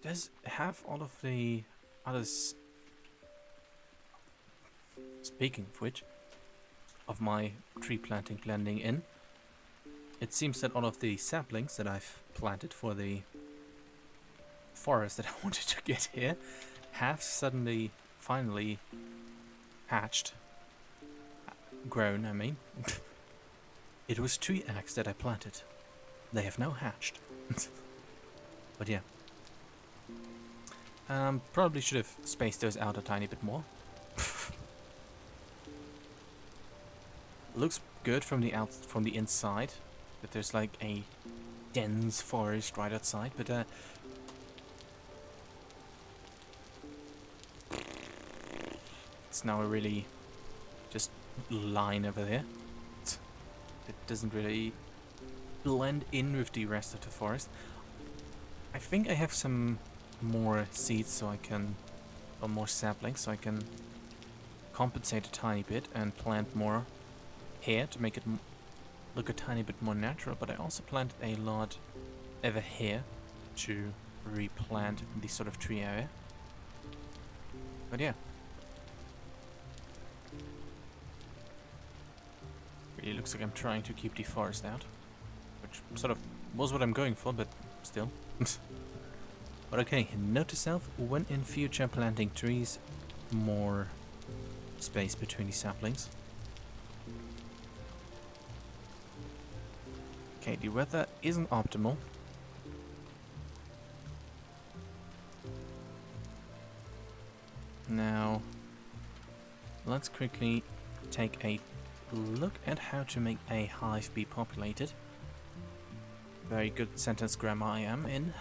does have all of the others. Speaking of which, of my tree planting blending in, it seems that all of the saplings that I've planted for the forest that I wanted to get here have suddenly, finally hatched. Grown, I mean. It was tree eggs that I planted. They have now hatched. But yeah. Probably should have spaced those out a tiny bit more. Looks good from the inside, that there's like a dense forest right outside, but it's now a really just line over there. It doesn't really blend in with the rest of the forest. I think I have some more seeds so I can, or more saplings, so I can compensate a tiny bit and plant more here to make it look a tiny bit more natural, but I also planted a lot over here to replant this sort of tree area. But yeah. Really looks like I'm trying to keep the forest out, which sort of was what I'm going for, but still. But okay, note to self, when in future planting trees, more space between the saplings. Okay, the weather isn't optimal. Now, let's quickly take a look at how to make a hive be populated. Very good sentence grammar I am in.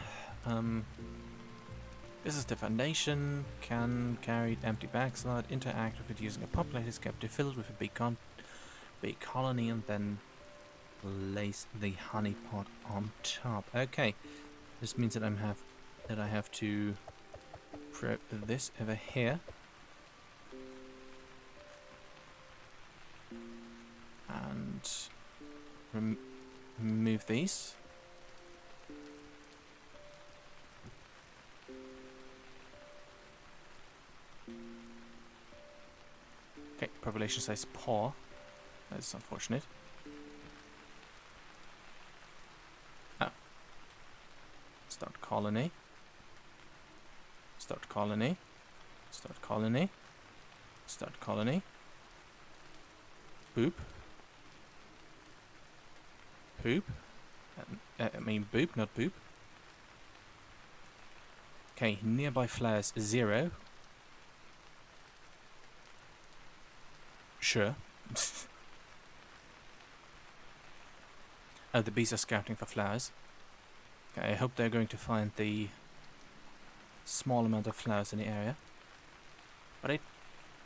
This is the foundation. Can carry empty bag slot. Interact with it using a populated scab to fill it with a big colony, and then place the honey pot on top. Okay, this means that I have to prep this over here. And remove these. Okay, population size poor. That's unfortunate. Oh. Start colony. Start colony. Start colony. Start colony. Boop. Poop. I mean boop, not boop. Okay, nearby flares 0. Sure. Oh, the bees are scouting for flowers. Okay, I hope they're going to find the small amount of flowers in the area. But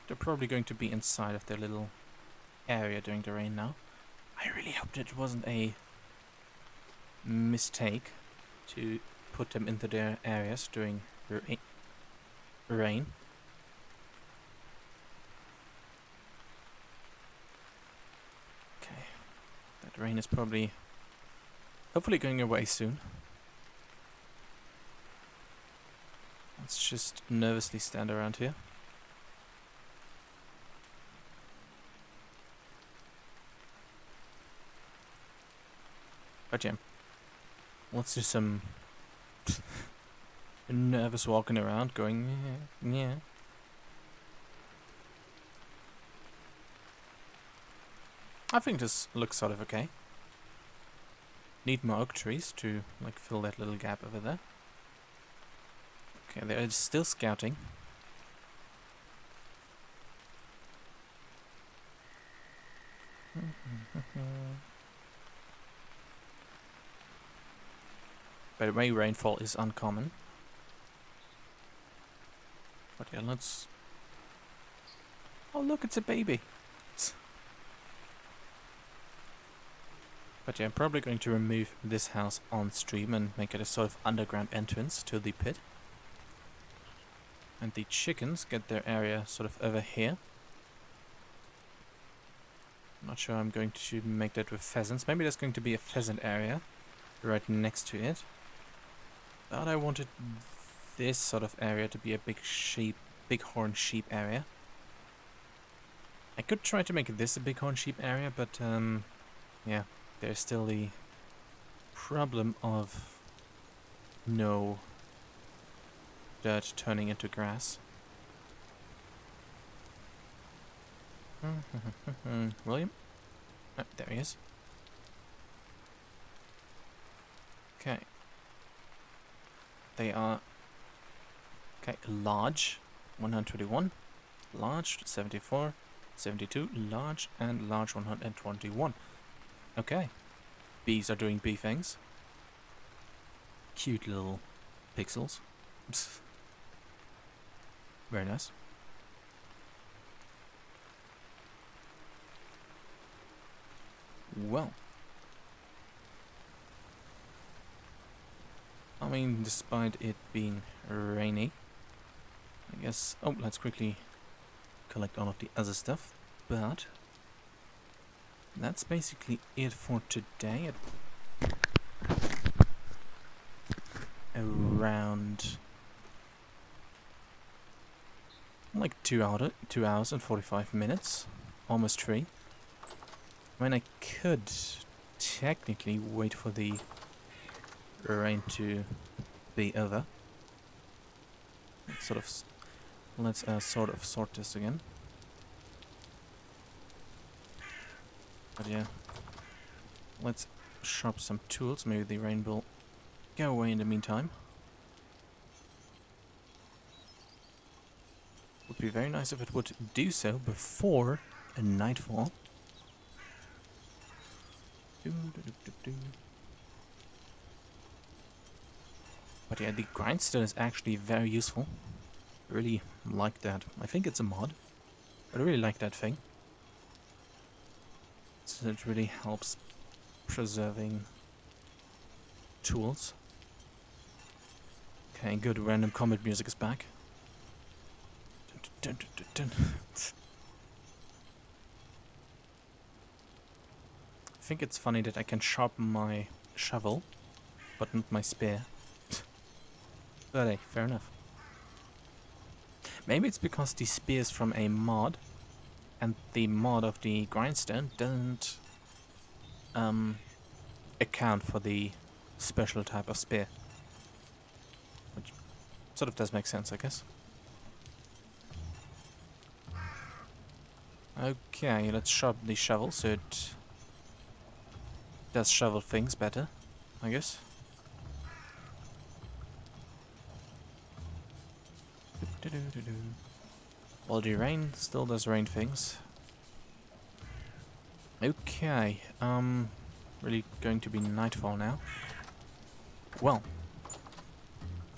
they're probably going to be inside of their little area during the rain now. I really hope that it wasn't a mistake to put them into their areas during rain. Okay, that rain is probably hopefully going away soon. Let's just nervously stand around here. But yeah, let's do some nervous walking around going, yeah. I think this looks sort of okay. Need more oak trees to like fill that little gap over there. Okay, they're still scouting. By the way, rainfall is uncommon. But yeah, let's... Oh look, it's a baby! But yeah, I'm probably going to remove this house on stream and make it a sort of underground entrance to the pit. And the chickens get their area sort of over here. I'm not sure I'm going to make that with pheasants. Maybe there's going to be a pheasant area right next to it. But I wanted this sort of area to be a bighorn sheep area. I could try to make this a bighorn sheep area, but yeah, there's still the problem of no dirt turning into grass. William? Oh, there he is. Okay. They are... Okay, large, 121. Large, 74. 72. Large and large, 121. Okay. Bees are doing bee things. Cute little pixels. Very nice. Well. I mean, despite it being rainy, I guess... Oh, let's quickly collect all of the other stuff. But that's basically it for today. Around like 2 hours and 45 minutes, almost 3. I mean, I could technically wait for the rain to be over. Let's sort of sort this again. But yeah, let's sharp some tools. Maybe the rain will go away in the meantime. Would be very nice if it would do so before a nightfall. But yeah, the grindstone is actually very useful. I really like that. I think it's a mod, but I really like that thing. So it really helps preserving tools. Okay, good. Random combat music is back. Dun, dun, dun, dun, dun. I think it's funny that I can sharpen my shovel, but not my spear. But hey, fair enough. Maybe it's because the spear is from a mod, and the mod of the grindstone doesn't account for the special type of spear. Which sort of does make sense, I guess. Okay, let's sharpen the shovel so it does shovel things better, I guess. Well, the rain still does rain things. Okay, really going to be nightfall now. Well,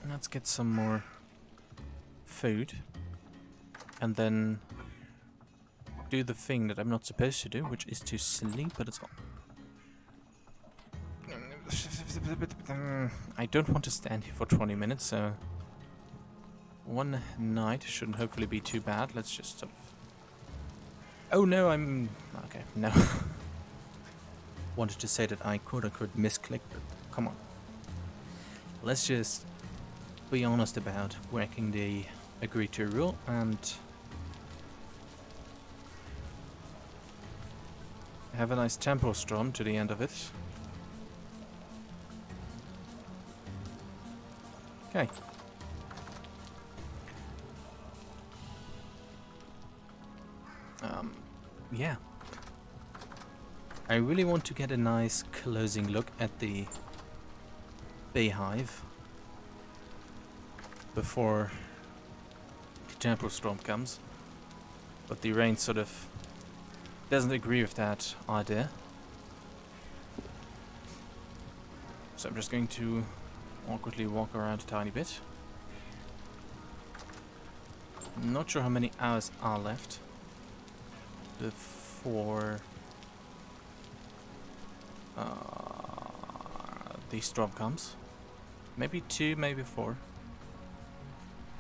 let's get some more food and then do the thing that I'm not supposed to do, which is to sleep, but it's all... I don't want to stand here for 20 minutes, so one night shouldn't hopefully be too bad. Let's just sort of... Oh no, I'm... Okay, no. Wanted to say that I quote-unquote misclicked, but come on. Let's just be honest about working the agree to rule and have a nice tempo storm to the end of it. Okay. Yeah. I really want to get a nice closing look at the beehive before the tempo storm comes. But the rain sort of doesn't agree with that idea. So I'm just going to awkwardly walk around a tiny bit. Not sure how many hours are left before the storm comes. Maybe 2, maybe 4.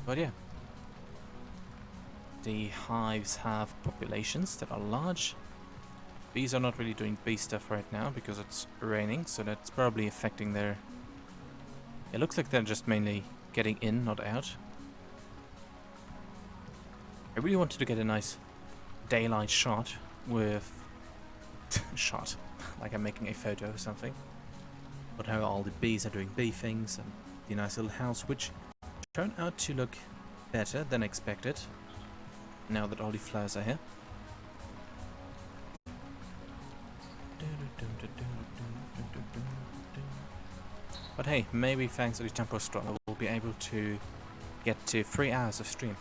But yeah. The hives have populations that are large. Bees are not really doing bee stuff right now because it's raining, so that's probably affecting their... It looks like they're just mainly getting in, not out. I really wanted to get a nice daylight shot with... shot. Like I'm making a photo or something. But how all the bees are doing bee things and the nice little house, which turned out to look better than expected. Now that all the flowers are here. But hey, maybe thanks to the tempo storm I will be able to get to 3 hours of stream.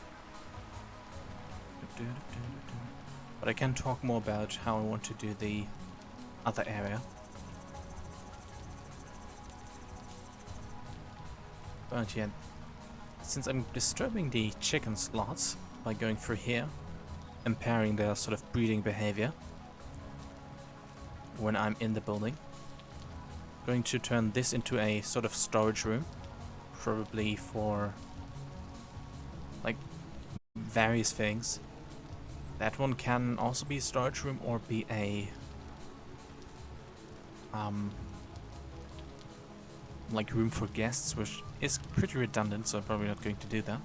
But I can talk more about how I want to do the other area. But yeah, since I'm disturbing the chicken slots by going through here, impairing their sort of breeding behavior when I'm in the building, going to turn this into a sort of storage room, probably for like various things. That one can also be a storage room or be a like room for guests, which is pretty redundant, so I'm probably not going to do that.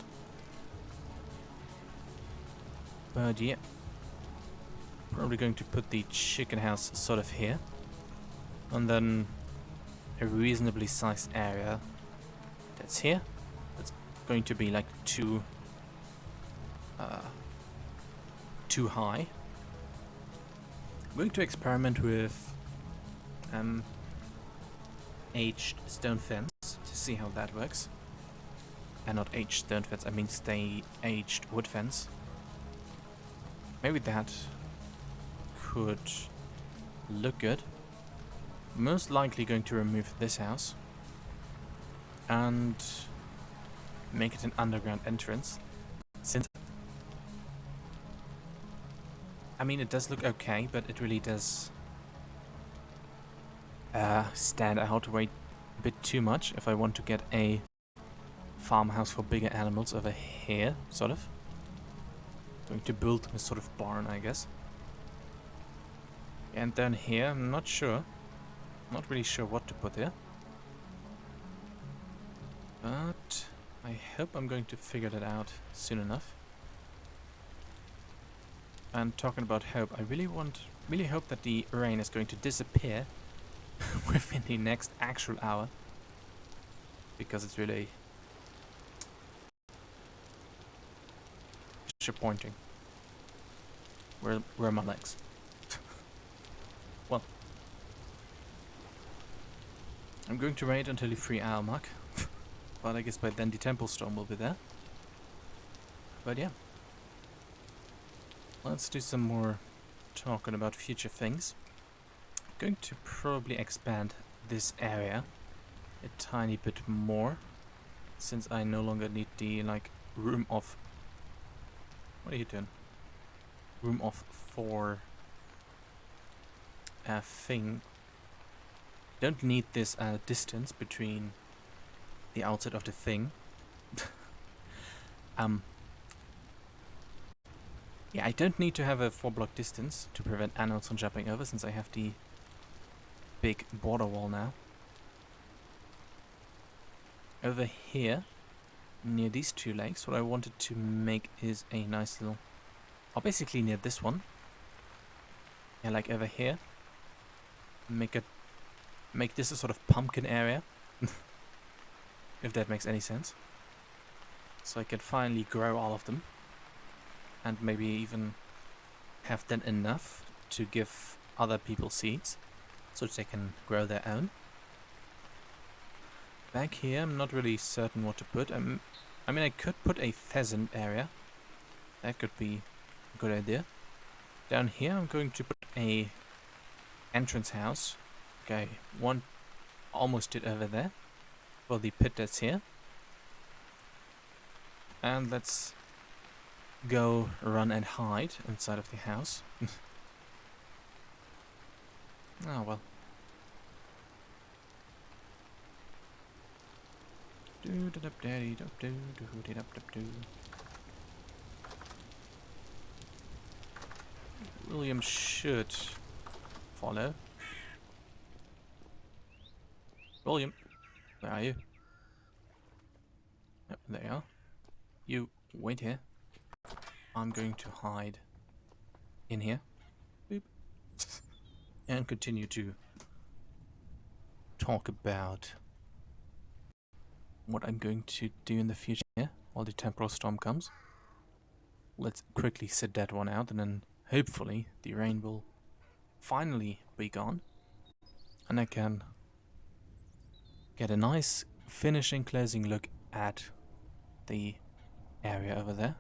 But yeah, probably going to put the chicken house sort of here, and then a reasonably sized area that's here. That's going to be like too high. I'm going to experiment with aged stone fence to see how that works. And not aged stone fence, I mean stay aged wood fence. maybe that could look good. Most likely going to remove this house and make it an underground entrance. Since, I mean, it does look okay, but it really does stand out way a bit too much if I want to get a farmhouse for bigger animals over here, sort of. Going to build a sort of barn, I guess. And then here, I'm not sure. Not really sure what to put there. But I hope I'm going to figure that out soon enough. And talking about hope, I really hope that the rain is going to disappear within the next actual hour. Because it's really disappointing. Where are my legs? Well, I'm going to wait until the 3-hour mark. But I guess by then the temple storm will be there. But yeah. Let's do some more talking about future things. I'm going to probably expand this area a tiny bit more, since I no longer need the room of... What are you doing? Room of 4 thing. Don't need this distance between the outside of the thing. Yeah, I don't need to have a 4-block distance to prevent animals from jumping over, since I have the big border wall now. Over here, near these 2 lakes, what I wanted to make is a nice little... Or basically near this one. Yeah, like over here. Make this a sort of pumpkin area. If that makes any sense. So I can finally grow all of them. And maybe even have then enough to give other people seeds, so that they can grow their own. Back here, I'm not really certain what to put. I mean, I could put a pheasant area. That could be a good idea. Down here, I'm going to put a entrance house. Okay, one almost did over there. For the pit that's here. And let's go run and hide inside of the house. Oh well. William should follow. William, where are you? Yep, there you are. You wait here. I'm going to hide in here. Boop. And continue to talk about what I'm going to do in the future while the temporal storm comes. Let's quickly sit that one out, and then hopefully the rain will finally be gone. And I can get a nice finishing closing look at the area over there.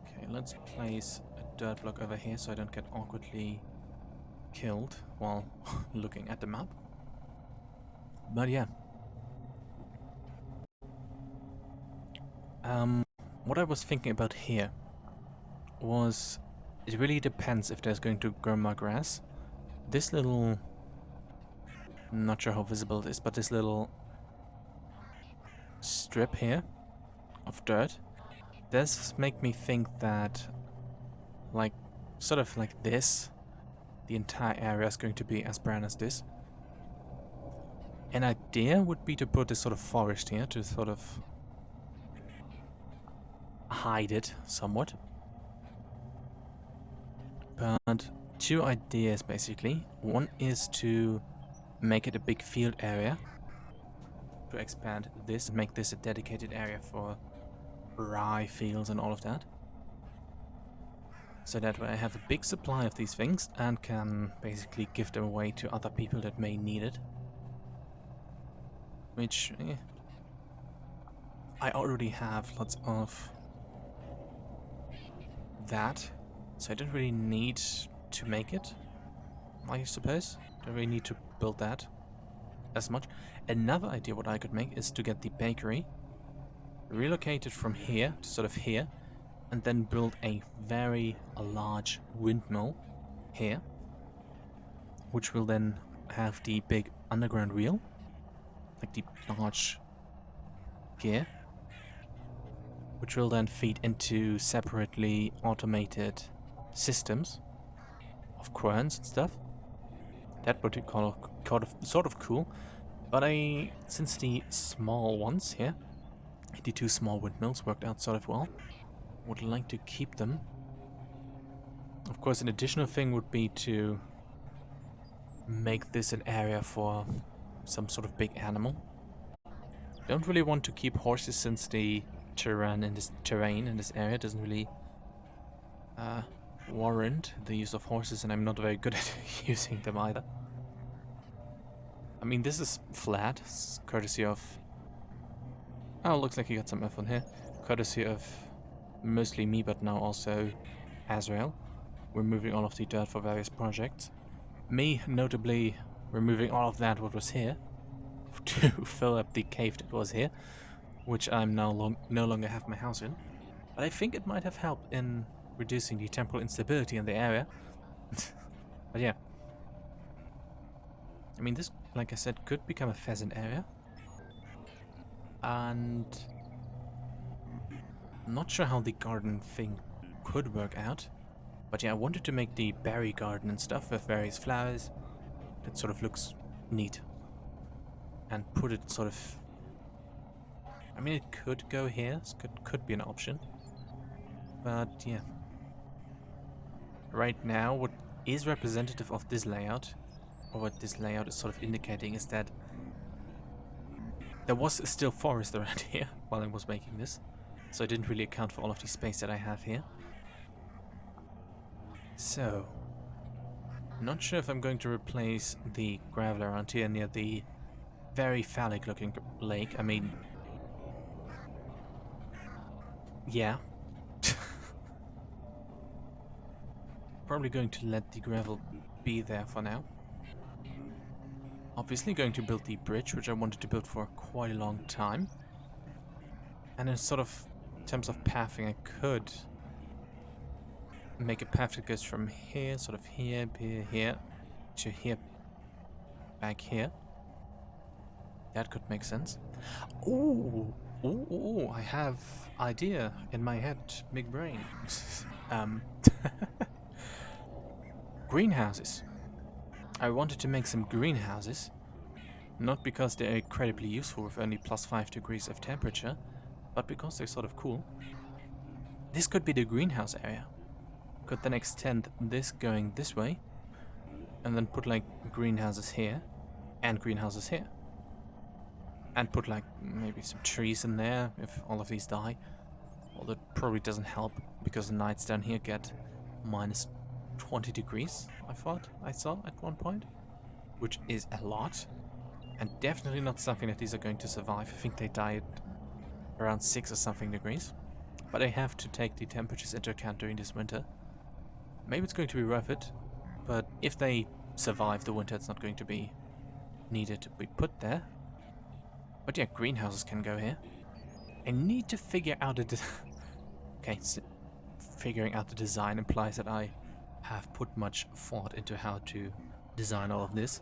Okay, let's place a dirt block over here so I don't get awkwardly killed while looking at the map. But yeah. What I was thinking about here was, it really depends if there's going to grow more grass. This little, I'm not sure how visible it is, but this little strip here of dirt does make me think that, like, sort of like this, the entire area is going to be as brown as this. An idea would be to put this sort of forest here to sort of hide it somewhat. But 2 ideas basically. One is to make it a big field area, to expand this and make this a dedicated area for rye fields and all of that. So that way I have a big supply of these things and can basically give them away to other people that may need it. Which, I already have lots of that, so I don't really need to make it, I suppose. Don't really need to build that as much. Another idea what I could make is to get the bakery relocated from here to sort of here, and then build a very large windmill here, which will then have the big underground wheel, like the large gear, which will then feed into separately automated systems of querns and stuff. That would be sort of cool. But since the small ones here, the two small windmills worked out sort of well, would like to keep them. Of course, an additional thing would be to make this an area for some sort of big animal. Don't really want to keep horses since the terrain in this area doesn't really warrant the use of horses, and I'm not very good at using them either. I mean, this is flat, courtesy of... Oh, looks like you got some F on here. Courtesy of mostly me, but now also Azrael. Removing all of the dirt for various projects. Me, notably, removing all of that what was here to fill up the cave that was here, which I'm now no longer have my house in. But I think it might have helped in reducing the temporal instability in the area. But yeah. I mean, this, like I said, could become a pheasant area. And I'm not sure how the garden thing could work out. But yeah, I wanted to make the berry garden and stuff with various flowers. That sort of looks neat. And put it sort of... I mean, it could go here. Could be an option. But yeah. Right now, what is representative of this layout, or what this layout is sort of indicating, is that there was still forest around here while I was making this. So I didn't really account for all of the space that I have here. So, not sure if I'm going to replace the gravel around here near the very phallic looking lake. I mean, yeah. Probably going to let the gravel be there for now. Obviously going to build the bridge, which I wanted to build for quite a long time. And in sort of terms of pathing, I could make a path that goes from here, sort of here, here, to here, back here. That could make sense. Ooh, ooh, I have idea in my head, big brain. Greenhouses. I wanted to make some greenhouses, not because they're incredibly useful with only +5 degrees of temperature, but because they're sort of cool. This could be the greenhouse area. Could then extend this going this way, and then put like greenhouses here, and greenhouses here. And put like maybe some trees in there if all of these die. Well, that probably doesn't help, because the nights down here get -20 degrees, I saw at one point. Which is a lot. And definitely not something that these are going to survive. I think they died around 6 or something degrees. But I have to take the temperatures into account during this winter. Maybe it's going to be worth it, but if they survive the winter, it's not going to be needed to be put there. But yeah, greenhouses can go here. I need to figure out okay, so figuring out the design implies that I have put much thought into how to design all of this,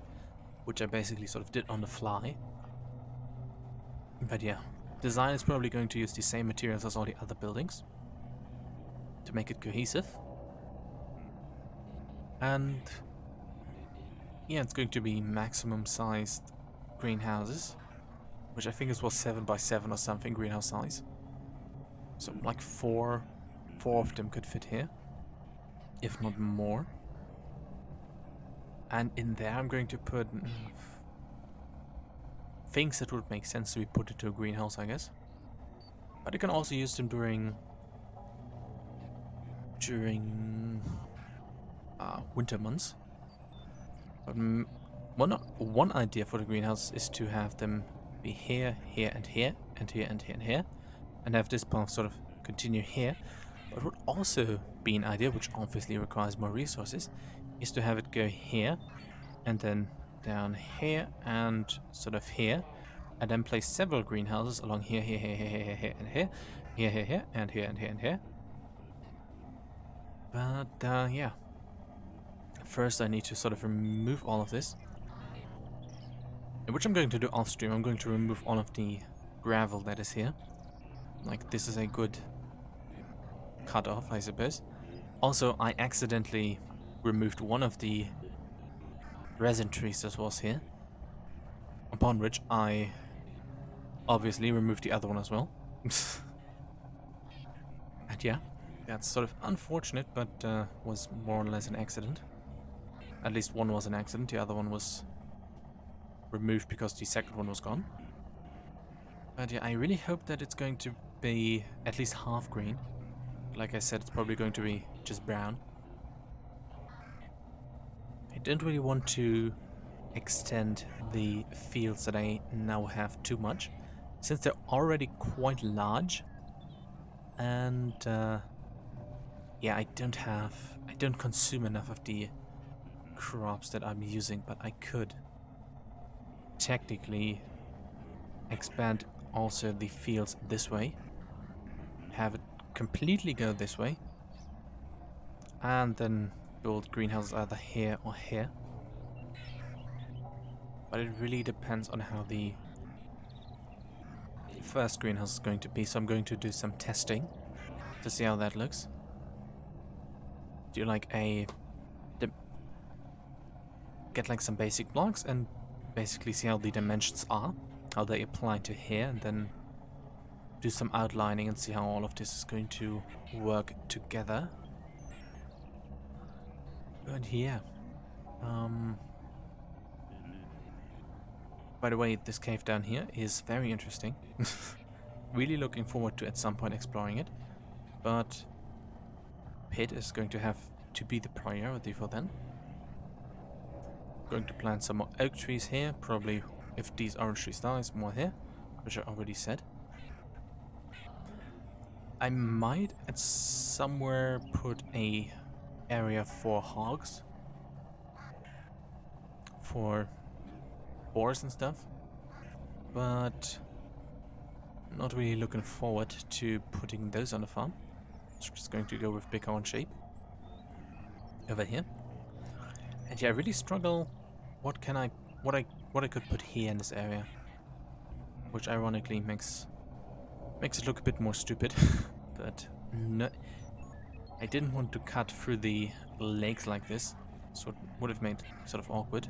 which I basically sort of did on the fly. But yeah, design is probably going to use the same materials as all the other buildings to make it cohesive. And yeah, it's going to be maximum sized greenhouses, which I think was 7 by 7 or something greenhouse size. So like four of them could fit here, if not more. And in there I'm going to put things that would make sense to be put into a greenhouse, I guess. But you can also use them during winter months. But one idea for the greenhouse is to have them be here, here, and here, and here, and here, and here. and have this path sort of continue here. But would also be an idea, which obviously requires more resources, is to have it go here, and then down here, and sort of here, and then place several greenhouses along here, here, here, here, here, here, and here, here, here, here, and here, and here, and here. But, yeah. First, I need to sort of remove all of this. Which I'm going to do off stream. I'm going to remove all of the gravel that is here. Like, this is a good cut-off, I suppose. Also, I accidentally removed one of the resin trees that was here. Upon which I obviously removed the other one as well. And yeah, that's sort of unfortunate, but was more or less an accident. At least one was an accident, the other one was removed because the second one was gone. But yeah, I really hope that it's going to be at least half green. Like I said, it's probably going to be just brown. I don't really want to extend the fields that I now have too much, since they're already quite large. And yeah, I don't consume enough of the crops that I'm using, but I could technically expand also the fields this way, have it completely go this way, and then build greenhouses either here or here. But it really depends on how the first greenhouse is going to be, so I'm going to do some testing to see how that looks. Do like get like some basic blocks and basically see how the dimensions are, how they apply to here, and then do some outlining and see how all of this is going to work together. And yeah, by the way, this cave down here is very interesting. Really looking forward to at some point exploring it, but pit is going to have to be the priority for then. Going to plant some more oak trees here, probably if these orange trees die, more here, which I already said. I might at somewhere put a area for hogs, for boars and stuff, but not really looking forward to putting those on the farm. So just going to go with bighorn sheep over here. And yeah, I really struggle what I could put here in this area, which ironically makes it look a bit more stupid. But no, I didn't want to cut through the legs like this, so it would have made it sort of awkward.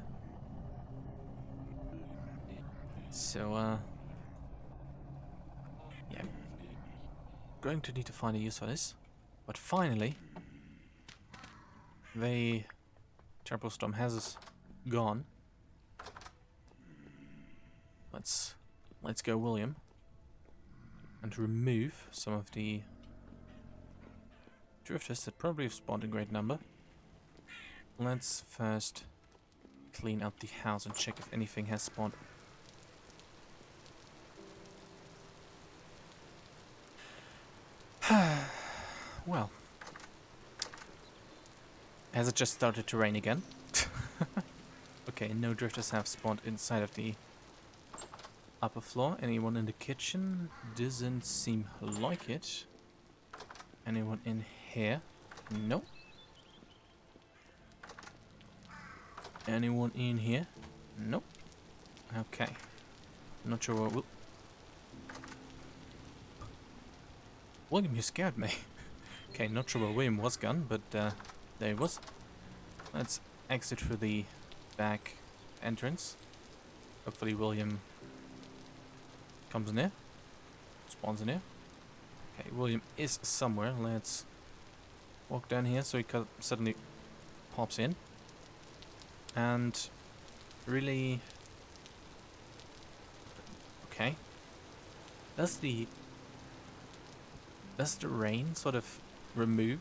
So yeah, I'm going to need to find a use for this. But finally, the Temporal Storm has gone. Let's go, William, and remove some of the drifters that probably have spawned in great number. Let's first clean out the house and check if anything has spawned. Well, has it just started to rain again? Okay, no drifters have spawned inside of the upper floor. Anyone in the kitchen? Doesn't seem like it. Anyone in here? No. Anyone in here? Nope. Okay. Not sure what William, you scared me. Okay, not sure where William was gone, but there he was. Let's exit through the back entrance. Hopefully William comes in here. Spawns in here. Okay, William is somewhere. Let's walk down here so he suddenly pops in. And really... Okay. Does the rain sort of remove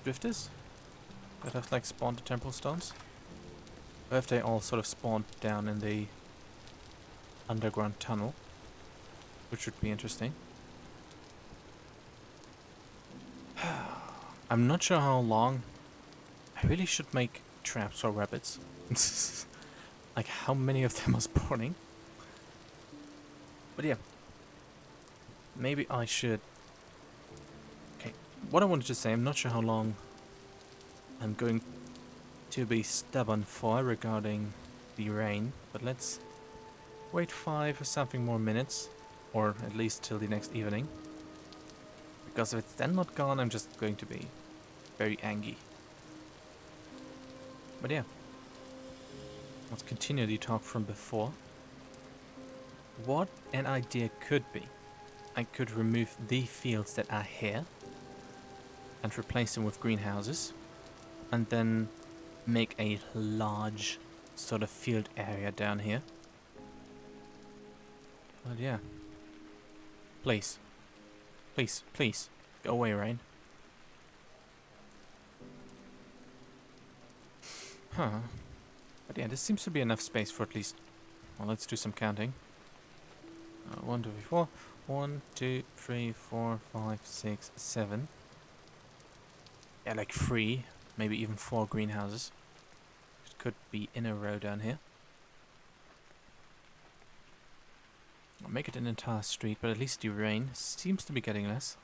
drifters that have like spawned the temporal stones? Or have they all sort of spawned down in the underground tunnel? Which would be interesting. I'm not sure how long. I really should make traps for rabbits. Like how many of them are spawning? But yeah, maybe I should. Okay, what I wanted to say, I'm not sure how long I'm going to be stubborn for regarding the rain, but let's wait 5 or something more minutes, or at least till the next evening. Because if it's then not gone, I'm just going to be very angry. But yeah, let's continue the talk from before. What an idea could be. I could remove the fields that are here and replace them with greenhouses, and then make a large sort of field area down here. But yeah. Please. Please, please. Go away, rain. Huh. But yeah, this seems to be enough space for at least... Well, let's do some counting. 1, 2, 3, 4. 1, 2, 3, 4, 5, 6, 7. Yeah, like 3, maybe even 4 greenhouses. It could be in a row down here. I'll make it an entire street, but at least the rain seems to be getting less.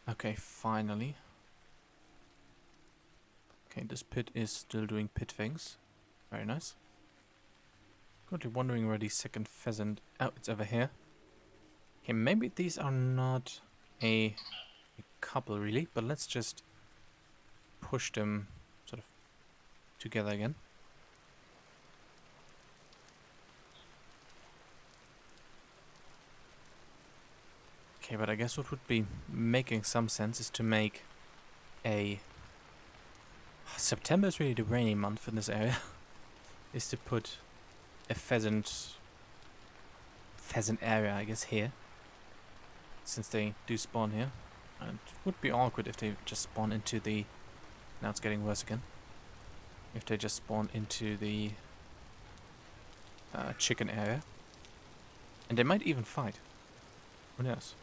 Okay, finally. Okay, this pit is still doing pit things. Very nice. Currently wondering where the second pheasant... Oh, it's over here. Okay, maybe these are not a couple really, but let's just push them sort of together again. Okay, but I guess what would be making some sense is to make a... September is really the rainy month in this area. Is to put a pheasant area, I guess, here. Since they do spawn here. And it would be awkward if they just spawn into the... Now it's getting worse again. If they just spawn into the chicken area. And they might even fight. Who knows?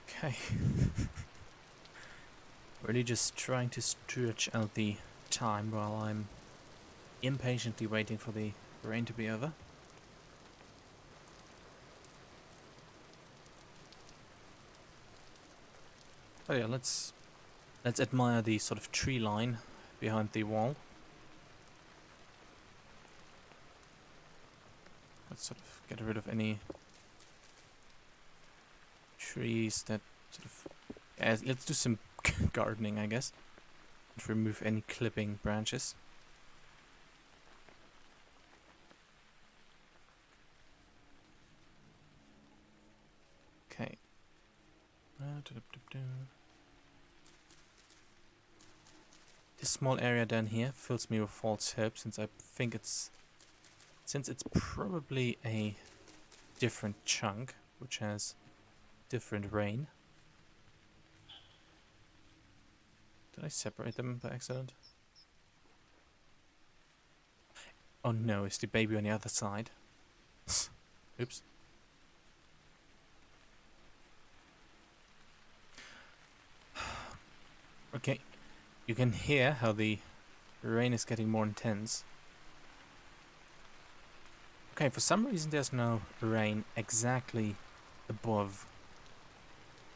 Okay. Really just trying to stretch out the time while I'm impatiently waiting for the rain to be over. Oh yeah, let's admire the sort of tree line behind the wall. Let's sort of get rid of any trees that sort of... let's do some gardening, I guess. And remove any clipping branches. Okay. This small area down here fills me with false hope, since I think it's probably a different chunk which has different rain. Did I separate them by accident? Oh no, it's the baby on the other side. Oops. Okay, you can hear how the rain is getting more intense. Okay, for some reason there's no rain exactly above.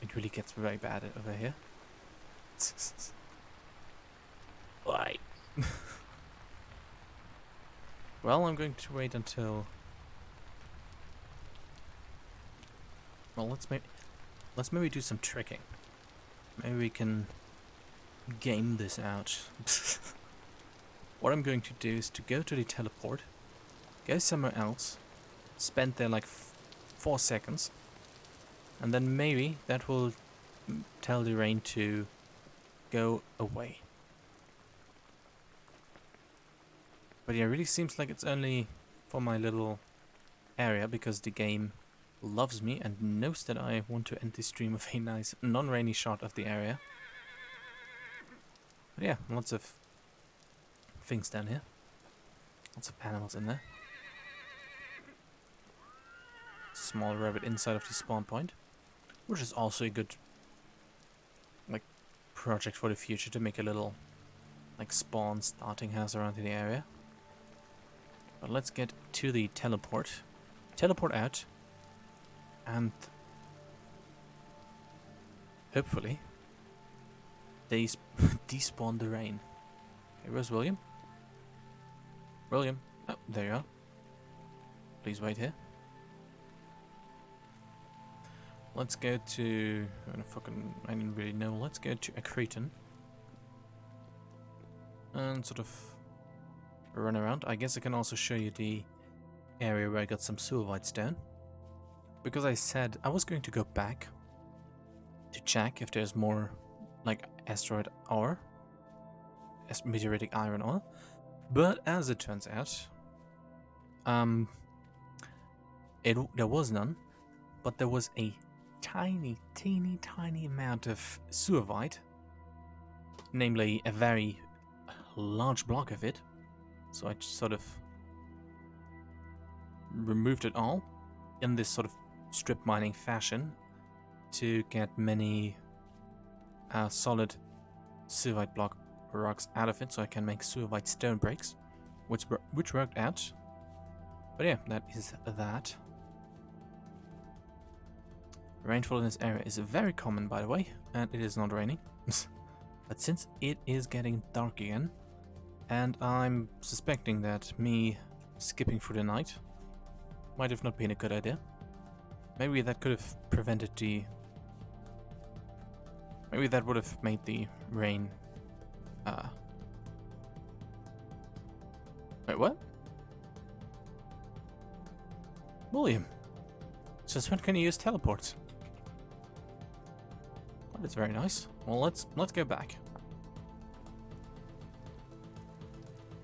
It really gets very bad over here. Why? Well, I'm going to wait until... Well, let's maybe do some tricking. Maybe we can game this out. What I'm going to do is to go to the teleport, go somewhere else, spend there like 4 seconds, and then maybe that will tell the rain to go away. But yeah, it really seems like it's only for my little area, because the game loves me and knows that I want to end the stream with a nice non-rainy shot of the area. But yeah, lots of things down here. Lots of animals in there. Small rabbit inside of the spawn point, which is also a good like project for the future to make a little like spawn starting house around in the area. But let's get to the teleport. Teleport out, and hopefully they despawn the rain. Okay, where's William? William. Oh, there you are. Please wait here. Let's go to... I didn't really know. Let's go to Accreton. And sort of run around. I guess I can also show you the area where I got some Silverite stone. Because I said I was going to go back to check if there's more like asteroid ore. Meteoritic iron ore. But as it turns out, there was none. But there was a teeny amount of Silverite, namely a very large block of it. So I just sort of removed it all in this sort of strip mining fashion to get many solid Silverite block rocks out of it, so I can make Silverite stone bricks, which worked out. But yeah, that is that. Rainfall in this area is very common, by the way, and it is not raining. But since it is getting dark again, and I'm suspecting that me skipping through the night might have not been a good idea. Maybe that could have prevented the... Maybe that would have made the rain... Wait, what? William! Since when can you use teleports? Oh, that's very nice. Well, let's go back.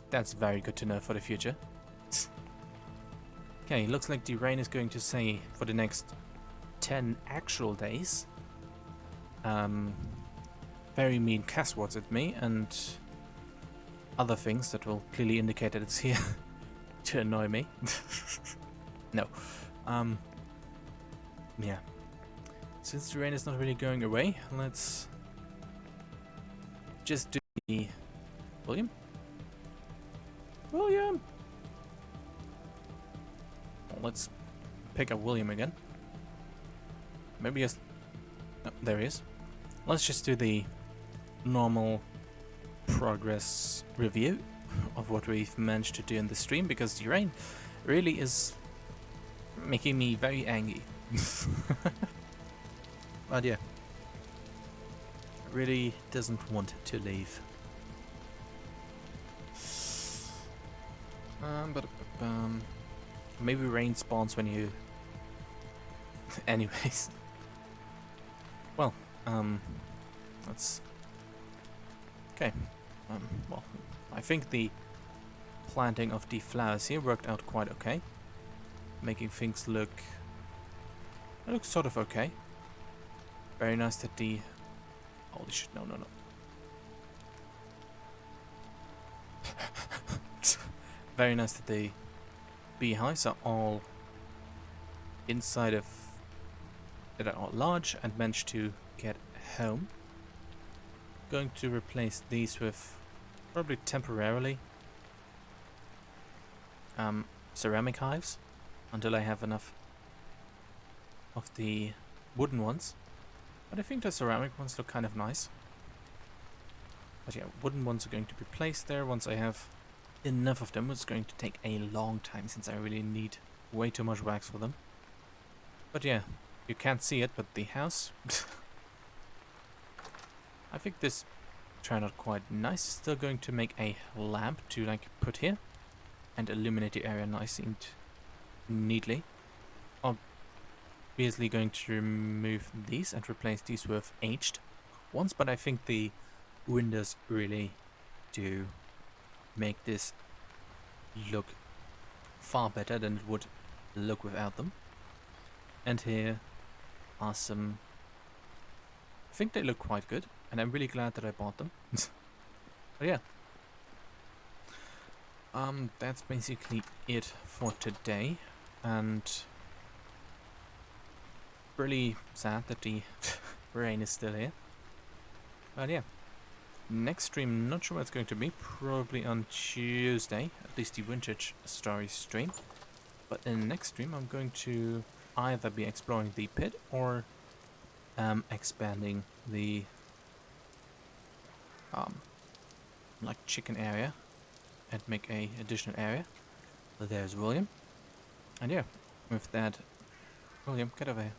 That's very good to know for the future. Okay, looks like the rain is going to stay for the next 10 actual days. Very mean cuss words at me and other things that will clearly indicate that it's here to annoy me. No. Yeah. Since the rain is not really going away, let's just do the... William? William! Well, let's pick up William again. Maybe just... Oh, there he is. Let's just do the normal progress review of what we've managed to do in the stream, because the rain really is making me very angry. But yeah, really doesn't want to leave. Maybe rain spawns when you... Anyways. Well, let's... Okay. Well, I think the planting of the flowers here worked out quite okay. Making things look... It looks sort of okay. Very nice that the... Holy shit, no. Very nice that the beehives are all inside of... that are all large and managed to get home. Going to replace these with, probably temporarily, ceramic hives until I have enough of the wooden ones. But I think the ceramic ones look kind of nice. But yeah, wooden ones are going to be placed there once I have enough of them. It's going to take a long time since I really need way too much wax for them. But yeah, you can't see it, but the house... I think this turned out quite nice. Still going to make a lamp to like put here and illuminate the area nice and neatly. Obviously going to remove these and replace these with aged ones, but I think the windows really do make this look far better than it would look without them. And here are some... I think they look quite good, and I'm really glad that I bought them. But yeah, That's basically it for today, and really sad that the rain is still here. But yeah, next stream, not sure what it's going to be, probably on Tuesday, at least the Vintage Story stream. But in the next stream, I'm going to either be exploring the pit or expanding the like chicken area and make a additional area. There's William, and yeah, with that, William, get over here.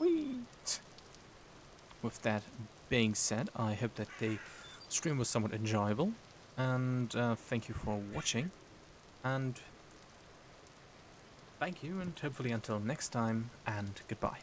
Whee! With that being said, I hope that the stream was somewhat enjoyable, and thank you for watching, and thank you, and hopefully until next time, and goodbye.